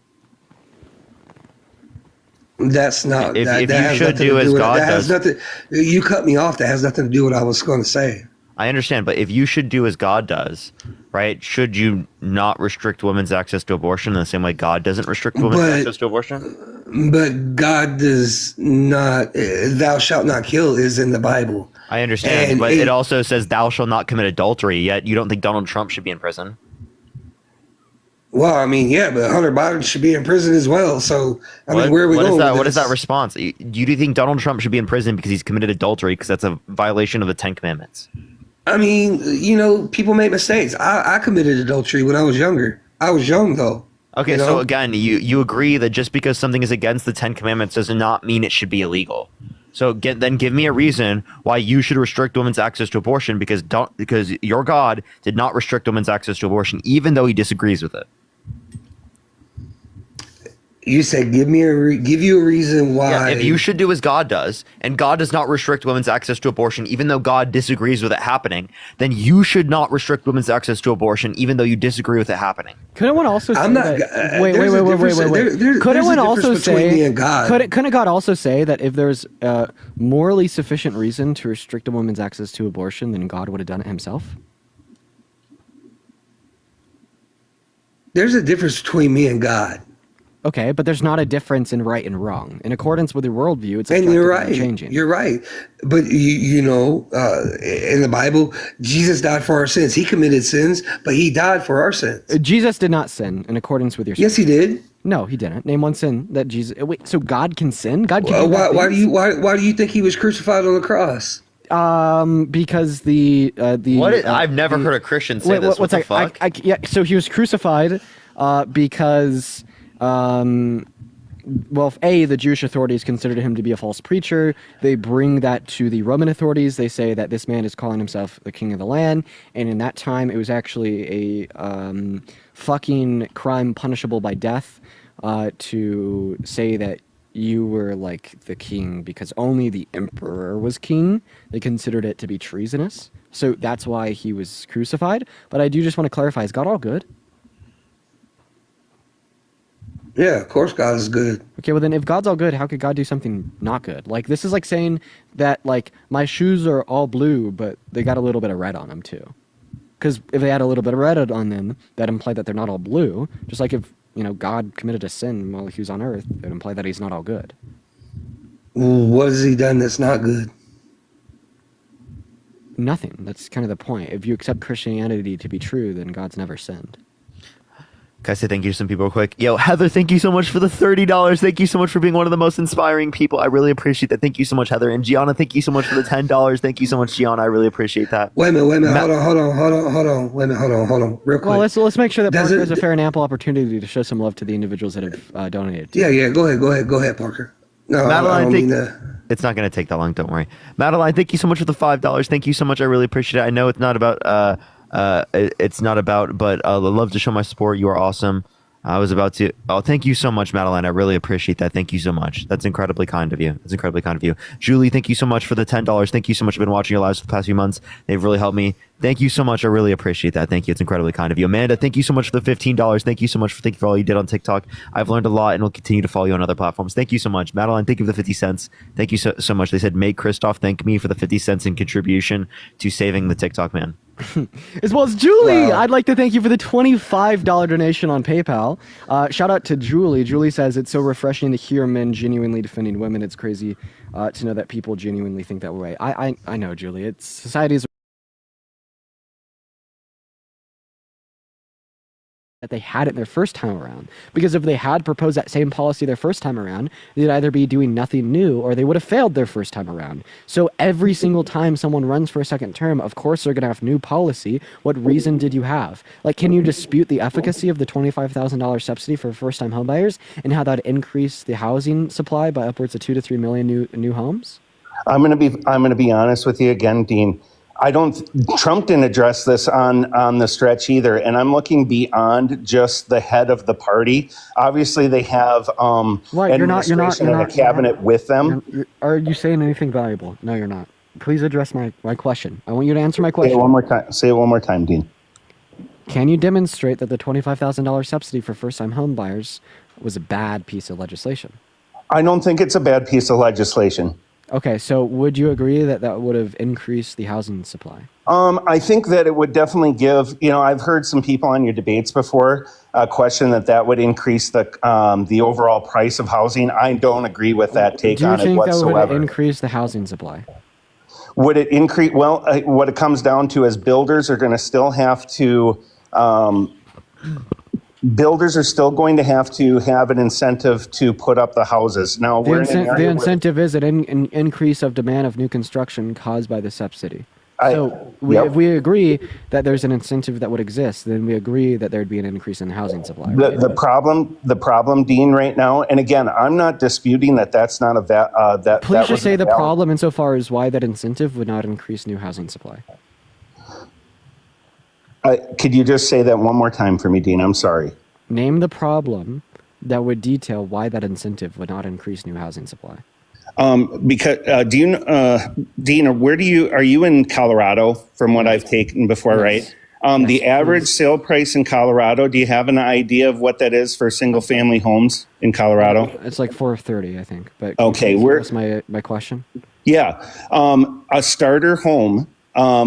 That's not. If that you has should nothing do to as with it. God That has does. nothing. You cut me off. That has nothing to do with what I was going to say. I understand, but if you should do as God does, right? Should you not restrict women's access to abortion in the same way God doesn't restrict women's access to abortion? But God does not. Thou shalt not kill is in the Bible. I understand, but it also says thou shalt not commit adultery. Yet you don't think Donald Trump should be in prison? Well, I mean, yeah, but Hunter Biden should be in prison as well. So, I mean, where are we going? What is that response? Do you think Donald Trump should be in prison because he's committed adultery? Because that's a violation of the 10 Commandments. I mean, you know, people make mistakes. I committed adultery when I was younger. I was young, though. Okay, so again, you agree that just because something is against the 10 Commandments does not mean it should be illegal. So then give me a reason why you should restrict women's access to abortion because your God did not restrict women's access to abortion, even though he disagrees with it. You said give you a reason why. Yeah, if you should do as God does, and God does not restrict women's access to abortion, even though God disagrees with it happening, then you should not restrict women's access to abortion, even though you disagree with it happening. Couldn't one also say that? Wait. Couldn't one also say? Me and God. Couldn't God also say that if there's a morally sufficient reason to restrict a woman's access to abortion, then God would have done it himself? There's a difference between me and God. Okay, but there's not a difference in right and wrong. In accordance with your worldview, it's and you're right. Changing. You're right. But you know, in the Bible, Jesus died for our sins. He committed sins, but he died for our sins. Jesus did not sin in accordance with your sins. Yes, he did. No, he didn't. Name one sin that Jesus. Wait, so God can sin? God can. Why do you think he was crucified on the cross? Because the I've never heard a Christian say this. What the fuck? Yeah, so he was crucified because well, the Jewish authorities considered him to be a false preacher. They bring that to the Roman authorities. They say that this man is calling himself the king of the land, and in that time, it was actually a fucking crime punishable by death to say that you were like the king because only the emperor was king. They considered it to be treasonous, so that's why he was crucified. But I do just want to clarify: is God all good? Yeah, of course God is good. Okay, well then if God's all good, how could God do something not good? Like this is like saying that like my shoes are all blue, but they got a little bit of red on them too. Because if they had a little bit of red on them, that implied that they're not all blue. Just like if, God committed a sin while he was on earth, it would imply that he's not all good. What has he done that's not good? Nothing. That's kind of the point. If you accept Christianity to be true, then God's never sinned. Can I say thank you to some people real quick? Yo, Heather, thank you so much for the $30. Thank you so much for being one of the most inspiring people. I really appreciate that. Thank you so much, Heather. And Gianna, thank you so much for the $10. Thank you so much, Gianna. I really appreciate that. Wait a minute. Hold on. Wait a minute. Hold on. Real quick. Well, let's make sure that Parker has a fair and ample opportunity to show some love to the individuals that have donated. Yeah. Go ahead, Parker. No, Madeline, I don't mean that. It's not going to take that long. Don't worry. Madeline, thank you so much for the $5. Thank you so much. I really appreciate it. I know it's not about, but I'd love to show my support. You are awesome. I was about to. Oh, thank you so much, Madeline. I really appreciate that. Thank you so much. That's incredibly kind of you. Julie, thank you so much for the $10. Thank you so much. I've been watching your lives for the past few months. They've really helped me. Thank you so much. I really appreciate that. Thank you. It's incredibly kind of you. Amanda, thank you so much for the $15. Thank you so much for all you did on TikTok. I've learned a lot and will continue to follow you on other platforms. Thank you so much. Madeline, thank you for the 50 cents. Thank you so much. They said, make Christoph thank me for the 50 cents in contribution to saving the TikTok man. As well as Julie, I'd like to thank you for the $25 donation on PayPal. Shout out to Julie. Julie says, it's so refreshing to hear men genuinely defending women. It's crazy to know that people genuinely think that way. I know, Julie. It's society's that they had it their first time around. Because if they had proposed that same policy their first time around, they'd either be doing nothing new or they would have failed their first time around. So every single time someone runs for a second term, of course they're going to have new policy. What reason did you have? Like, can you dispute the efficacy of the $25,000 subsidy for first-time homebuyers and how that increased the housing supply by upwards of 2 to 3 million new homes? I'm going to be honest with you again, Dean. Trump didn't address this on the stretch either, and I'm looking beyond just the head of the party. Obviously, they have administration and a cabinet with them. Are you saying anything valuable? No, you're not. Please address my question. I want you to answer my question. Say it one more time, Dean. Can you demonstrate that the $25,000 subsidy for first-time home buyers was a bad piece of legislation? I don't think it's a bad piece of legislation. Okay, so would you agree that that would have increased the housing supply? I think that it would definitely give, I've heard some people on your debates before question that would increase the overall price of housing. I don't agree with that take on it whatsoever. Do you think that would increase the housing supply? Would it increase? Well, what it comes down to is builders are going to still have to have an incentive to put up the houses. Now, the incentive is an increase of demand of new construction caused by the subsidy. If we agree that there's an incentive that would exist, then we agree that there'd be an increase in the housing supply. The problem, Dean, right now, and again, I'm not disputing that that's not that. Please just say the problem insofar as why that incentive would not increase new housing supply. Could you just say that one more time for me, Dean? I'm sorry. Name the problem that would detail why that incentive would not increase new housing supply. Because Dean, are you in Colorado? From what I've taken before, yes. Right? The average sale price in Colorado. Do you have an idea of what that is for single-family homes in Colorado? It's like $430, I think. But okay, where's my question? Yeah, a starter home.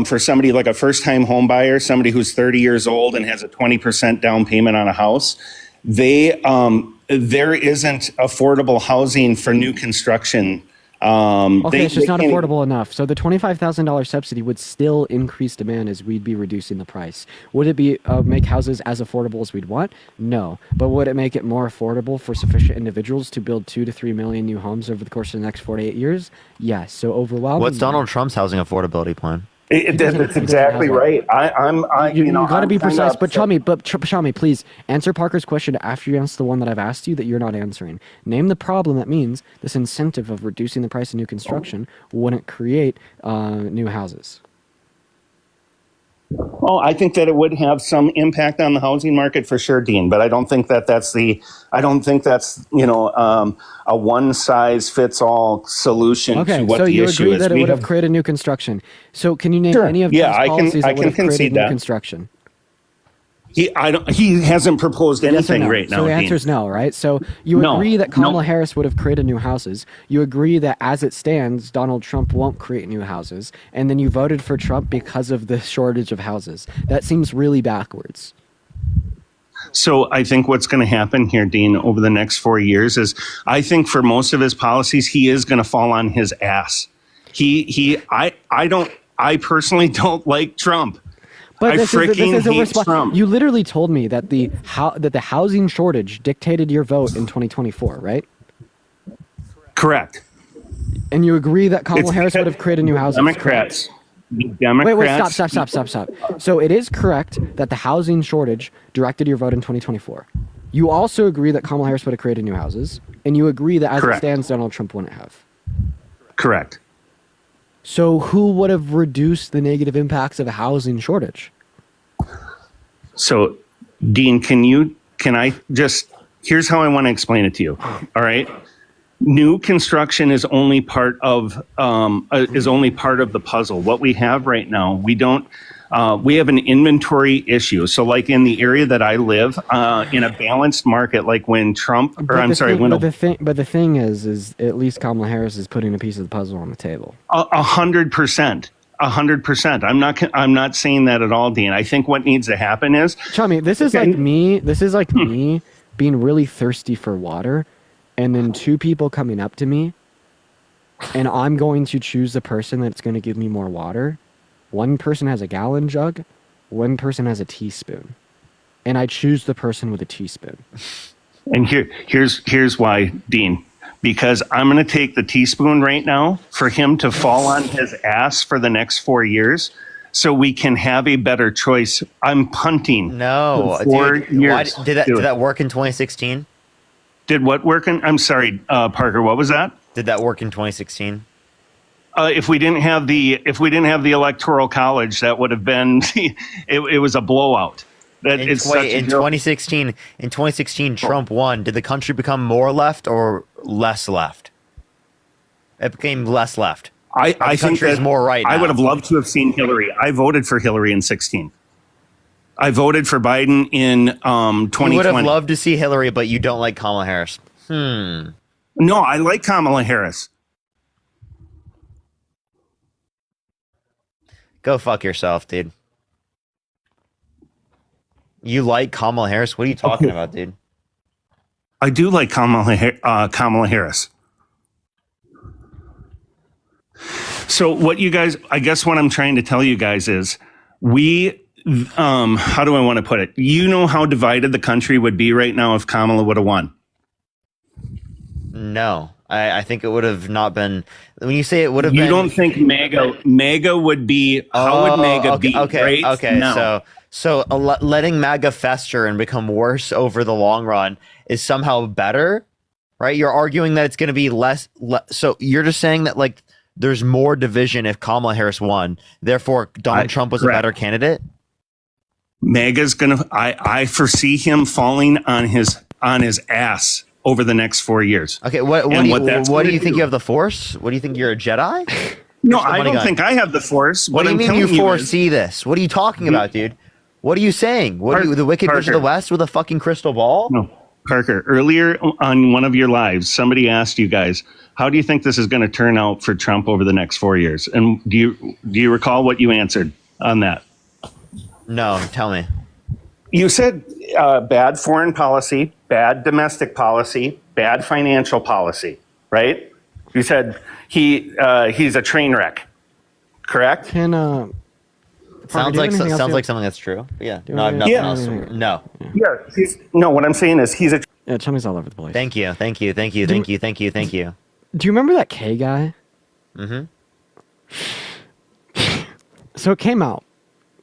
For somebody like a first-time home buyer, somebody who's 30 years old and has a 20% down payment on a house, there isn't affordable housing for new construction Okay, it's just not affordable enough. So the $25,000 subsidy would still increase demand as we'd be reducing the price. Would it be make houses as affordable as we'd want? No. But would it make it more affordable for sufficient individuals to build 2 to 3 million new homes over the course of the next 4 to 8 years? Yes. So overwhelmingly. What's Donald Trump's housing affordability plan? That's exactly right. You got to be precise, but Chami, please answer Parker's question after you answer the one that I've asked you that you're not answering. Name the problem that means this incentive of reducing the price of new construction wouldn't create new houses. Oh, I think that it would have some impact on the housing market for sure, Dean. But I don't think that that's a one size fits all solution to what the issue is. So you agree that it would have created new construction. So can you name any of those policies that would have created new construction? He hasn't proposed anything right now. So the answer is no, right? So you agree that Kamala Harris would have created new houses. You agree that as it stands, Donald Trump won't create new houses. And then you voted for Trump because of the shortage of houses. That seems really backwards. So I think what's going to happen here, Dean, over the next 4 years is I think for most of his policies, he is going to fall on his ass. I personally don't like Trump. But this is a response. You literally told me that the housing shortage dictated your vote in 2024, right? Correct. And you agree that Kamala Harris would have created new houses? Democrats. Wait, stop. So it is correct that the housing shortage directed your vote in 2024. You also agree that Kamala Harris would have created new houses, and you agree that as it stands, Donald Trump wouldn't have. Correct. So who would have reduced the negative impacts of a housing shortage? So, Dean, here's how I want to explain it to you. All right. New construction is only part of the puzzle. What we have right now, we have an inventory issue. So like in the area that I live, in a balanced market, like when Trump, But the thing is at least Kamala Harris is putting a piece of the puzzle on the table. 100%. 100%. I'm not saying that at all, Dean. I think what needs to happen is, Chami, this is like me being really thirsty for water, and then two people coming up to me, and I'm going to choose the person that's going to give me more water. One person has a gallon jug, one person has a teaspoon, and I choose the person with a teaspoon. And here's why, Dean. Because I'm going to take the teaspoon right now for him to fall on his ass for the next 4 years, so we can have a better choice. I'm punting. No, dude, years. Did that work in 2016? Did what work in? I'm sorry, Parker. What was that? Did that work in 2016? If we didn't have the electoral college, that would have been it was a blowout. In 2016, Trump won. Did the country become more left or less left? It became less left. I think there's more right now. I would have loved to have seen Hillary. I voted for Hillary in 2016. I voted for Biden in 2020. You would have loved to see Hillary, but you don't like Kamala Harris. No, I like Kamala Harris. Go fuck yourself, dude. You like Kamala Harris? What are you talking about, dude? I do like Kamala Harris. So what you guys, I guess what I'm trying to tell you guys is how do I want to put it? You know how divided the country would be right now if Kamala would have won. No, I think it would have not been. When you say it would have been. You don't think MAGA would be, how would MAGA be? Okay. No. So letting MAGA fester and become worse over the long run is somehow better, right? You're arguing that it's going to be less. So you're just saying that like there's more division if Kamala Harris won. Therefore, Donald Trump was a better candidate. MAGA's going to. I foresee him falling on his ass over the next 4 years. Okay. What do you think? You have the Force? What do you think? You're a Jedi? No, I don't think I have the Force. What do you mean you foresee this? What are you talking about, dude? What are you saying? The Wicked Witch of the West with a fucking crystal ball? No, Parker. Earlier on one of your lives, somebody asked you guys, "How do you think this is going to turn out for Trump over the next 4 years?" And do you recall what you answered on that? No, tell me. You said bad foreign policy, bad domestic policy, bad financial policy, right? You said he's a train wreck, correct? Can Sounds like something that's true. But yeah. No, I have nothing else. No. Yeah. No, what I'm saying is he's a. Yeah, Chumy's all over the place. Thank you. Do you remember that K guy? Mm-hmm. So it came out,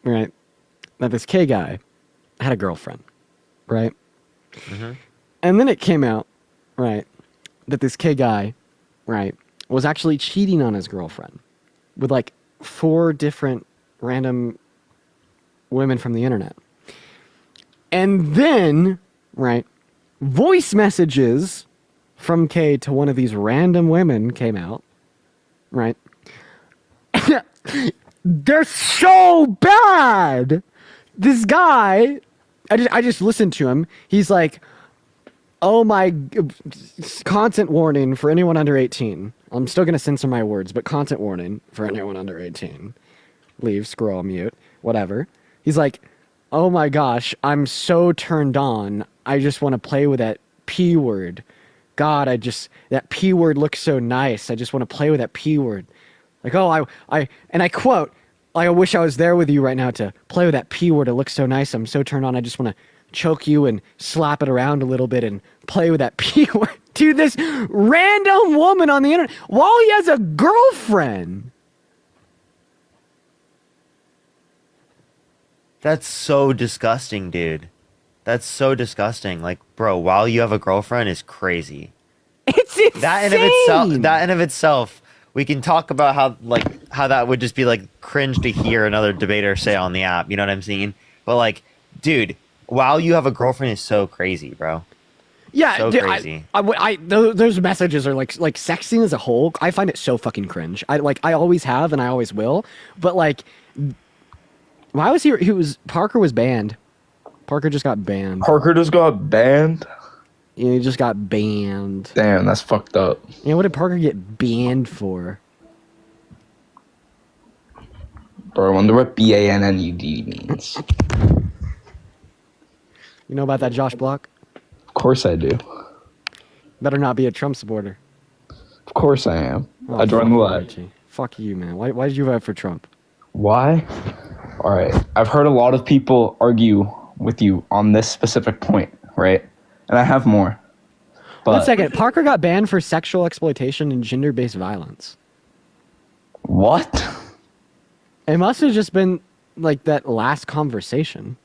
right, that this K guy had a girlfriend, right? Mm-hmm. And then it came out, right, that this K guy, right, was actually cheating on his girlfriend with like 4 different random women from the internet. And then, right, voice messages from K to one of these random women came out, right? They're so bad. This guy, I just listened to him. He's like, oh my, content warning for anyone under 18. I'm still going to censor my words, but content warning for anyone under 18. Leave, scroll, mute, whatever. He's like, oh my gosh, I'm so turned on. I just want to play with that P word. God, that P word looks so nice. I just want to play with that P word. Like, oh, and I quote, I wish I was there with you right now to play with that P word. It looks so nice. I'm so turned on. I just want to choke you and slap it around a little bit and play with that P word. Dude, this random woman on the internet while he has a girlfriend. That's so disgusting, dude. That's so disgusting. Like, bro, while you have a girlfriend is crazy. It's insane. That in of itself, we can talk about how that would just be like cringe to hear another debater say on the app. You know what I'm saying? But like, dude, while you have a girlfriend is so crazy, bro. Yeah, so dude, crazy. Those messages are like sexting as a whole. I find it so fucking cringe. I always have and I always will. But like, why was Parker was banned. Parker just got banned. Parker just got banned? Yeah, he just got banned. Damn, that's fucked up. Yeah, what did Parker get banned for? Bro, I wonder what B-A-N-N-U-D means. You know about that Josh Block? Of course I do. Better not be a Trump supporter. Of course I am. Oh, I joined the live. Fuck you, man. Why did you vote for Trump? Why? All right. I've heard a lot of people argue with you on this specific point, right? And I have more. But 1 second. Parker got banned for sexual exploitation and gender-based violence. What? It must have just been like that last conversation.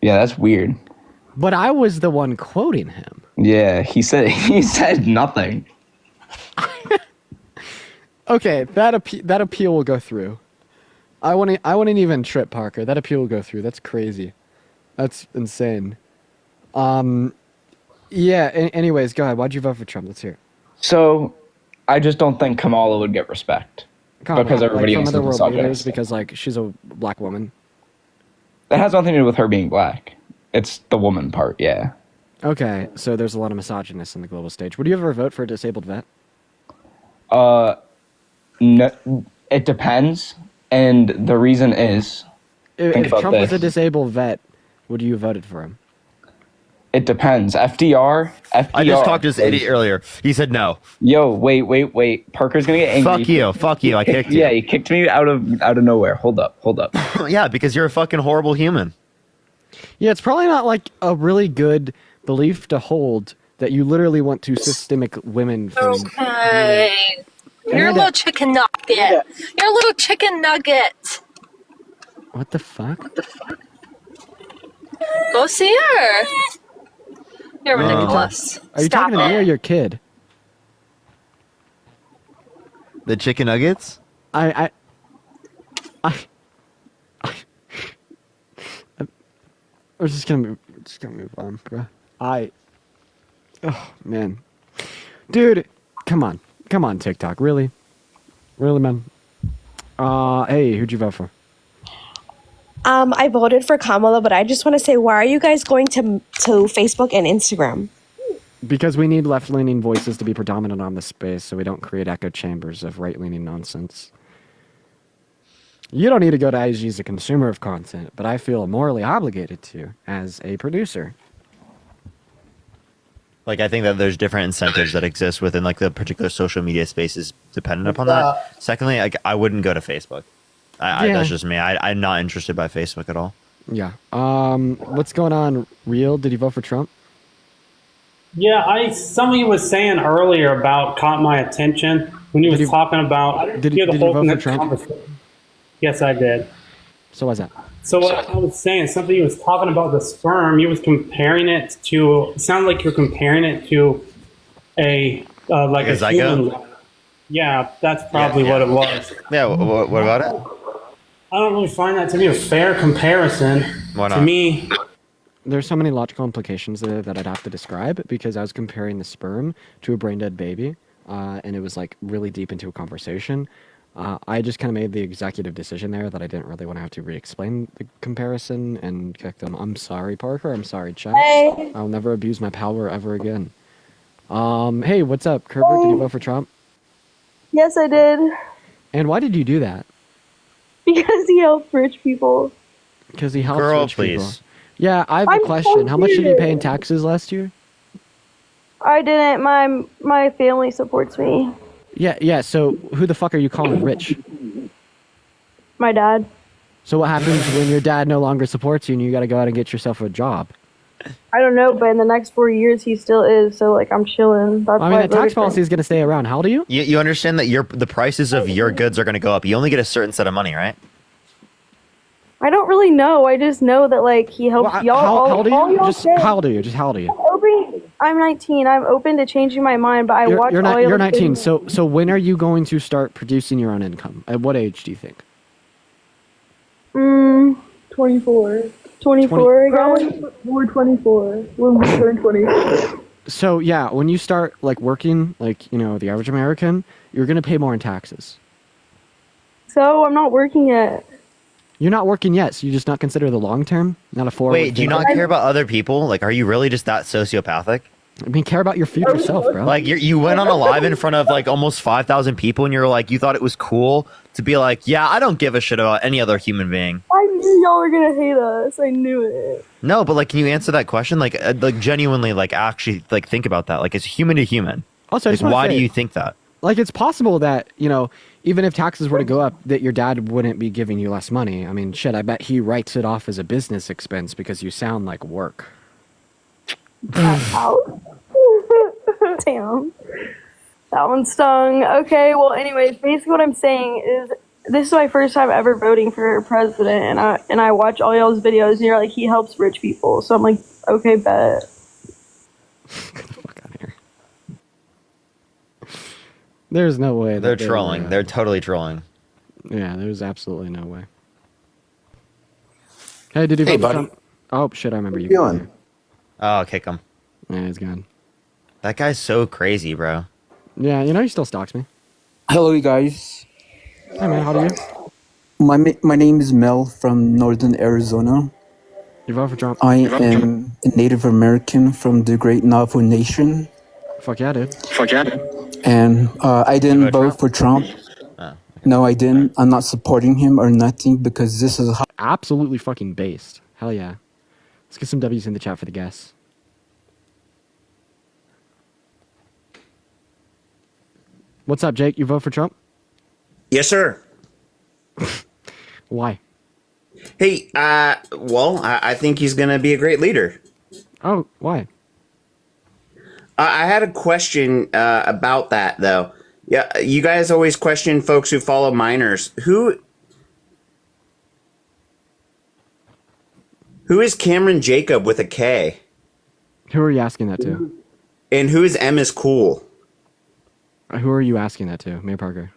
Yeah, that's weird. But I was the one quoting him. Yeah, he said nothing. Okay, that appeal will go through. I wouldn't even trip Parker. That appeal will go through. That's crazy. That's insane. Yeah. Anyways, go ahead. Why'd you vote for Trump? Let's hear it. So, I just don't think Kamala would get respect because everybody else is from other world leaders misogynist. because like she's a black woman. That has nothing to do with her being black. It's the woman part, yeah. Okay, so there's a lot of misogynists on the global stage. Would you ever vote for a disabled vet? No, it depends, and the reason is. If Trump was a disabled vet, would you have voted for him? It depends. FDR. I just talked to this idiot earlier. He said no. Yo, wait. Parker's gonna get angry. Fuck you. I kicked you. Yeah, he kicked me out of nowhere. Hold up. Yeah, because you're a fucking horrible human. Yeah, it's probably not like a really good belief to hold that you literally want to systemic women from. Okay. You're a little chicken nugget. You're a little chicken nugget. What the fuck? Go see her. You're ridiculous. Are you talking to me or your kid? The chicken nuggets? I we're just gonna move on, bro. Oh man, dude, come on, TikTok, really, man. Hey, who'd you vote for? I voted for Kamala, but I just want to say, why are you guys going to Facebook and Instagram? Because we need left-leaning voices to be predominant on the space, so we don't create echo chambers of right-leaning nonsense. You don't need to go to IG as a consumer of content, but I feel morally obligated to as a producer. Like, I think that there's different incentives that exist within like the particular social media spaces dependent upon that. Secondly, like, I wouldn't go to Facebook. That's just me. I'm not interested by Facebook at all. Yeah. What's going on, Real? Did you vote for Trump? Yeah, somebody was saying earlier about caught my attention when he was talking about. Did you vote for Trump? Yes, I did. So what's that? So what I was saying, something he was talking about the sperm. He was comparing it to. It sounded like you're comparing it to a like a human. Yeah, that's probably what it was. Yeah. What about it? I don't really find that to be a fair comparison. Why not? To me, there's so many logical implications there that I'd have to describe because I was comparing the sperm to a brain dead baby, and it was like really deep into a conversation. I just kind of made the executive decision there that I didn't really want to have to re-explain the comparison and kick them. I'm sorry, Parker. I'm sorry, Chet. Hey. I'll never abuse my power ever again. Hey, what's up, Kerber? Did you vote for Trump? Yes, I did. And why did you do that? Because he helps rich people. Because he helps Girl, rich please. people. Yeah, I have a question. How much did you pay in taxes last year? I didn't. My family supports me. Yeah. So who the fuck are you calling rich? My dad. So what happens when your dad no longer supports you and you got to go out and get yourself a job? I don't know, but in the next 4 years, he still is. So like, I'm chilling. That's I mean, the tax policy is going to stay around. How old are you? You understand that the prices of your goods are going to go up. You only get a certain set of money, right? I don't really know. I just know that like he helps y'all. How old are all you? y'all Just say- how old are you? Just how old are you? I'm 19. I'm open to changing my mind, but I watch You're all not. y'all You're 19. videos. So when are you going to start producing your own income? At what age do you think? 24. 24 again? We're 24. When we turn 24. So yeah, when you start like working, like the average American, you're going to pay more in taxes. So I'm not working yet. You're not working yet, so you just not consider the long term, not a forward. Wait, do you not care about other people? Like, are you really just that sociopathic? I mean, care about your future self, bro. Like, you went on a live in front of like almost 5,000 people, and you're like, you thought it was cool to be like, yeah, I don't give a shit about any other human being. I knew y'all were gonna hate us. I knew it. No, but like, can you answer that question? Like genuinely, like actually, like think about that. Like, it's human to human. Also, I like, just wanna why do say- you think that? Like, it's possible that, even if taxes were to go up, that your dad wouldn't be giving you less money. I mean, shit, I bet he writes it off as a business expense because you sound like work. Out. Damn. That one stung. Okay, well, anyways, basically what I'm saying is this is my first time ever voting for president, and I watch all y'all's videos, and you're like, he helps rich people. So I'm like, okay, bet. There's no way. They're trolling. They're totally trolling. Yeah, there's absolutely no way. Hey, did you Hey, vote for buddy. Trump? Oh, shit, I remember you. doing? Oh, kick him. Yeah, he's gone. That guy's so crazy, bro. Yeah, he still stalks me. Hello, you guys. Hey, man, how are you? My name is Mel from Northern Arizona. You vote for Trump? I am a Native American from the Great Navajo Nation. Fuck yeah, dude. And I didn't vote for Trump. No, I didn't. I'm not supporting him or nothing because this is absolutely fucking based. Hell yeah. Let's get some W's in the chat for the guests. What's up, Jake? You vote for Trump? Yes, sir. Why? Hey, well, I think he's going to be a great leader. Oh, why? I had a question about that, though. Yeah, you guys always question folks who follow minors. Who is Cameron Jacob with a K? Who are you asking that to? And who is M is cool? Who are you asking that to? Mayor Parker.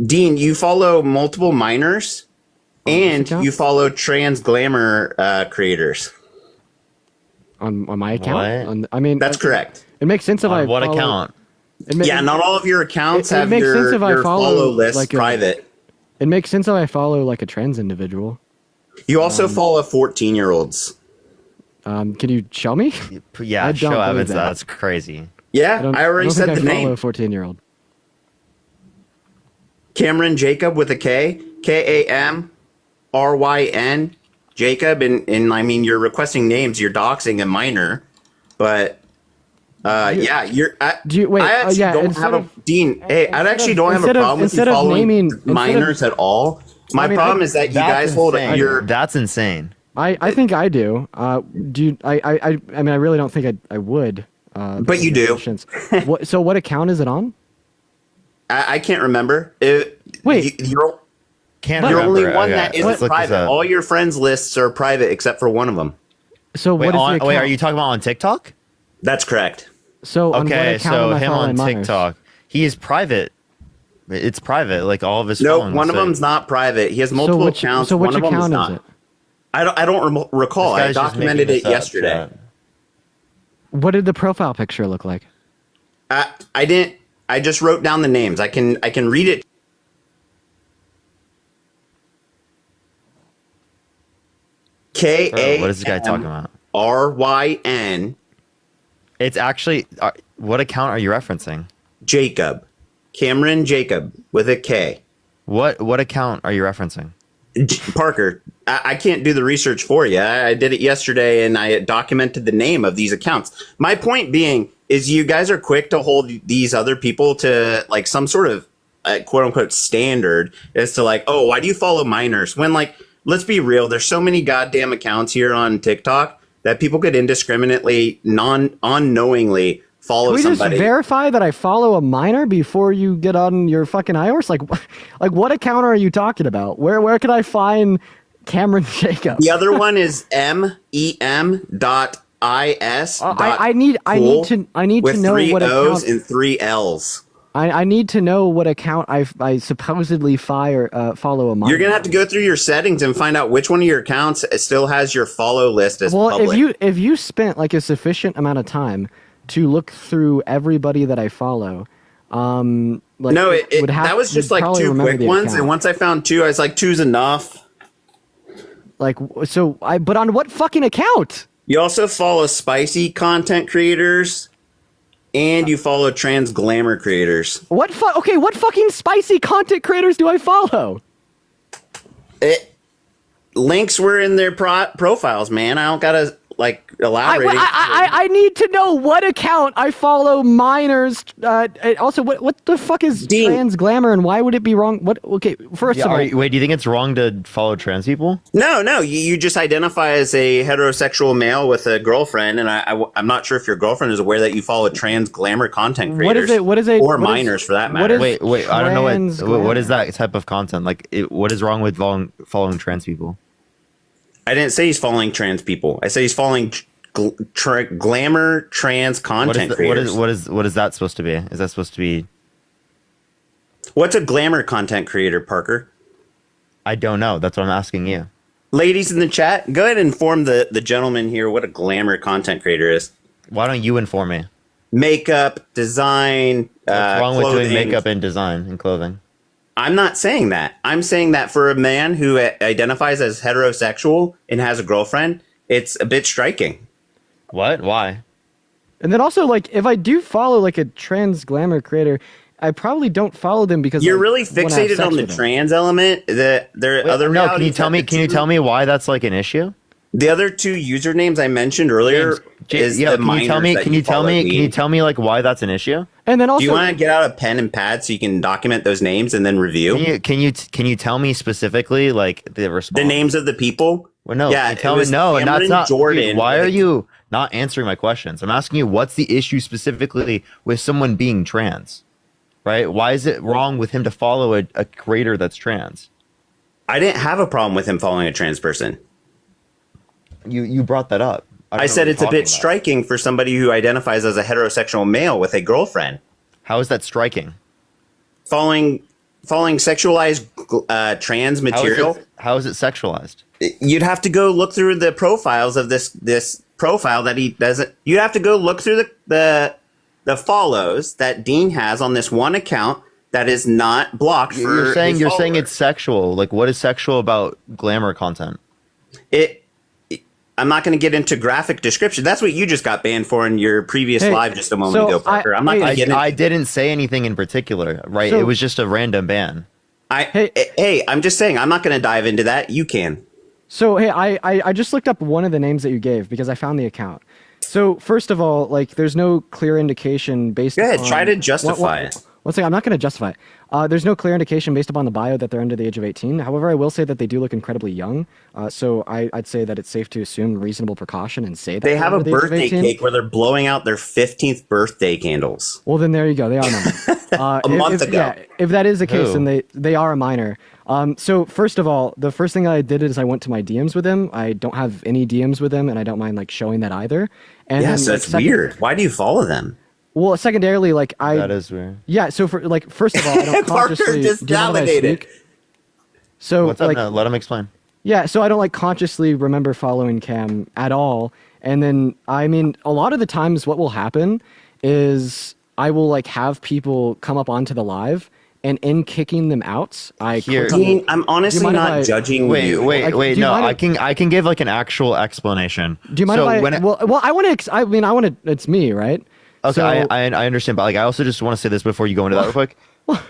Dean, you follow multiple minors, and you follow trans glamour creators. On my account? What? I mean, that's correct. It makes sense if I what follow- account? It Not all of your accounts it have makes sense your, if I your follow list like private. It makes sense if I follow like a trans individual. You also follow 14-year-olds. Can you show me? Yeah, I don't show believe evidence. that. That's crazy. Yeah, I already said the name. I follow a 14-year-old. Cameron Jacob with a K, Kamryn, Jacob, and I mean you're requesting names, you're doxing a minor, but Yeah, you're. Do you wait? I actually yeah, don't have a Dean. Hey, I actually don't have a problem with you following minors at all. My problem is that you guys hold your. That's insane. I think I do. Do you, I mean, I really don't think I would. But you do. So what account is it on? I can't remember. Wait, you're only one that isn't private. All your friends lists are private except for one of them. So wait, are you talking about on TikTok? That's correct. So okay, so him on TikTok, he is private. It's private, like all of his. No, one of them's not private. He has multiple accounts. So which one of them account is not. is it? I don't recall. I documented it yesterday. What did the profile picture look like? I didn't. I just wrote down the names. I can read it. K-A. What is this guy talking about? R-Y-N. It's actually. What account are you referencing? Jacob. Cameron Jacob with a K. What account are you referencing? Parker, I can't do the research for you. I did it yesterday and I documented the name of these accounts. My point being is you guys are quick to hold these other people to like some sort of quote unquote standard as to like, oh, why do you follow minors? When like, let's be real, there's so many goddamn accounts here on TikTok that people could indiscriminately, unknowingly follow somebody. Can we just verify that I follow a minor before you get on your fucking iOS? Like what account are you talking about? Where can I find Cameron Jacob? The other one is MEM.IS. I need to know what account. With 3 O's and 3 L's. I need to know what account I supposedly follow a minor. You're gonna have to go through your settings and find out which one of your accounts still has your follow list as public. If you spent like a sufficient amount of time to look through everybody that I follow, that was just like 2 quick ones, account. And once I found 2, I was like, 2's enough. But on what fucking account? You also follow spicy content creators. And you follow trans glamour creators. What fucking spicy content creators do I follow? Links were in their profiles, man. I don't gotta like elaborate. I need to know what account I follow minors. Also, what the fuck is trans glamour and why would it be wrong? First of all, wait, do you think it's wrong to follow trans people? No. You just identify as a heterosexual male with a girlfriend, and I'm not sure if your girlfriend is aware that you follow trans glamour content creators. Or minors for that matter. Wait, I don't know what is that type of content? Like, what is wrong with following trans people? I didn't say he's following trans people. I said he's following glamour trans content creators. What is that supposed to be? Is that supposed to be? What's a glamour content creator, Parker? I don't know. That's what I'm asking you. Ladies in the chat, go ahead and inform the gentleman here what a glamour content creator is. Why don't you inform me? Makeup, design, What's wrong clothing. with doing makeup and design and clothing? I'm not saying that. I'm saying that for a man who identifies as heterosexual and has a girlfriend, it's a bit striking. What? Why? And then also, like, if I do follow like a trans glamour creator, I probably don't follow them because you're really fixated on the trans element. Can you tell me why that's like an issue? The other 2 usernames I mentioned earlier is the minors. Can you tell me like why that's an issue? And then also, do you want to get out a pen and pad so you can document those names and then review? Can you tell me specifically like the response? The names of the people? Well, no. Yeah, tell me no, and that's not Jordan. Dude, why are you not answering my questions? I'm asking you what's the issue specifically with someone being trans, right? Why is it wrong with him to follow a creator that's trans? I didn't have a problem with him following a trans person. You brought that up. I said it's a bit striking for somebody who identifies as a heterosexual male with a girlfriend. How is that striking? Following sexualized trans material. How is it sexualized? You'd have to go look through the profiles of this profile that he doesn't. You'd have to go look through the follows that Dean has on this one account that is not blocked. You're saying it's sexual. Like, what is sexual about glamour content? I'm not going to get into graphic description. That's what you just got banned for in your previous live just a moment ago, Parker. I'm not going to get into. I didn't say anything in particular, right? It was just a random ban. I'm just saying I'm not going to dive into that. You can. So hey, I just looked up one of the names that you gave because I found the account. So first of all, like, there's no clear indication based. Go ahead, upon, try to justify it. One second, I'm not going to justify it. There's no clear indication based upon the bio that they're under the age of 18. However, I will say that they do look incredibly young. So I'd say that it's safe to assume reasonable precaution and say that They have a under the age of birthday 18. cake where they're blowing out their 15th birthday candles. Well, then there you go. They are minor. A month ago. Yeah, if that is the case, Who? then they are a minor. So first of all, the first thing I did is I went to my DMs with him. I don't have any DMs with him, and I don't mind like showing that either. And Yes, then, that's weird. Why do you follow them? Well, secondarily, like That is weird. Yeah, so for like first of all, I don't Parker consciously just do you know that I validated. speak? So What's up? like No, let him explain. yeah, so I don't like consciously remember following Cam at all. And then I mean, a lot of the times what will happen is I will like have people come up onto the live, and in kicking them out, I click on Dean, the- I'm Do you honestly mind if not I- judging Wait, you. wait, Like, wait. do you No, mind I can give like an actual explanation. Do you mind so if I? when Well, I want to. I mean, I want to. It's me, right? okay, So, I understand, but like I also just want to say this before you go into that real quick.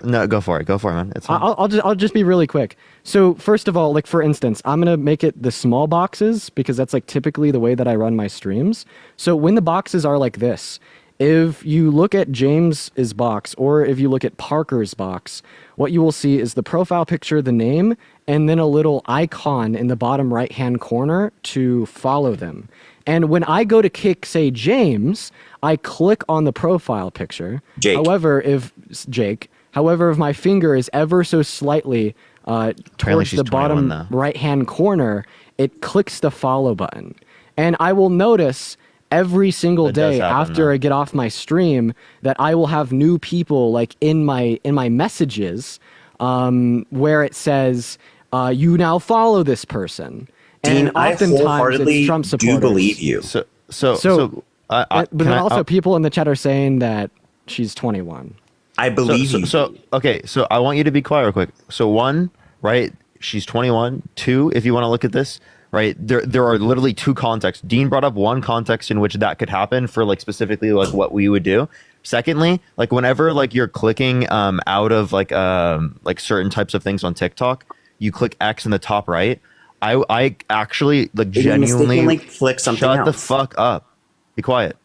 No, go for it, man. It's fine. I'll just be really quick. So first of all, like for instance, I'm gonna make it the small boxes because that's like typically the way that I run my streams. So when the boxes are like this, if you look at James's box or if you look at Parker's box, what you will see is the profile picture, the name, and then a little icon in the bottom right-hand corner to follow them. And when I go to kick, say, James, I click on the profile picture. Jake. However, if my finger is ever so slightly towards she's the 21 bottom though. right-hand corner, it clicks the follow button. And I will notice every single That does day happen, after though. I get off my stream that I will have new people like in my messages where it says you now follow this person. Dean, And I oftentimes wholeheartedly it's Trump do supporters. believe you. But then also people in the chat are saying that she's 21. I believe you. Okay, so I want you to be quiet real quick. So one, right? She's 21. Two, if you want to look at this, right? There are literally two contexts. Dean brought up one context in which that could happen for like specifically like what we would do. Secondly, like whenever like you're clicking out of like certain types of things on TikTok, you click X in the top right. I actually like You genuinely mistakenly click something shut the else. fuck up. Be quiet.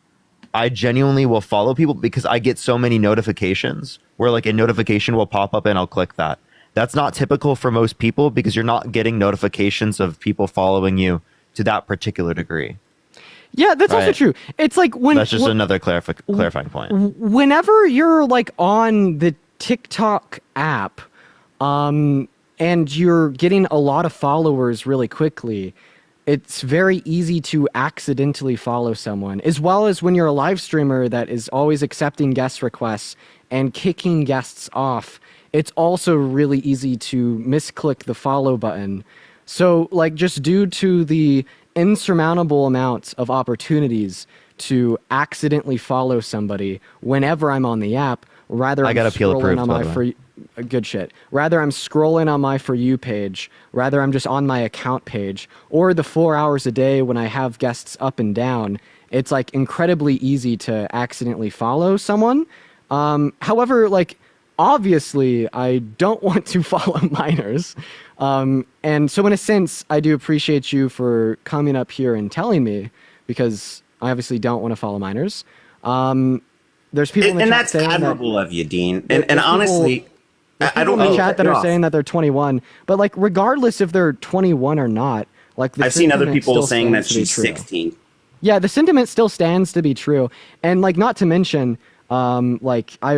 I genuinely will follow people because I get so many notifications where like a notification will pop up and I'll click that. That's not typical for most people because you're not getting notifications of people following you to that particular degree. Yeah, that's also Right. true. It's like when That's just another clarifying point. whenever you're like on the TikTok app, and you're getting a lot of followers really quickly, it's very easy to accidentally follow someone, as well as when you're a live streamer that is always accepting guest requests and kicking guests off. It's also really easy to misclick the follow button. So, like, just due to the insurmountable amounts of opportunities to accidentally follow somebody whenever I'm on the app, rather I I'm got appeal scrolling approved, on by my the way. For good shit. Rather I'm scrolling on my For You page, rather I'm just on my account page, or the 4 hours a day when I have guests up and down, it's like incredibly easy to accidentally follow someone. However, like, obviously I don't want to follow minors. And so in a sense, I do appreciate you for coming up here and telling me, because I obviously don't want to follow minors. There's people in the And chat that's saying that admirable of you, Dean. And, there's and people- honestly, I don't in the mean chat to that cut are off. saying that they're 21, but like regardless if they're 21 or not, like the I've seen other sentiment people still saying that stands to be she's true. 16. Yeah, the sentiment still stands to be true, and like not to mention, like I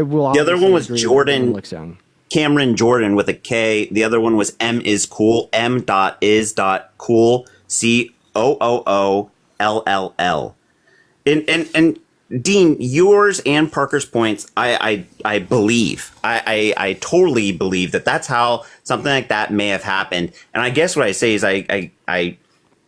will. The other one was obviously agree that Jordan everyone looks young. Cameron Jordan with a K. The other one was M is cool. M.is.cool. COOOLLL. And Dean, yours and Parker's points, I believe. I totally believe that that's how something like that may have happened. And I guess what I say is I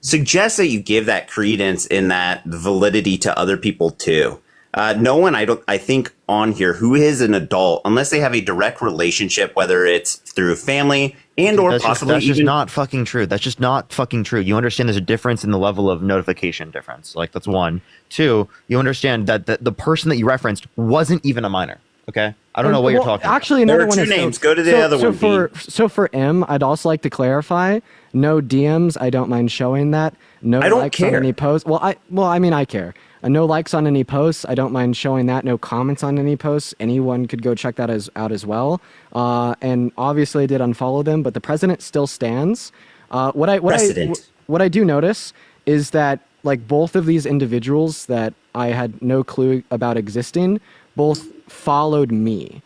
suggest that you give that credence in that validity to other people too. No one, I think on here who is an adult, unless they have a direct relationship, whether it's through family and or possibly that's just even not fucking true. That's just not fucking true. You understand there's a difference in the level of notification difference. Like that's one. Two, you understand that the person that you referenced wasn't even a minor. Okay, I don't know what you're talking about. Actually, There another are one two is names. Go to the other one, So for M, I'd also like to clarify: no DMs. I don't mind showing that. No I don't likes on care. any posts. I mean, I care. No likes on any posts. I don't mind showing that. No comments on any posts. Anyone could go check that out as well. And obviously, I did unfollow them, but the president still stands. What I do notice is that like both of these individuals that I had no clue about existing, both followed me.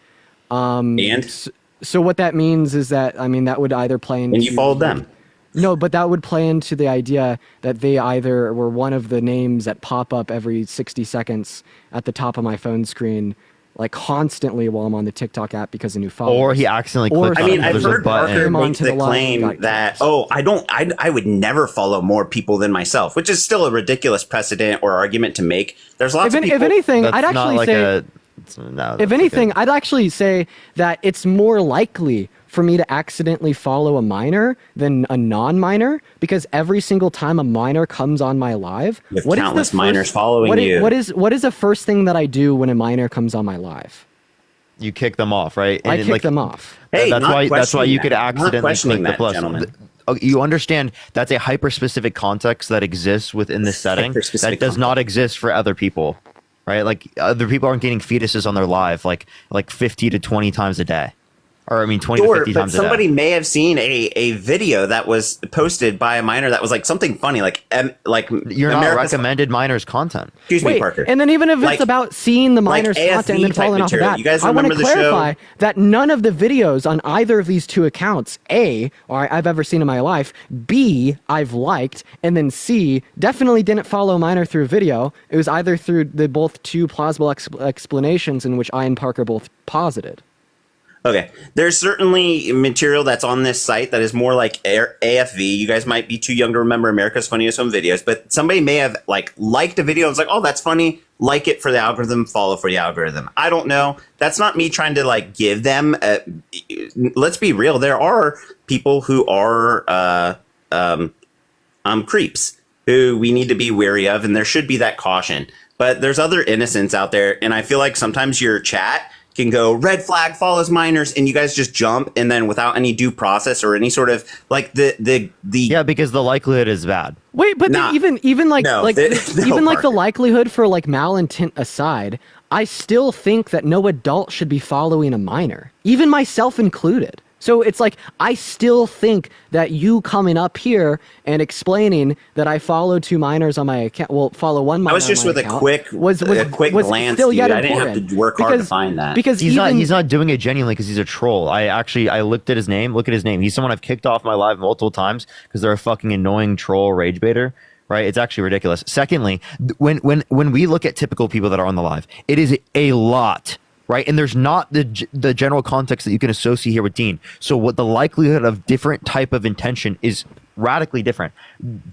So what that means is that that would either play into. And you followed them. No, but that would play into the idea that they either were one of the names that pop up every 60 seconds at the top of my phone screen, like constantly while I'm on the TikTok app because of new followers. Or he accidentally clicked on I've heard Parker make the claim that, I would never follow more people than myself, which is still a ridiculous precedent or argument to make. There's lots of people. If anything, I'd actually say. If anything, I'd actually say that it's more likely for me to accidentally follow a minor than a non-minor, because every single time a minor comes on my live, with countless minors following you. What is the first thing that I do when a minor comes on my live? You kick them off, right? I kick them off. Hey, that's why you could accidentally click the plus. Gentlemen. You understand that's a hyper-specific context that exists within this setting that does not exist for other people, right? Like other people aren't getting fetuses on their live like 50 to 20 times a day. Or 20 to 50 times a day. Somebody may have seen a video that was posted by a minor that was like something funny, like you're not recommended minors content. Excuse me, Parker. And then even if it's about seeing the minors content and then following off of that, you guys I want to remember the clarify show? that none of the videos on either of these two accounts, A, I've ever seen in my life, B, I've liked, and then C, definitely didn't follow a minor through video. It was either through the both two plausible explanations in which I and Parker both posited. Okay, there's certainly material that's on this site that is more like AFV. You guys might be too young to remember America's Funniest Home Videos, but somebody may have liked a video. It's like, oh, that's funny. Like it for the algorithm, follow for the algorithm. I don't know. That's not me trying to give them. Let's be real. There are people who are creeps who we need to be wary of, and there should be that caution. But there's other innocents out there, and I feel like sometimes your chat can go red flag follows minors, and you guys just jump, and then without any due process or any sort of because the likelihood is bad. Wait, but even the likelihood for malintent aside, I still think that no adult should be following a minor, even myself included. So it's I still think that you coming up here and explaining that I follow two minors on my account, follow one minor. I was just with a quick glance, dude. I didn't have to work hard to find that. Because he's not doing it genuinely because he's a troll. I looked at his name. Look at his name. He's someone I've kicked off my live multiple times because they're a fucking annoying troll rage baiter. Right? It's actually ridiculous. Secondly, when we look at typical people that are on the live, it is a lot. Right, and there's not the general context that you can associate here with Dean. So what the likelihood of different type of intention is radically different.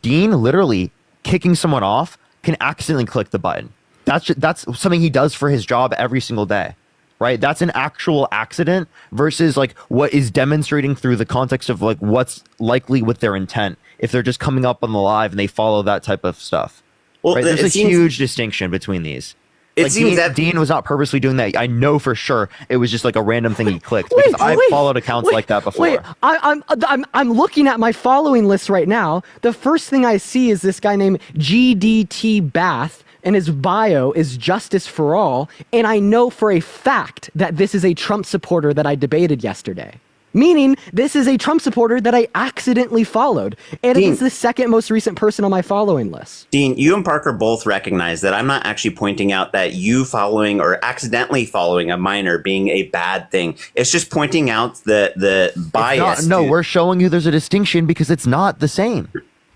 Dean literally kicking someone off can accidentally click the button. That's something he does for his job every single day. Right, that's an actual accident versus what is demonstrating through the context of what's likely with their intent if they're just coming up on the live and they follow that type of stuff. Well, right? There's a huge distinction between these. Dean was not purposely doing that. I know for sure it was just a random thing he clicked because I've followed accounts like that before. Wait, I'm looking at my following list right now. The first thing I see is this guy named GDT Bath, and his bio is Justice for All, and I know for a fact that this is a Trump supporter that I debated yesterday. Meaning, this is a Trump supporter that I accidentally followed. And it is the second most recent person on my following list. Dean, you and Parker both recognize that I'm not actually pointing out that you following or accidentally following a minor being a bad thing. It's just pointing out the bias. No, we're showing you there's a distinction because it's not the same.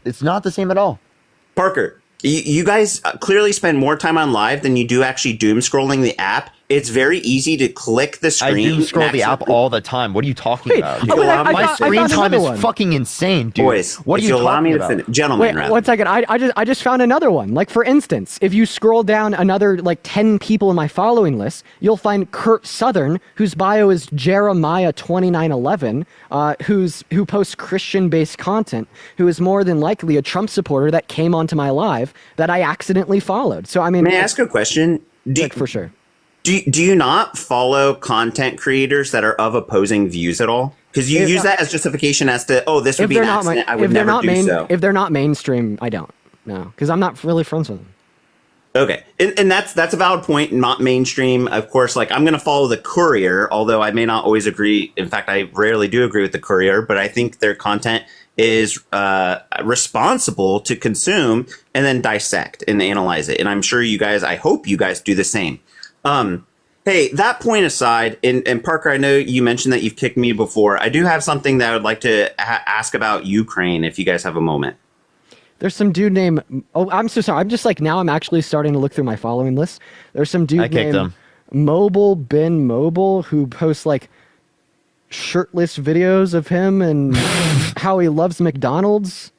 It's not the same at all. Parker, you guys clearly spend more time on live than you do actually doom scrolling the app. It's very easy to click the screen. I do scroll the app all the time. What are you talking about? My screen time is fucking insane, dude. Boys, what are you talking about? Gentlemen, wait, 1 second. I just found another one. For instance, if you scroll down another 10 people in my following list, you'll find Kurt Southern, whose bio is Jeremiah2911, who posts Christian-based content, who is more than likely a Trump supporter that came onto my live that I accidentally followed. So I mean, may I ask a question? For sure. Do you not follow content creators that are of opposing views at all? Because you use that as justification as to, oh, this would be an accident. I would never do so. If they're not mainstream, I don't. No, because I'm not really friends with them. Okay, and that's a valid point. Not mainstream, of course. Like, I'm going to follow the Courier, although I may not always agree. In fact, I rarely do agree with the Courier, but I think their content is responsible to consume and then dissect and analyze it. And I'm sure you guys, I hope you guys do the same. Hey, that point aside, and Parker, I know you mentioned that you've kicked me before. I do have something that I would like to ask about Ukraine, if you guys have a moment. There's some dude named... Oh, I'm so sorry. I'm just like, now I'm actually starting to look through my following list. There's some dude named Mobile Ben Mobile who posts like shirtless videos of him and how he loves McDonald's.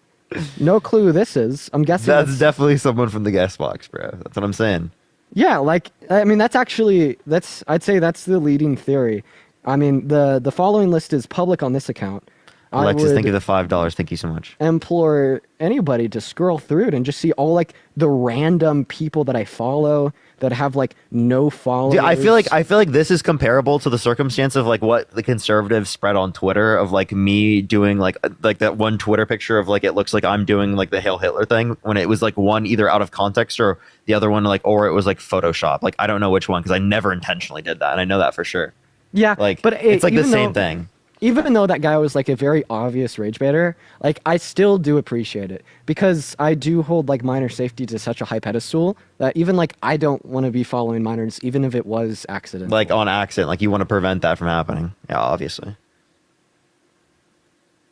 No clue who this is. I'm guessing that's definitely someone from the guest box, bro. That's what I'm saying. Yeah, like, I mean, I'd say that's the leading theory. I mean, the following list is public on this account. Alexis, thank you for the $5. Thank you so much. Implore anybody to scroll through it and just see all like the random people that I follow that have like no followers. Dude, I feel like this is comparable to the circumstance of like what the conservatives spread on Twitter of like me doing like that one Twitter picture of like it looks like I'm doing like the Hail Hitler thing when it was like one either out of context or the other one like or it was like Photoshop. Like I don't know which one because I never intentionally did that and I know that for sure. Yeah, like but it's like the same thing. Even though that guy was like a very obvious rage baiter, like I still do appreciate it because I do hold like minor safety to such a high pedestal that even like I don't want to be following minors, even if it was accident. Like on accident, like you want to prevent that from happening. Yeah, obviously.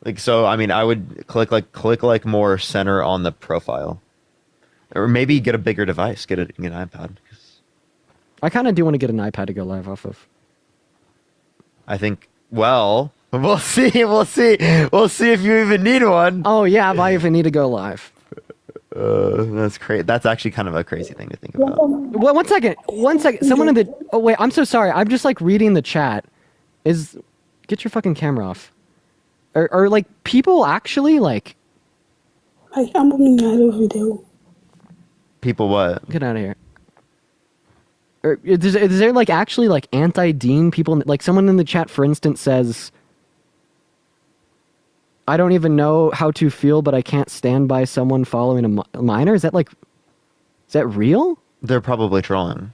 Like so, I mean, I would click like more center on the profile, or maybe get a bigger device, get an iPad. I kind of do want to get an iPad to go live off of. I think. Well, we'll see. We'll see if you even need one. Oh yeah, if I even need to go live. That's crazy. That's actually kind of a crazy thing to think about. Well, one second. Someone in the. Oh wait, I'm so sorry. I'm just like reading the chat. Get your fucking camera off. Are like people actually like? I'm coming out of video. People what? Get out of here. Is there like actually like anti-Dean people? Like someone in the chat, for instance, says, "I don't even know how to feel, but I can't stand by someone following a minor." Is that real? They're probably trolling.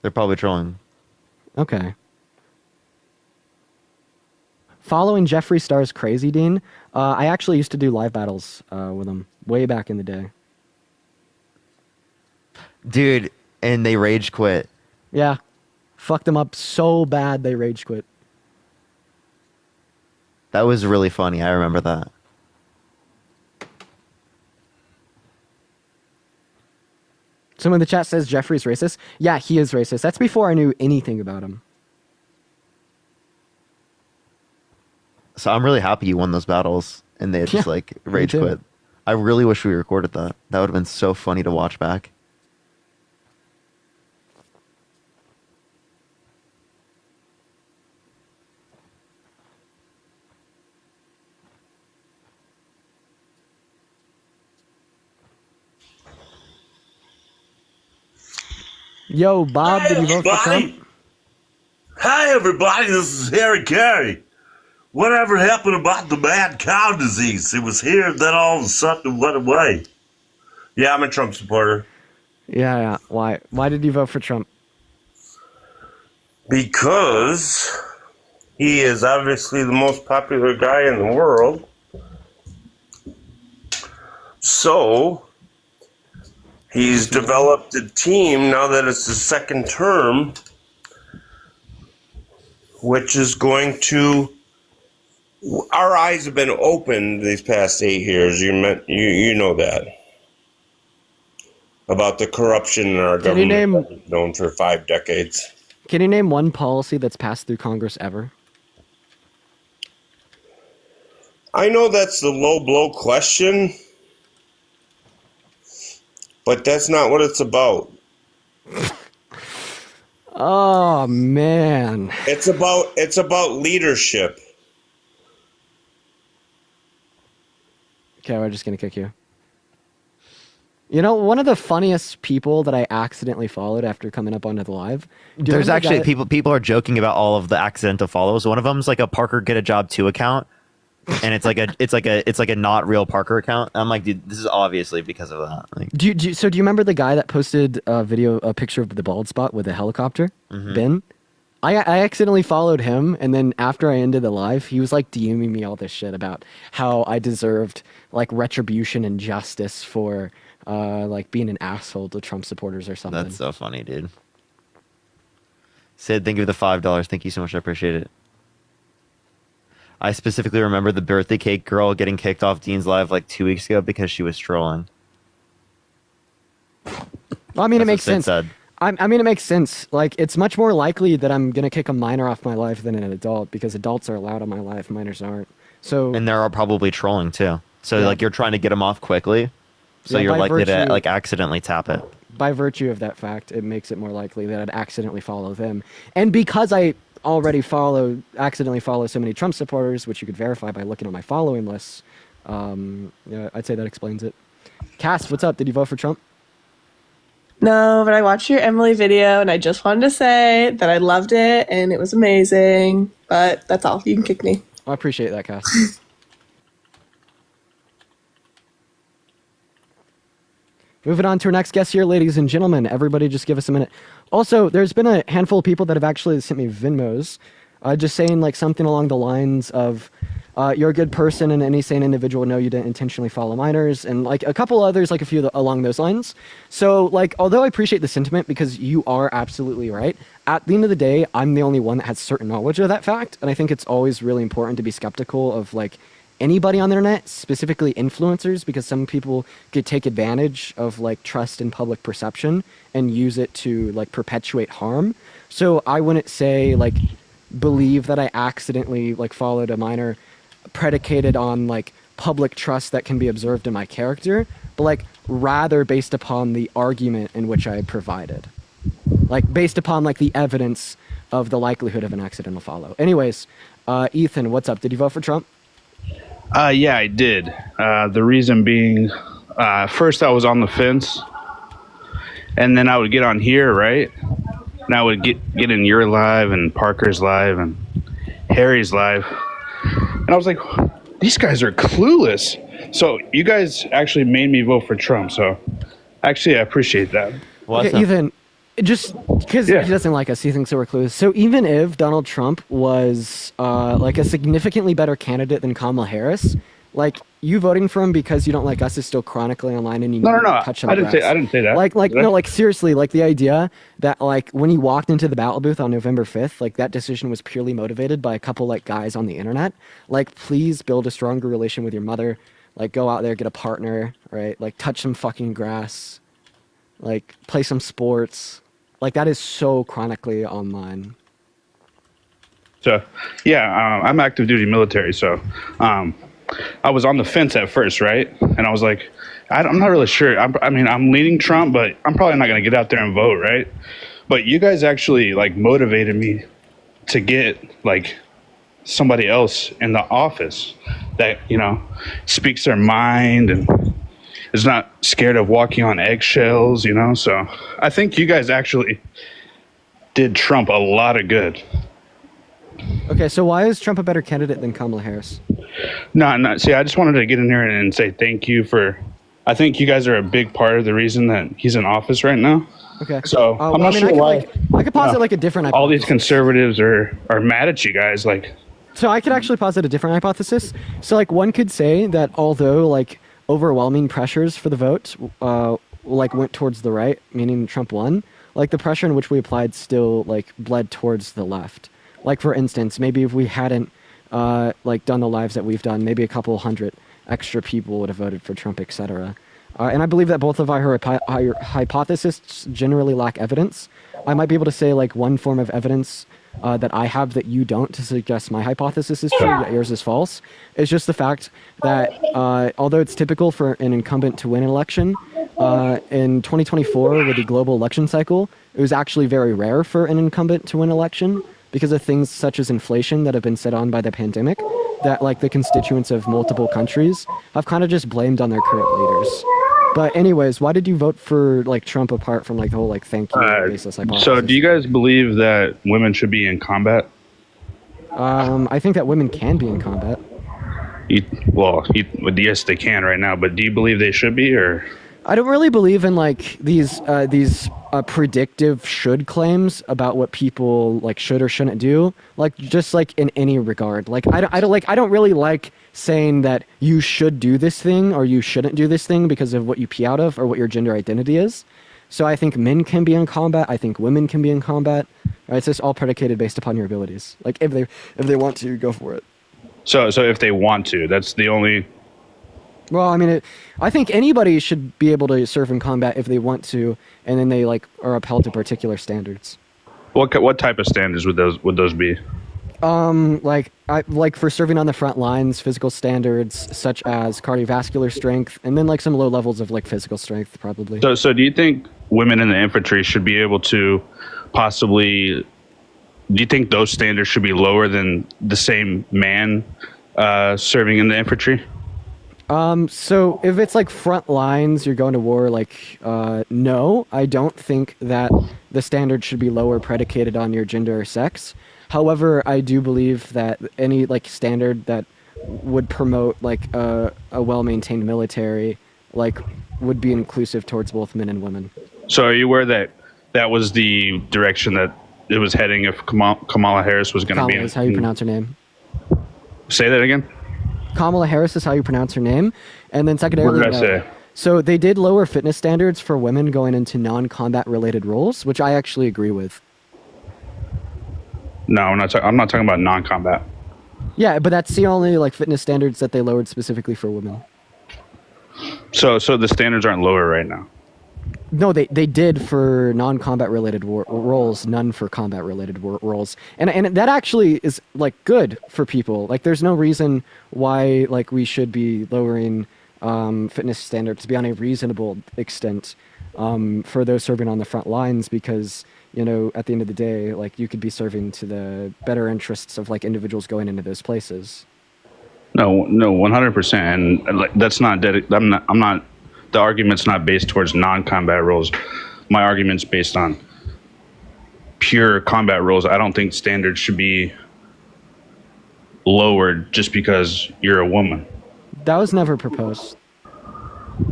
Okay. Following Jeffree Star's Crazy Dean, I actually used to do live battles with him way back in the day. Dude, and they rage quit. Yeah. Fucked them up so bad they rage quit. That was really funny. I remember that. Someone in the chat says Jeffrey's racist. Yeah, he is racist. That's before I knew anything about him. So I'm really happy you won those battles and they just like rage quit. I really wish we recorded that. That would have been so funny to watch back. Yo, Bob, did you vote for Trump? Hi, everybody. This is Harry Carey. Whatever happened about the mad cow disease? It was here, then all of a sudden it went away. Yeah, I'm a Trump supporter. Yeah. Why? Why did you vote for Trump? Because he is obviously the most popular guy in the world. So he's developed a team now that it's his second term, which is going to. Our eyes have been opened these past 8 years. You know that about the corruption in our government, known for 5 decades. Can you name one policy that's passed through Congress ever? I know that's the low blow question, but that's not what it's about. Oh man. It's about leadership. Okay, we're just gonna kick you. You know, one of the funniest people that I accidentally followed after coming up onto the live. There's actually people are joking about all of the accidental follows. One of them's like a Parker Get a Job 2 account, and it's like a not real Parker account. I'm like, dude, this is obviously because of that. Like, Do you remember the guy that posted a picture of the bald spot with a helicopter? Ben? I accidentally followed him, and then after I ended the live, he was like DMing me all this shit about how I deserved like retribution and justice for like being an asshole to Trump supporters or something. that's so funny, dude. Sid, thank you for the $5. Thank you so much. I appreciate it. I specifically remember the birthday cake girl getting kicked off Dean's Live like 2 weeks ago because she was trolling. Well, I mean, it makes sense. I mean, it makes sense. Like, it's much more likely that I'm gonna kick a minor off my life than an adult because adults are allowed on my life, minors aren't. So, and there are probably trolling too. So like you're trying to get them off quickly, so you're likely to like accidentally tap it. By virtue of that fact, it makes it more likely that I'd accidentally follow them. And because I already accidentally follow so many Trump supporters, which you could verify by looking on my following lists, I'd say that explains it. Cass, what's up? Did you vote for Trump? No, but I watched your Emily video and I just wanted to say that I loved it and it was amazing. But that's all. You can kick me. I appreciate that, Cass. Moving on to our next guest here, ladies and gentlemen. Everybody just give us a minute. Also, there's been a handful of people that have actually sent me Venmos just saying like something along the lines of, you're a good person and any sane individual would know you didn't intentionally follow minors, and like a couple others, like a few along those lines. So like, although I appreciate the sentiment because you are absolutely right, at the end of the day, I'm the only one that has certain knowledge of that fact. And I think it's always really important to be skeptical of like anybody on the internet, specifically influencers, because some people could take advantage of like trust in public perception and use it to like perpetuate harm. So I wouldn't say like believe that I accidentally like followed a minor predicated on like public trust that can be observed in my character, but like rather based upon the argument in which I provided, like based upon like the evidence of the likelihood of an accidental follow. Anyways, Ethan, what's up? Did you vote for Trump? Yeah, I did. The reason being, first I was on the fence, and then I would get on here, right? And I would get in your live and Parker's live and Harry's live. And I was like, these guys are clueless. So you guys actually made me vote for Trump. So actually, I appreciate that. Okay, Ethan, just because he doesn't like us, he thinks that we're clueless. So even if Donald Trump was like a significantly better candidate than Kamala Harris, like you voting for him because you don't like us is still chronically online and you No. touch I didn't say that. Like seriously, like the idea that like when he walked into the ballot booth on November 5th, like that decision was purely motivated by a couple like guys on the internet. Like, please build a stronger relation with your mother. Like, go out there, get a partner, right? Like, touch some fucking grass. Like, play some sports. Like, that is so chronically online. So, yeah, I'm active duty military. So, I was on the fence at first, right? And I was like, I'm not really sure. I'm leaning Trump, but I'm probably not going to get out there and vote, right? But you guys actually like motivated me to get like somebody else in the office that, you know, speaks their mind and is not scared of walking on eggshells, you know? So I think you guys actually did Trump a lot of good. Okay, so why is Trump a better candidate than Kamala Harris? No. See, I just wanted to get in here and say thank you for. I think you guys are a big part of the reason that he's in office right now. Okay. So I'm not sure why. I could posit like a different hypothesis. All these conservatives are mad at you guys. Like, so I could actually posit a different hypothesis. So like one could say that although like overwhelming pressures for the vote like went towards the right, meaning Trump won, like the pressure in which we applied still like bled towards the left. Like for instance, maybe if we hadn't like done the lives that we've done, maybe a couple hundred extra people would have voted for Trump, etc. And I believe that both of our hypotheses generally lack evidence. I might be able to say like one form of evidence that I have that you don't to suggest my hypothesis is true, that yours is false. It's just the fact that although it's typical for an incumbent to win an election, in 2024 with the global election cycle, it was actually very rare for an incumbent to win an election because of things such as inflation that have been set on by the pandemic that like the constituents of multiple countries have kind of just blamed on their current leaders. But anyways, why did you vote for like Trump apart from like the whole like thank you baseless hypothesis? So, do you guys believe that women should be in combat? I think that women can be in combat. Yes, they can right now. But do you believe they should be, or? I don't really believe in like these predictive should claims about what people like should or shouldn't do. Like just like in any regard. Like I don't really like saying that you should do this thing or you shouldn't do this thing because of what you pee out of or what your gender identity is. So I think men can be in combat. I think women can be in combat. Right? It's just all predicated based upon your abilities. Like if they want to, go for it. So if they want to, that's the only. Well, I mean, I think anybody should be able to serve in combat if they want to, and then they like are upheld to particular standards. What type of standards would those be? Like for serving on the front lines, physical standards such as cardiovascular strength, and then like some low levels of like physical strength, probably. So do you think women in the infantry should be able to possibly? Do you think those standards should be lower than the same man serving in the infantry? So if it's like front lines, you're going to war, like, no, I don't think that the standard should be lower predicated on your gender or sex. However, I do believe that any like standard that would promote like a well-maintained military, like would be inclusive towards both men and women. So are you aware that was the direction that it was heading if Kamala Harris was going to be? Kamala is how you pronounce her name. Say that again? Kamala Harris is how you pronounce her name. And then secondarily, what did I say? So they did lower fitness standards for women going into non-combat related roles, which I actually agree with. No, I'm not talking about non-combat. Yeah, but that's the only like fitness standards that they lowered specifically for women. So the standards aren't lower right now. No, they did for non-combat related roles, none for combat related roles, and that actually is like good for people. Like, there's no reason why like we should be lowering fitness standards to be on a reasonable extent for those serving on the front lines, because you know at the end of the day, like you could be serving to the better interests of like individuals going into those places. No, 100%, and like that's not. I'm not. The argument's not based towards non-combat roles. My argument's based on pure combat roles. I don't think standards should be lowered just because you're a woman. That was never proposed.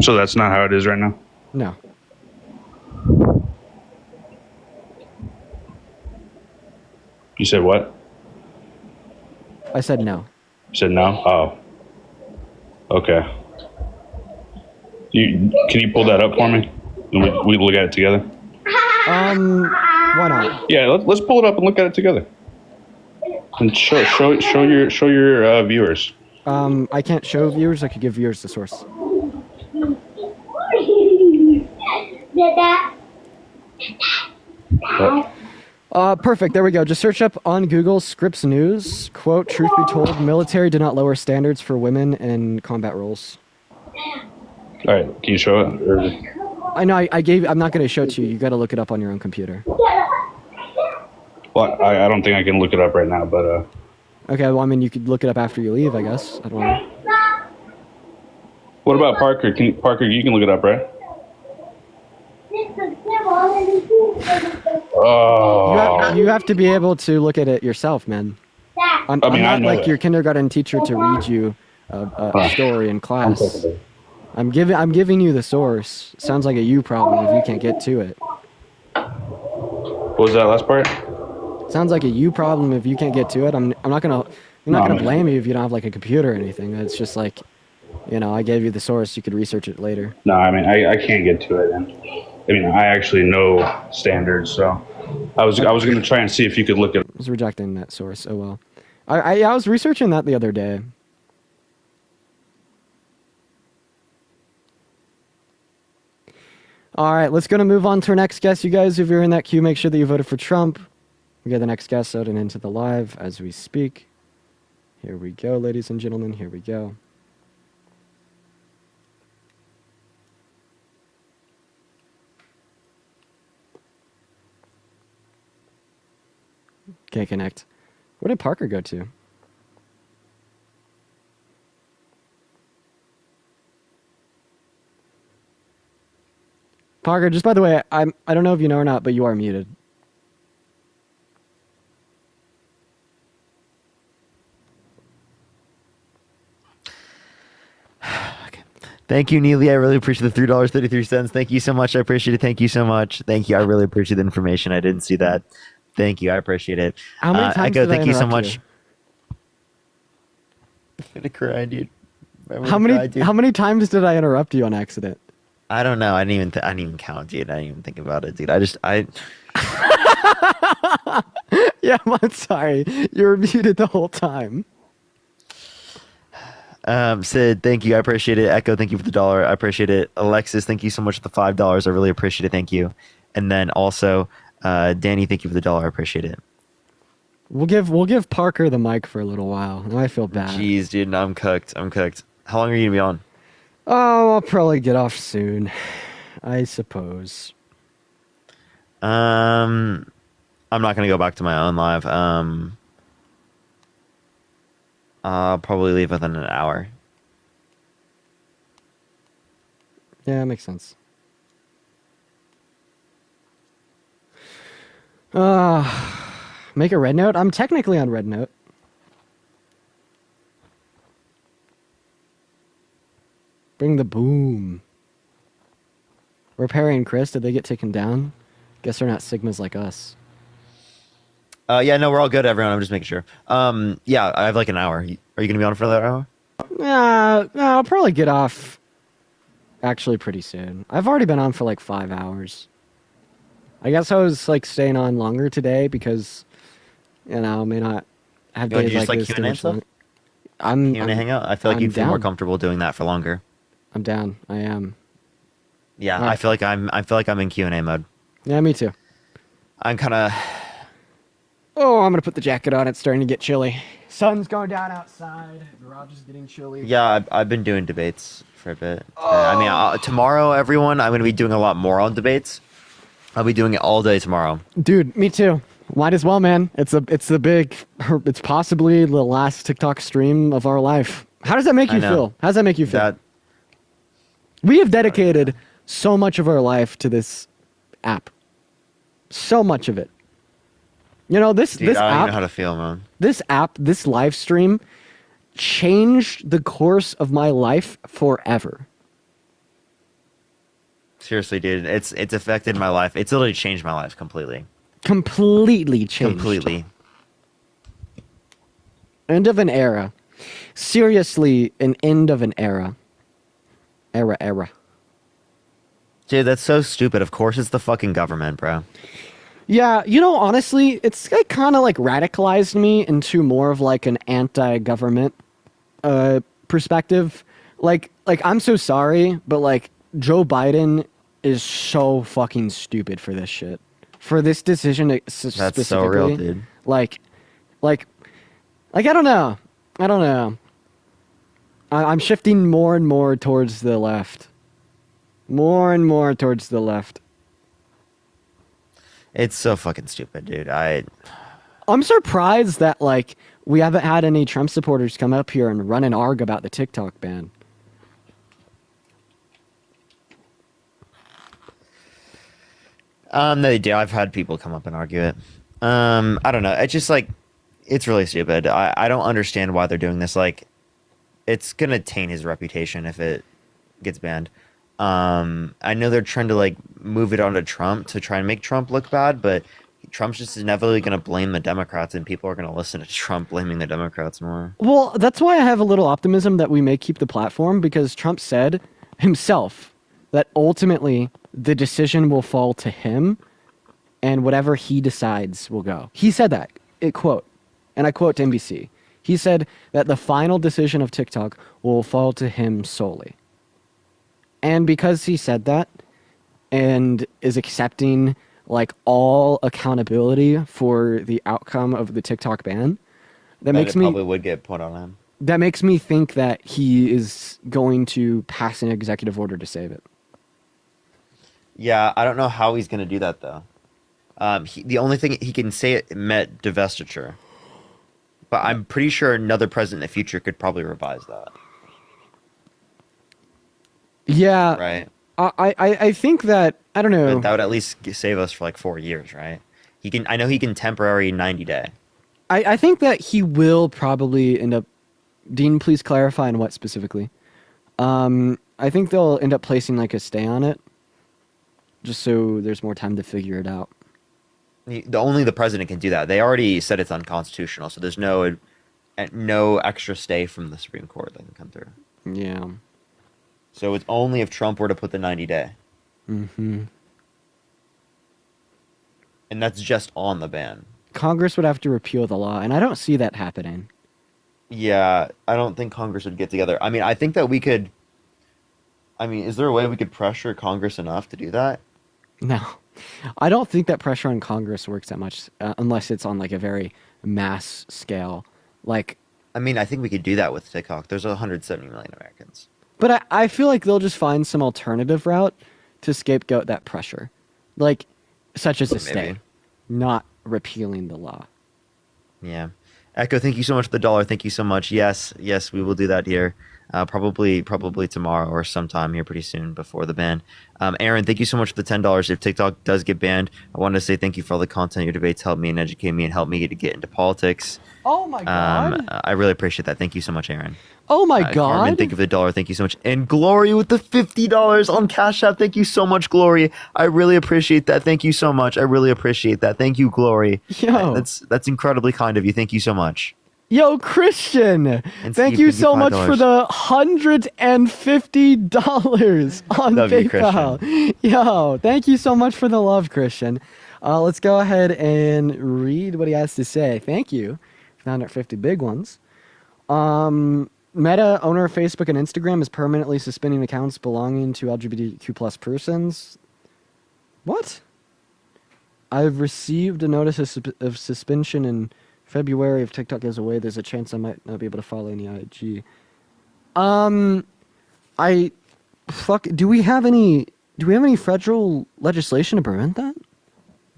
So that's not how it is right now? No. You said what? I said no. You said no? Oh. Okay. Can you pull that up for me? And we look at it together? Why not? Yeah, let's pull it up and look at it together. And show your viewers. I can't show viewers. I could give viewers the source. Perfect. There we go. Just search up on Google Scripps News. Quote, truth be told, military did not lower standards for women in combat roles. All right. Can you show it? Or... I know. I'm not going to show it to you. You got to look it up on your own computer. Well, I don't think I can look it up right now, but... Okay, well, I mean, you could look it up after you leave, I guess. I don't know. What about Parker? Parker, you can look it up, right? Oh. You have to be able to look at it yourself, man. I'm not like your kindergarten teacher to read you a story in class. I'm giving you the source. It sounds like a you problem if you can't get to it. What was that last part? Sounds like a you problem if you can't get to it. I'm not gonna blame you if you don't have like a computer or anything. It's just like, you know, I gave you the source. You could research it later. No, I mean I can't get to it, and I mean I actually know standards, so I was gonna try and see if you could look at. I was rejecting that source. Oh well. I was researching that the other day. All right, let's go to move on to our next guest. You guys, if you're in that queue, make sure that you voted for Trump. We get the next guest out and into the live as we speak. Here we go, ladies and gentlemen. Here we go. Can't connect. Where did Parker go to? Parker, just by the way, I don't know if you know or not, but you are muted. Thank you, Neely. I really appreciate the $3.33. Thank you so much. I appreciate it. Thank you so much. Thank you. I really appreciate the information. I didn't see that. Thank you. I appreciate it. How many times Echo, did I thank you so interrupt much. you? I'm gonna cry, dude. How many times did I interrupt you on accident? I don't know. I didn't even count, dude. I didn't even think about it, dude. Yeah, I'm sorry. You were muted the whole time. Sid, thank you. I appreciate it. Echo, thank you for the $1. I appreciate it. Alexis, thank you so much for the $5. I really appreciate it. Thank you. And then also, Danny, thank you for the $1. I appreciate it. We'll give Parker the mic for a little while. Now I feel bad. Jeez, dude. No, I'm cooked. How long are you gonna be on? Oh, I'll probably get off soon, I suppose. I'm not gonna go back to my own live. I'll probably leave within an hour. Yeah, that makes sense. Make a red note? I'm technically on red note. Bring the boom. Where Perry and Chris, did they get taken down? Guess they're not Sigmas like us. Yeah, no, we're all good, everyone. I'm just making sure. Yeah, I have like an hour. Are you gonna be on for that hour? No, I'll probably get off actually pretty soon. I've already been on for like 5 hours. I guess I was like staying on longer today because, you know, I may not have days You like just this like too Q&A much stuff? longer. Q&A hangout? I feel like you'd feel more comfortable doing that for longer. I'm down. I am. Yeah, All right. I feel like I'm in Q&A mode. Yeah, me too. I'm kind of. Oh, I'm gonna put the jacket on. It's starting to get chilly. Sun's going down outside. The garage is getting chilly. Yeah, I've been doing debates for a bit. I mean, tomorrow, everyone, I'm going to be doing a lot more on debates. I'll be doing it all day tomorrow. Dude, me too. Might as well, man. It's possibly the last TikTok stream of our life. How does that make you feel? How does that make you feel? We have dedicated so much of our life to this app. So much of it. You know, this I don't app, even know how to feel, man. This app, this live stream changed the course of my life forever. Seriously, dude, it's affected my life. It's literally changed my life completely. Completely changed. Completely. End of an era. Seriously, an end of an era. Era. Dude, that's so stupid. Of course it's the fucking government, bro. Yeah, you know, honestly, it's kind of like radicalized me into more of like an anti-government perspective. Like I'm so sorry, but like Joe Biden is so fucking stupid for this shit. For this decision specifically. That's so real, dude. Like I don't know. I'm shifting more and more towards the left. More and more towards the left. It's so fucking stupid, dude. I'm surprised that like we haven't had any Trump supporters come up here and run an arg about the TikTok ban. No, they do. I've had people come up and argue it. I don't know. It's just like, it's really stupid. I don't understand why they're doing this. Like, it's gonna taint his reputation if it gets banned. I know they're trying to like move it onto Trump to try and make Trump look bad, but Trump's just inevitably going to blame the Democrats, and people are going to listen to Trump blaming the Democrats more. Well, that's why I have a little optimism that we may keep the platform, because Trump said himself that ultimately the decision will fall to him, and whatever he decides will go. He said that, and I quote to NBC. He said that the final decision of TikTok will fall to him solely. And because he said that and is accepting like all accountability for the outcome of the TikTok ban, that makes me probably would get put on him. That makes me think that he is going to pass an executive order to save it. Yeah, I don't know how he's going to do that though. The only thing he can say it met divestiture, but I'm pretty sure another president in the future could probably revise that. Yeah. Right. I think that I don't know. But that would at least save us for like 4 years, right? He can. I know he can temporary 90-day. I think that he will probably end up. Dean, please clarify on what specifically. I think they'll end up placing like a stay on it, just so there's more time to figure it out. Only the president can do that. They already said it's unconstitutional, so there's no extra stay from the Supreme Court that can come through. Yeah. So it's only if Trump were to put the 90-day. Mm-hmm. And that's just on the ban. Congress would have to repeal the law, and I don't see that happening. Yeah, I don't think Congress would get together. I mean, I think that we could... I mean, is there a way we could pressure Congress enough to do that? No. I don't think that pressure on Congress works that much, unless it's on like a very mass scale. Like, I mean, I think we could do that with TikTok. There's 170 million Americans. But I feel like they'll just find some alternative route to scapegoat that pressure. Like, such as a stay, not repealing the law. Yeah. Echo, thank you so much for the $1. Thank you so much. Yes, we will do that here. Probably tomorrow or sometime here pretty soon before the ban. Aaron, thank you so much for the $10. If TikTok does get banned, I wanted to say thank you for all the content. Your debates help me and educate me and help me to get into politics. Oh my God. I really appreciate that. Thank you so much, Aaron. Oh my God. Carmen, thank you for the $1. Thank you so much. And Glory with the $50 on Cash App. Thank you so much, Glory. I really appreciate that. Thank you so much. I really appreciate that. Thank you, Glory. Yo. That's incredibly kind of you. Thank you so much. Yo, Christian, And thank Steve, you so much $5. for the $150 on Love you, PayPal. Yo, thank you so much for the love, Christian. Let's go ahead and read what he has to say. Thank you for the 150 big ones. Meta, owner of Facebook and Instagram, is permanently suspending accounts belonging to LGBTQ plus persons. What? I've received a notice of suspension in February. If TikTok goes away, there's a chance I might not be able to follow any IG. Do we have any federal legislation to prevent that?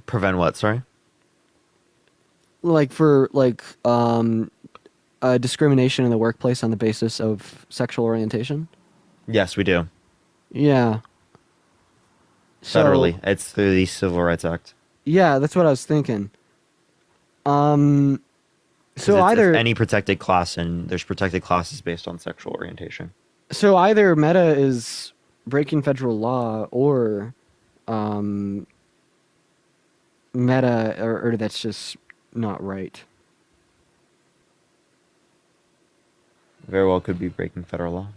Prevent what? Sorry. Like for discrimination in the workplace on the basis of sexual orientation? Yes, we do. Yeah. Federally, it's through the Civil Rights Act. Yeah, that's what I was thinking. So It's either any protected class, and there's protected classes based on sexual orientation. So either Meta is breaking federal law, or Meta, or that's just not right. Very well could be breaking federal law.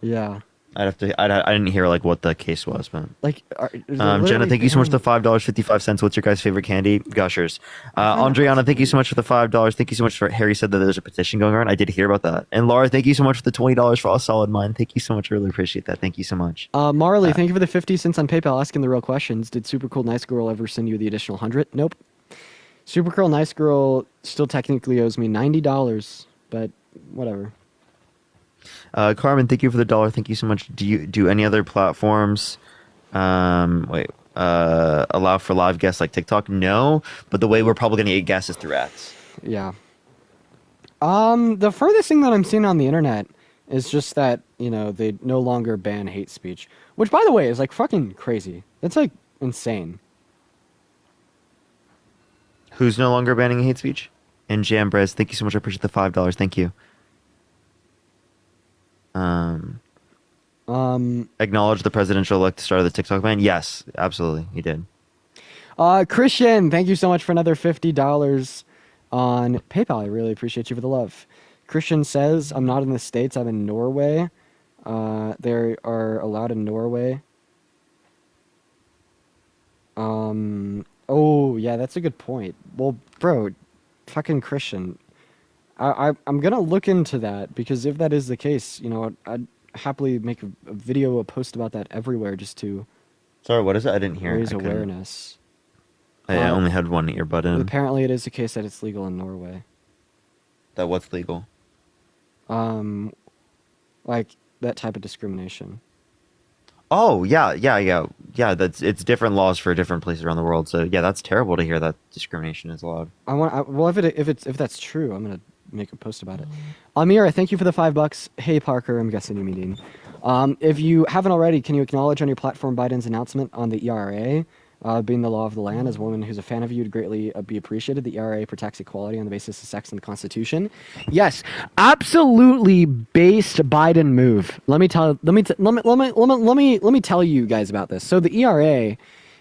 Yeah. I didn't hear like what the case was, but like, Jenna, thank you so much for the $5.55. What's your guys' favorite candy? Gushers. Andriana, thank you so much for the $5. Thank you so much for Harry said that there's a petition going on. I did hear about that. And Laura, thank you so much for the $20 for All Solid Mind. Thank you so much. I really appreciate that. Thank you so much. Marley, thank you for the 50 cents on PayPal. Asking the real questions. Did Super Cool Nice Girl ever send you the additional 100? Nope. Super Cool Nice Girl still technically owes me $90, but whatever. Carmen, thank you for the $1. Thank you so much. Do any other platforms allow for live guests like TikTok? No, but the way we're probably going to get guests is through ads. Yeah. The furthest thing that I'm seeing on the internet is just that, they no longer ban hate speech, which, by the way, is like fucking crazy. That's like insane. Who's no longer banning hate speech? And Jambrez, thank you so much. I appreciate the $5. Thank you. Acknowledge the presidential-elect started the TikTok ban? Yes, absolutely, he did. Christian, thank you so much for another $50 on PayPal. I really appreciate you for the love. Christian says, I'm not in the States, I'm in Norway. They are allowed in Norway. Oh, yeah, that's a good point. Well, bro, fucking Christian. I'm gonna look into that, because if that is the case, I'd happily make a video, a post about that everywhere, just to. Sorry, what is it? I didn't hear. Raise awareness. I only had one earbud in. Apparently, it is the case that it's legal in Norway. That what's legal? Like that type of discrimination. Oh yeah. It's different laws for different places around the world. So yeah, that's terrible to hear that discrimination is allowed. If that's true, I'm gonna make a post about it. Amira, thank you for the $5. Hey Parker, I'm guessing you mean. If you haven't already, can you acknowledge on your platform Biden's announcement on the ERA being the law of the land? As a woman who's a fan of you, would greatly be appreciated. The ERA protects equality on the basis of sex in the Constitution. Yes, absolutely based Biden move. Let me tell you guys about this. So the ERA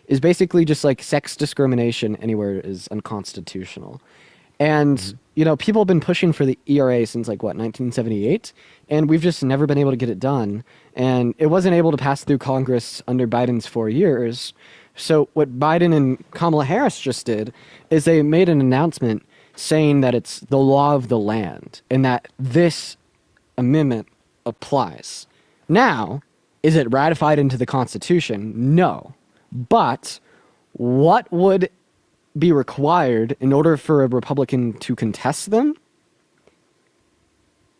is basically just like sex discrimination anywhere is unconstitutional. And, people have been pushing for the ERA since 1978, and we've just never been able to get it done. And it wasn't able to pass through Congress under Biden's 4 years. So what Biden and Kamala Harris just did is they made an announcement saying that it's the law of the land and that this amendment applies. Now, is it ratified into the Constitution? No. But what would be required in order for a Republican to contest them?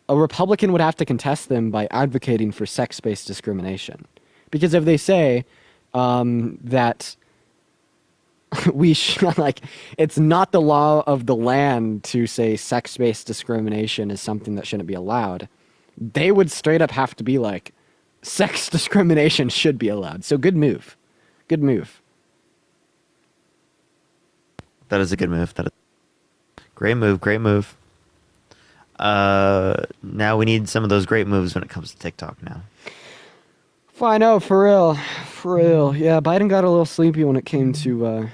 A Republican would have to contest them by advocating for sex-based discrimination. Because if they say that we should, it's not the law of the land to say sex-based discrimination is something that shouldn't be allowed, they would straight up have to be like, sex discrimination should be allowed. So good move. Good move. That is a good move. That is great move. Great move. Now we need some of those great moves when it comes to TikTok now. I know, for real. For real. Yeah, Biden got a little sleepy when it came to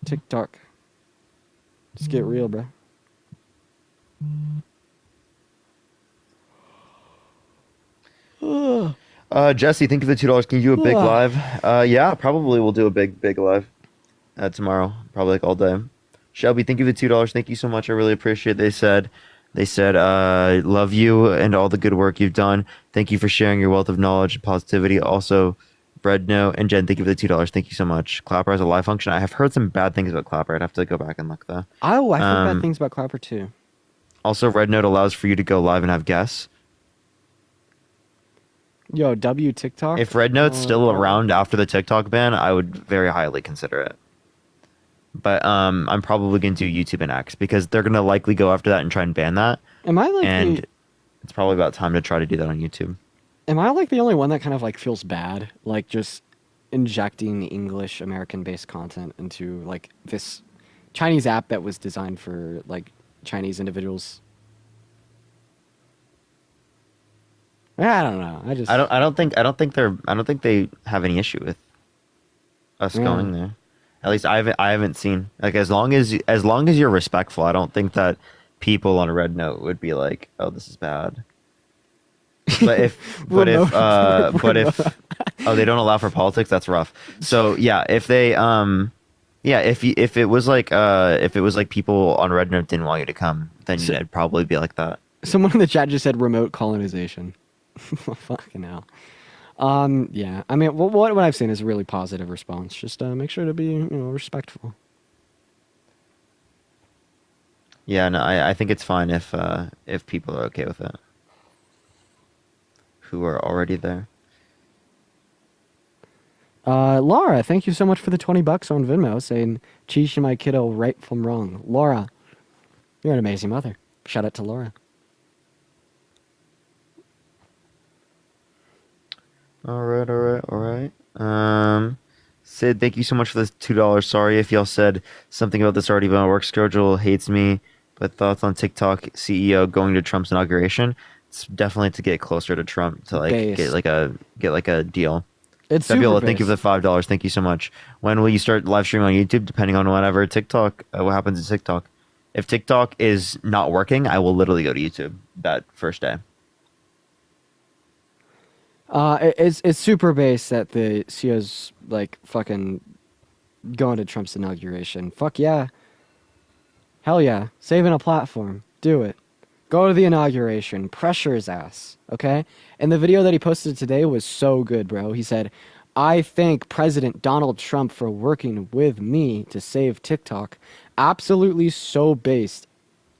TikTok. Just get real, bro. Jesse, thank you for the $2. Can you do a big live? Yeah, probably we'll do a big live tomorrow. Probably all day. Shelby, thank you for the $2. Thank you so much. I really appreciate it. They said, love you and all the good work you've done. Thank you for sharing your wealth of knowledge and positivity. Also, Breadno and Jen, thank you for the $2. Thank you so much. Clapper has a live function. I have heard some bad things about Clapper. I'd have to go back and look though. Oh, I've heard bad things about Clapper too. Also, Red Note allows for you to go live and have guests. Yo, W TikTok? If Red Note's still around after the TikTok ban, I would very highly consider it. But I'm probably going to do YouTube and X because they're going to likely go after that and try and ban that. And it's probably about time to try to do that on YouTube. Am I the only one that kind of feels bad? Just injecting English American-based content into this Chinese app that was designed for Chinese individuals? I don't know. I don't think they have any issue with us going there. At least I haven't seen as long as you're respectful. I don't think that people on a Red Note would be like, oh, this is bad. But if they don't allow for politics, that's rough. So yeah, if they if it was like people on Red Note didn't want you to come, then it'd probably be like that. Someone in the chat just said remote colonization. Fucking hell. Yeah. I mean, what I've seen is a really positive response. Just make sure to be respectful. Yeah, no, I think it's fine if people are okay with it, who are already there. Laura, thank you so much for the $20 on Venmo, saying teaching my kiddo right from wrong. Laura, you're an amazing mother. Shout out to Laura. All right. Sid, thank you so much for this $2. Sorry if y'all said something about this already, but my work schedule hates me. But thoughts on TikTok CEO going to Trump's inauguration? It's definitely to get closer to Trump to get a deal. It's Fabiola, super thank you for the $5. Thank you so much. When will you start live streaming on YouTube? Depending on whenever TikTok. What happens in TikTok? If TikTok is not working, I will literally go to YouTube that first day. It's super base that the CEO's fucking going to Trump's inauguration. Fuck yeah. Hell yeah. Saving a platform. Do it. Go to the inauguration. Pressure his ass. Okay? And the video that he posted today was so good, bro. He said, I thank President Donald Trump for working with me to save TikTok. Absolutely so based.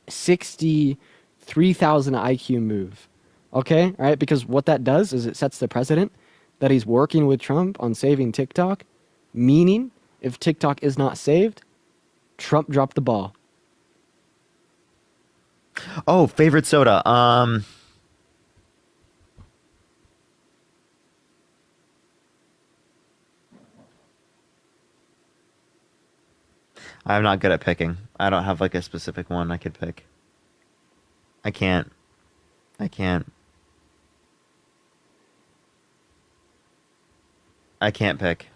63,000 IQ move. Okay, all right, because what that does is it sets the precedent that he's working with Trump on saving TikTok, meaning if TikTok is not saved, Trump dropped the ball. Oh, favorite soda. I'm not good at picking. I don't have like a specific one I could pick. I can't. I can't pick.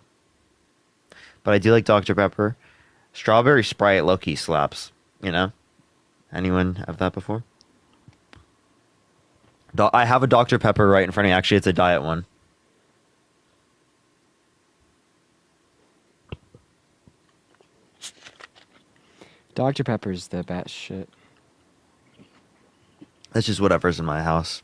But I do like Dr. Pepper. Strawberry Sprite low-key slaps, you know? Anyone have that before? I have a Dr. Pepper right in front of me. Actually, it's a diet one. Dr. Pepper's the best shit. That's just whatever's in my house.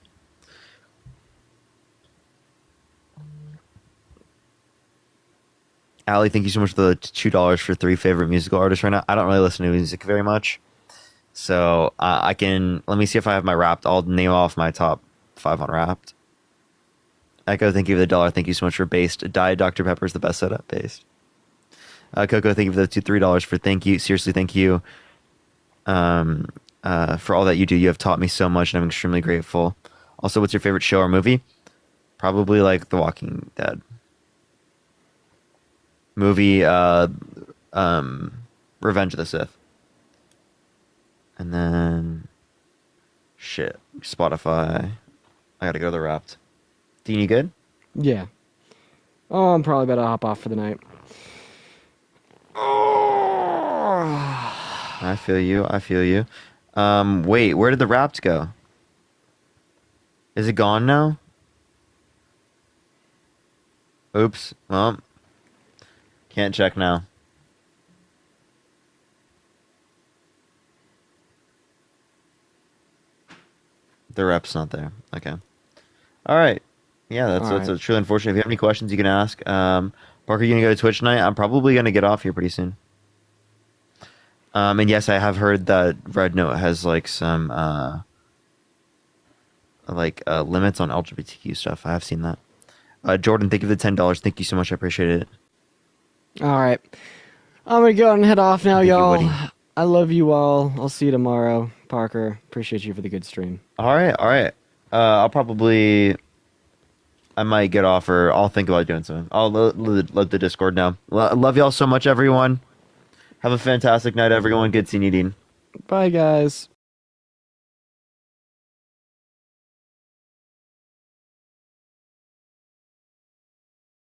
Allie, thank you so much for the $2 for 3 favorite musical artists right now. I don't really listen to music very much. So I can, let me see if I have my Wrapped. I'll name off my top 5 on Wrapped. Echo, thank you for the $1. Thank you so much for Based. Diet Dr. Pepper is the best setup. Based. Coco, thank you for the $3 for thank you. Seriously, thank you for all that you do. You have taught me so much, and I'm extremely grateful. Also, what's your favorite show or movie? Probably like The Walking Dead. Movie, Revenge of the Sith. And then, shit, Spotify. I gotta go to the Wrapped. Dean, you good? Yeah. Oh, I'm probably about to hop off for the night. I feel you. Wait, where did the Wrapped go? Is it gone now? Oops. Well, can't check now. The rep's not there. Okay. All right. Yeah, that's truly unfortunate. If you have any questions, you can ask. Parker, you gonna go to Twitch tonight? I'm probably gonna get off here pretty soon. And yes, I have heard that Red Note has like some limits on LGBTQ stuff. I have seen that. Jordan, thank you for the $10. Thank you so much. I appreciate it. All right. I'm going to go and head off now, Thank you, y'all. Woody. I love you all. I'll see you tomorrow. Parker, appreciate you for the good stream. All right. I might get off, or I'll think about doing something. I'll let the Discord know. Love y'all so much, everyone. Have a fantastic night, everyone. Good seeing you, Dean. Bye, guys.